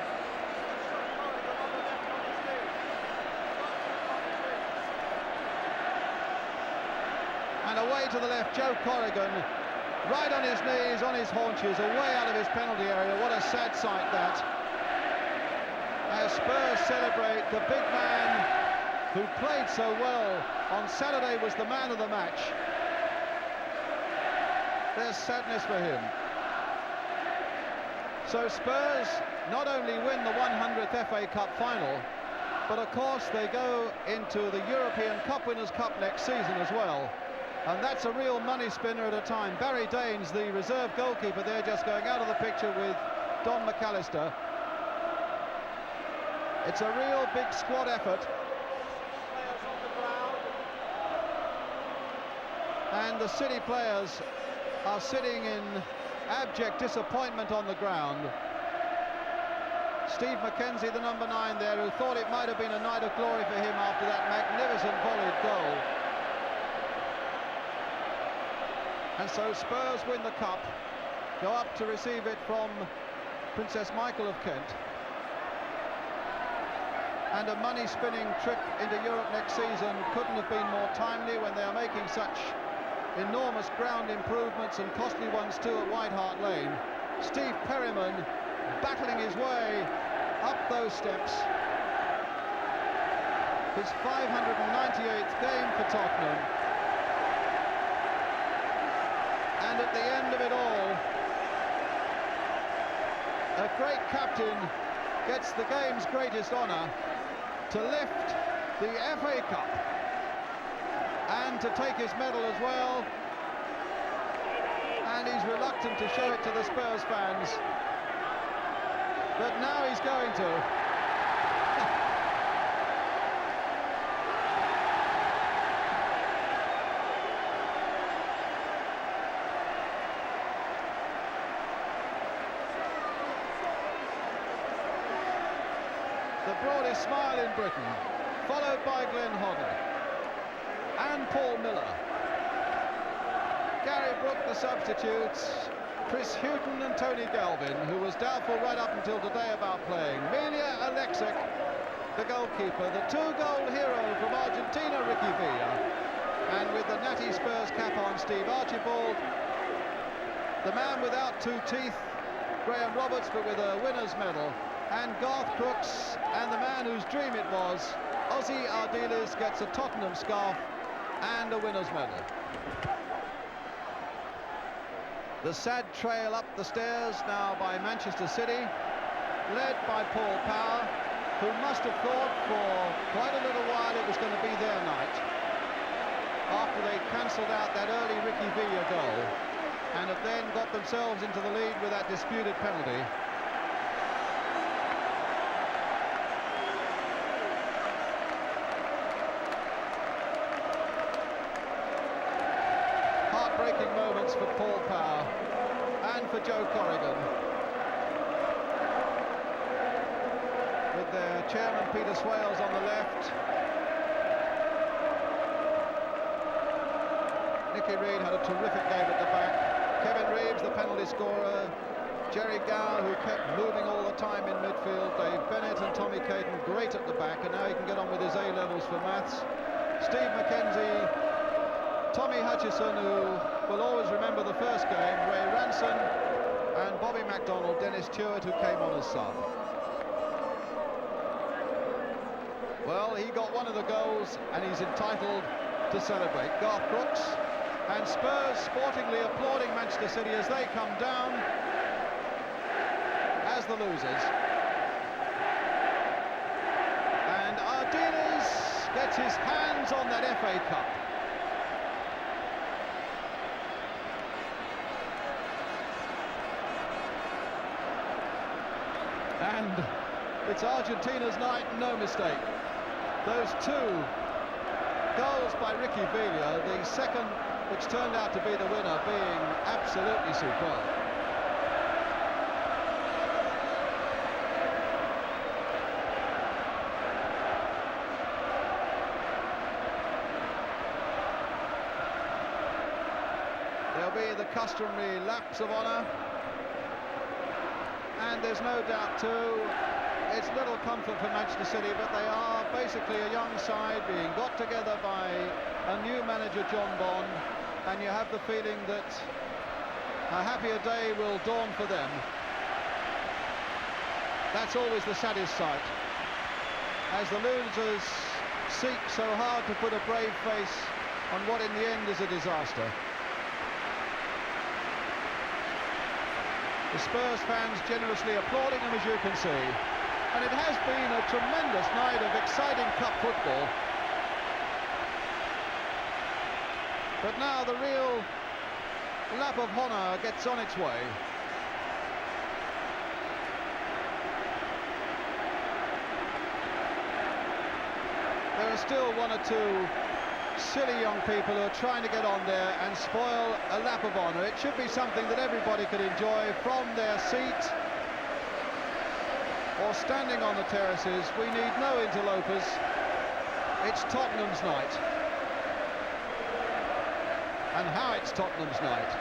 And away to the left, Joe Corrigan, right on his knees, on his haunches, away out of his penalty area. What a sad sight that. As Spurs celebrate the big man who played so well on Saturday, was the man of the match. There's sadness for him. So Spurs not only win the 100th FA Cup final, but of course they go into the European Cup Winners' Cup next season as well. And that's a real money spinner at a time. Barry Daines, the reserve goalkeeper there, just going out of the picture with Don McAllister. It's a real big squad effort. And the City players are sitting in abject disappointment on the ground. Steve McKenzie, the number 9 there, who thought it might have been a night of glory for him after that magnificent volleyed goal. And so Spurs win the cup, go up to receive it from Princess Michael of Kent. And a money-spinning trip into Europe next season couldn't have been more timely when they are making such enormous ground improvements, and costly ones too, at White Hart Lane. Steve Perryman battling his way up those steps. His 598th game for Tottenham. And at the end of it all, a great captain gets the game's greatest honour to lift the FA Cup and to take his medal as well. And he's reluctant to show it to the Spurs fans, but now he's going to. The broadest smile in Britain, followed by Glenn Hoddle and Paul Miller. Gary Brooke, the substitutes, Chris Hughton and Tony Galvin, who was doubtful right up until today about playing. Milja Alexic, the goalkeeper, the 2-goal hero from Argentina, Ricky Villa, and with the natty Spurs cap on, Steve Archibald, the man without 2 teeth, Graham Roberts, but with a winner's medal, and Garth Crooks, and the man whose dream it was, Ozzy Ardiles, gets a Tottenham scarf and a winner's medal. The sad trail up the stairs now by Manchester City, led by Paul Power, who must have thought for quite a little while it was going to be their night, after they cancelled out that early Ricky Villa goal, and have then got themselves into the lead with that disputed penalty. Heartbreaking moments for Paul Power and for Joe Corrigan, with their chairman Peter Swales on the left. Nicky Reed had a terrific game at the back. Kevin Reeves, the penalty scorer. Jerry Gow, who kept moving all the time in midfield. Dave Bennett and Tommy Caden great at the back, and now he can get on with his A-levels for maths. Steve McKenzie, Tommy Hutchison, who will always remember the first game, Ray Ranson, and Bobby MacDonald, Dennis Stewart, who came on as sub. Well, he got one of the goals, and he's entitled to celebrate. Garth Crooks and Spurs sportingly applauding Manchester City as they come down as the losers. And Ardiles gets his hands on that FA Cup. And it's Argentina's night, no mistake. Those 2 goals by Ricky Villa, the second, which turned out to be the winner, being absolutely superb. There'll be the customary lapse of honour. And there's no doubt too, it's little comfort for Manchester City, but they are basically a young side being got together by a new manager, John Bond, and you have the feeling that a happier day will dawn for them. That's always the saddest sight, as the losers seek so hard to put a brave face on what in the end is a disaster. The Spurs fans generously applauding them, as you can see. And it has been a tremendous night of exciting cup football. But now the real lap of honour gets on its way. There are still one or two silly young people who are trying to get on there and spoil a lap of honour. It should be something that everybody could enjoy from their seat or standing on the terraces. We need no interlopers. It's Tottenham's night. And how it's Tottenham's night.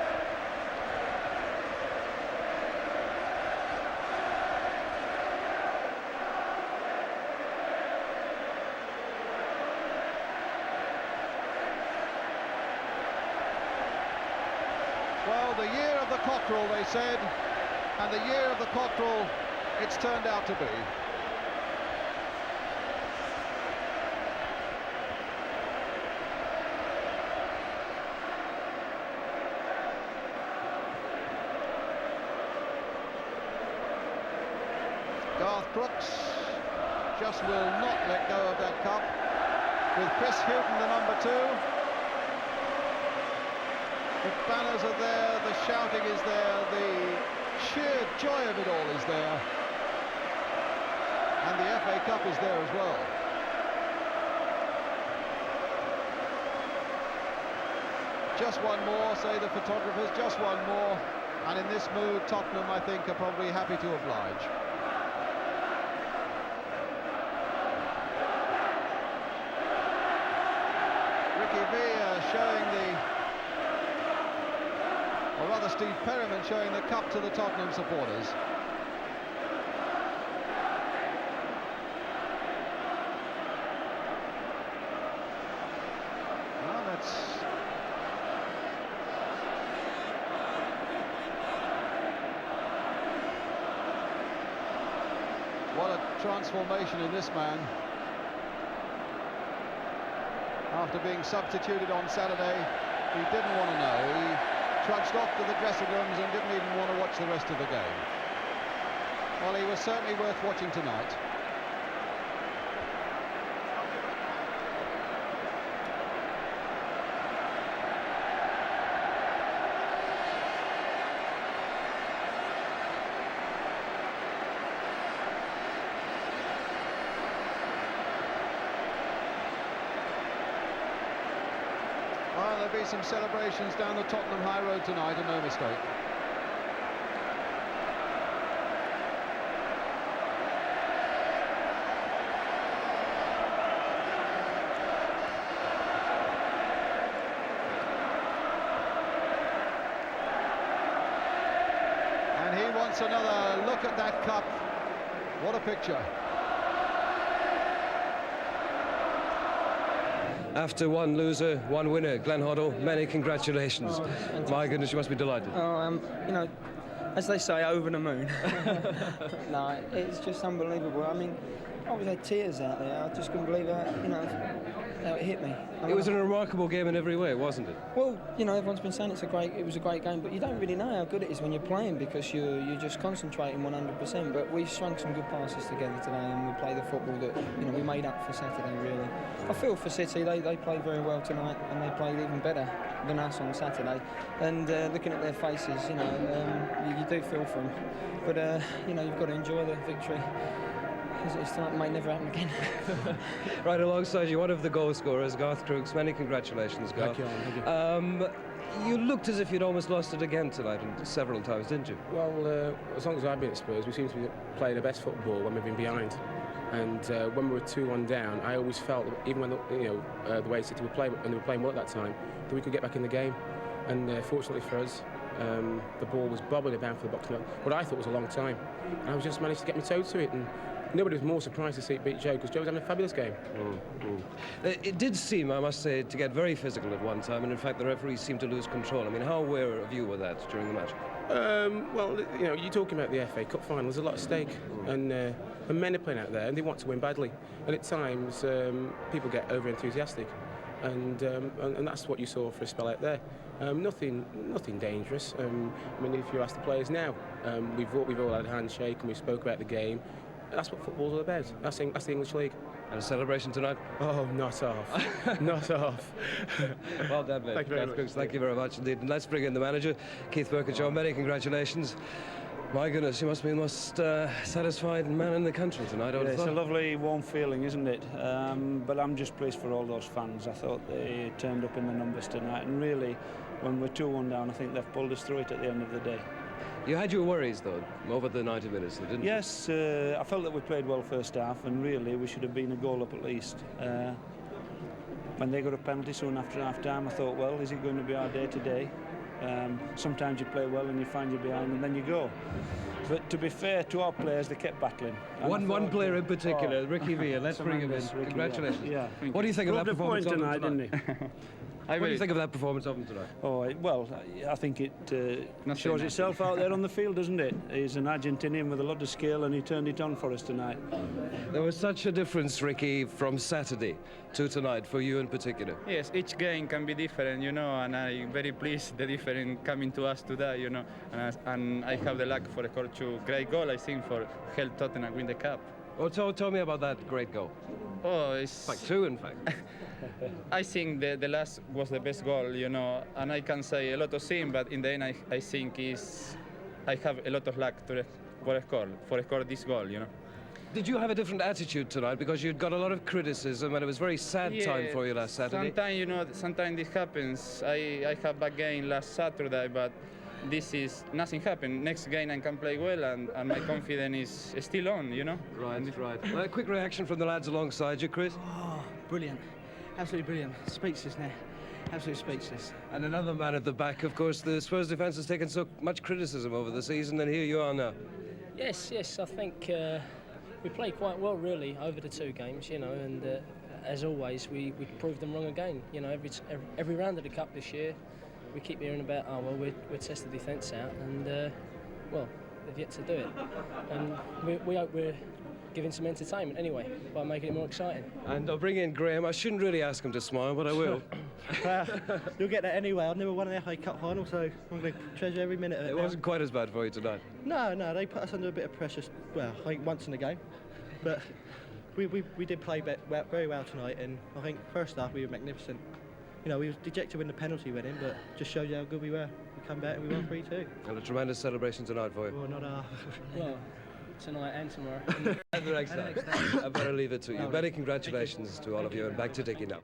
Well, the year of the cockerel, they said, and the year of the cockerel it's turned out to be. Garth Brooks just will not let go of that cup, with Chris Hughton, the number 2. The banners are there, the shouting is there, the sheer joy of it all is there. And the FA Cup is there as well. Just one more, say the photographers, just one more. And in this mood, Tottenham, I think, are probably happy to oblige. Ricky Villa showing or rather Steve Perryman showing the cup to the Tottenham supporters. Well, that's what a transformation in this man. After being substituted on Saturday, he didn't want to know. He trudged off to the dressing rooms and didn't even want to watch the rest of the game. Well, he was certainly worth watching tonight. Well, there'll be some celebrations down the Tottenham High Road tonight, and no mistake. And he wants another look at that cup. What a picture. After one loser, one winner, Glenn Hoddle, many congratulations. Oh, my goodness, you must be delighted. Oh, you know, as they say, over the moon. No, it's just unbelievable. I mean, I was had tears out there. I just couldn't believe how, you know, how it hit me. It was a remarkable game in every way, wasn't it? Well, you know, everyone's been saying it was a great game, but you don't really know how good it is when you're playing because you're just concentrating 100%. But we strung some good passes together today, and we played the football that, you know, we made up for Saturday. Really, I feel for City. They played very well tonight, and they played even better than us on Saturday. And looking at their faces, you know, you do feel for them. But you know, you've got to enjoy the victory. It's like it might never happen again. Right alongside you, one of the goal scorers, Garth Crooks. Many congratulations, Garth. Thank you. You looked as if you'd almost lost it again tonight, and several times, didn't you? Well, as long as I've been at Spurs, we seem to be playing the best football when we've been behind. And when we were 2-1 down, I always felt, even when the way City were playing, when they were playing well at that time, that we could get back in the game. And fortunately for us, the ball was bobbling about for the box. What I thought was a long time, and I was just managed to get my toe to it. And nobody was more surprised to see it beat Joe, because Joe was having a fabulous game. It did seem, I must say, to get very physical at one time, and in fact the referees seemed to lose control. I mean, how aware of you were that during the match? Well, you know, you're talking about the FA Cup final. There's a lot at stake, and And men are playing out there and they want to win badly. And at times, people get over-enthusiastic. And that's what you saw for a spell out there. Nothing dangerous. I mean, if you ask the players now, we've all had a handshake and we spoke about the game. That's what football's all about. That's the English League. And a celebration tonight? Oh, not half. Not half. Well done, mate. Thank you very much. Thank you very much indeed. And let's bring in the manager, Keith Burkitt. Many congratulations. My goodness, you must be the most satisfied man in the country tonight. Yeah, it's a lovely, warm feeling, isn't it? But I'm just pleased for all those fans. I thought they turned up in the numbers tonight, and really, when we're 2-1 down, I think they've pulled us through it at the end of the day. You had your worries, though, over the 90 minutes, didn't you? Yes, I felt that we played well first half, and really, we should have been a goal up at least. When they got a penalty soon after half-time, I thought, well, is it going to be our day today? Sometimes you play well and you find you're behind and then you go. But to be fair to our players, they kept battling. One player in particular, Ricky Villa. Let's bring him in. Ricky, congratulations. Yeah. What do you think of that performance of him tonight, tonight? didn't he? What do you think of that performance of him tonight? Oh, well, I think it shows itself out there on the field, doesn't it? He's an Argentinian with a lot of skill and he turned it on for us tonight. There was such a difference, Ricky, from Saturday to tonight, for you in particular. Yes, each game can be different, you know, and I'm very pleased the different coming to us today, you know, and I have the luck for score 2 great goal, I think, for help Tottenham win the cup. Oh, tell me about that great goal. Oh, it's Like 2, in fact. I think the last was the best goal, you know, and I can say a lot of things, but in the end, I think I have a lot of luck for score this goal, you know. Did you have a different attitude tonight because you'd got a lot of criticism and it was a very sad time for you last Saturday? Sometimes, you know, sometimes this happens. I have a game last Saturday, but this is nothing happened. Next game I can play well and my confidence is still on, you know. Right. Well, a quick reaction from the lads alongside you, Chris. Oh, brilliant. Absolutely brilliant. Speechless now. Absolutely speechless. And another man at the back, of course. The Spurs defence has taken so much criticism over the season, and here you are now. Yes, I think we played quite well, really, over the 2 games, you know, and as always, we proved them wrong again. You know, every round of the Cup this year, we keep hearing about, oh, well, we'll test the defence out, and, well, they've yet to do it. And we hope we're giving some entertainment anyway by making it more exciting. And I'll bring in Graham. I shouldn't really ask him to smile, but I will. You'll get that anyway. I've never won an FA Cup final, so I'm going to treasure every minute of it. It wasn't quite as bad for you tonight. No, they put us under a bit of pressure, well, I think once in the game. But we did play very well tonight, and I think first half we were magnificent. You know, we was dejected when the penalty went in, but just shows you how good we were. We come back and we won 3-2. And a tremendous celebration tonight for you. Well, not half. Well, tonight and tomorrow. And the next time. I better leave it to you. Many congratulations to all of you, and back to Dickie now.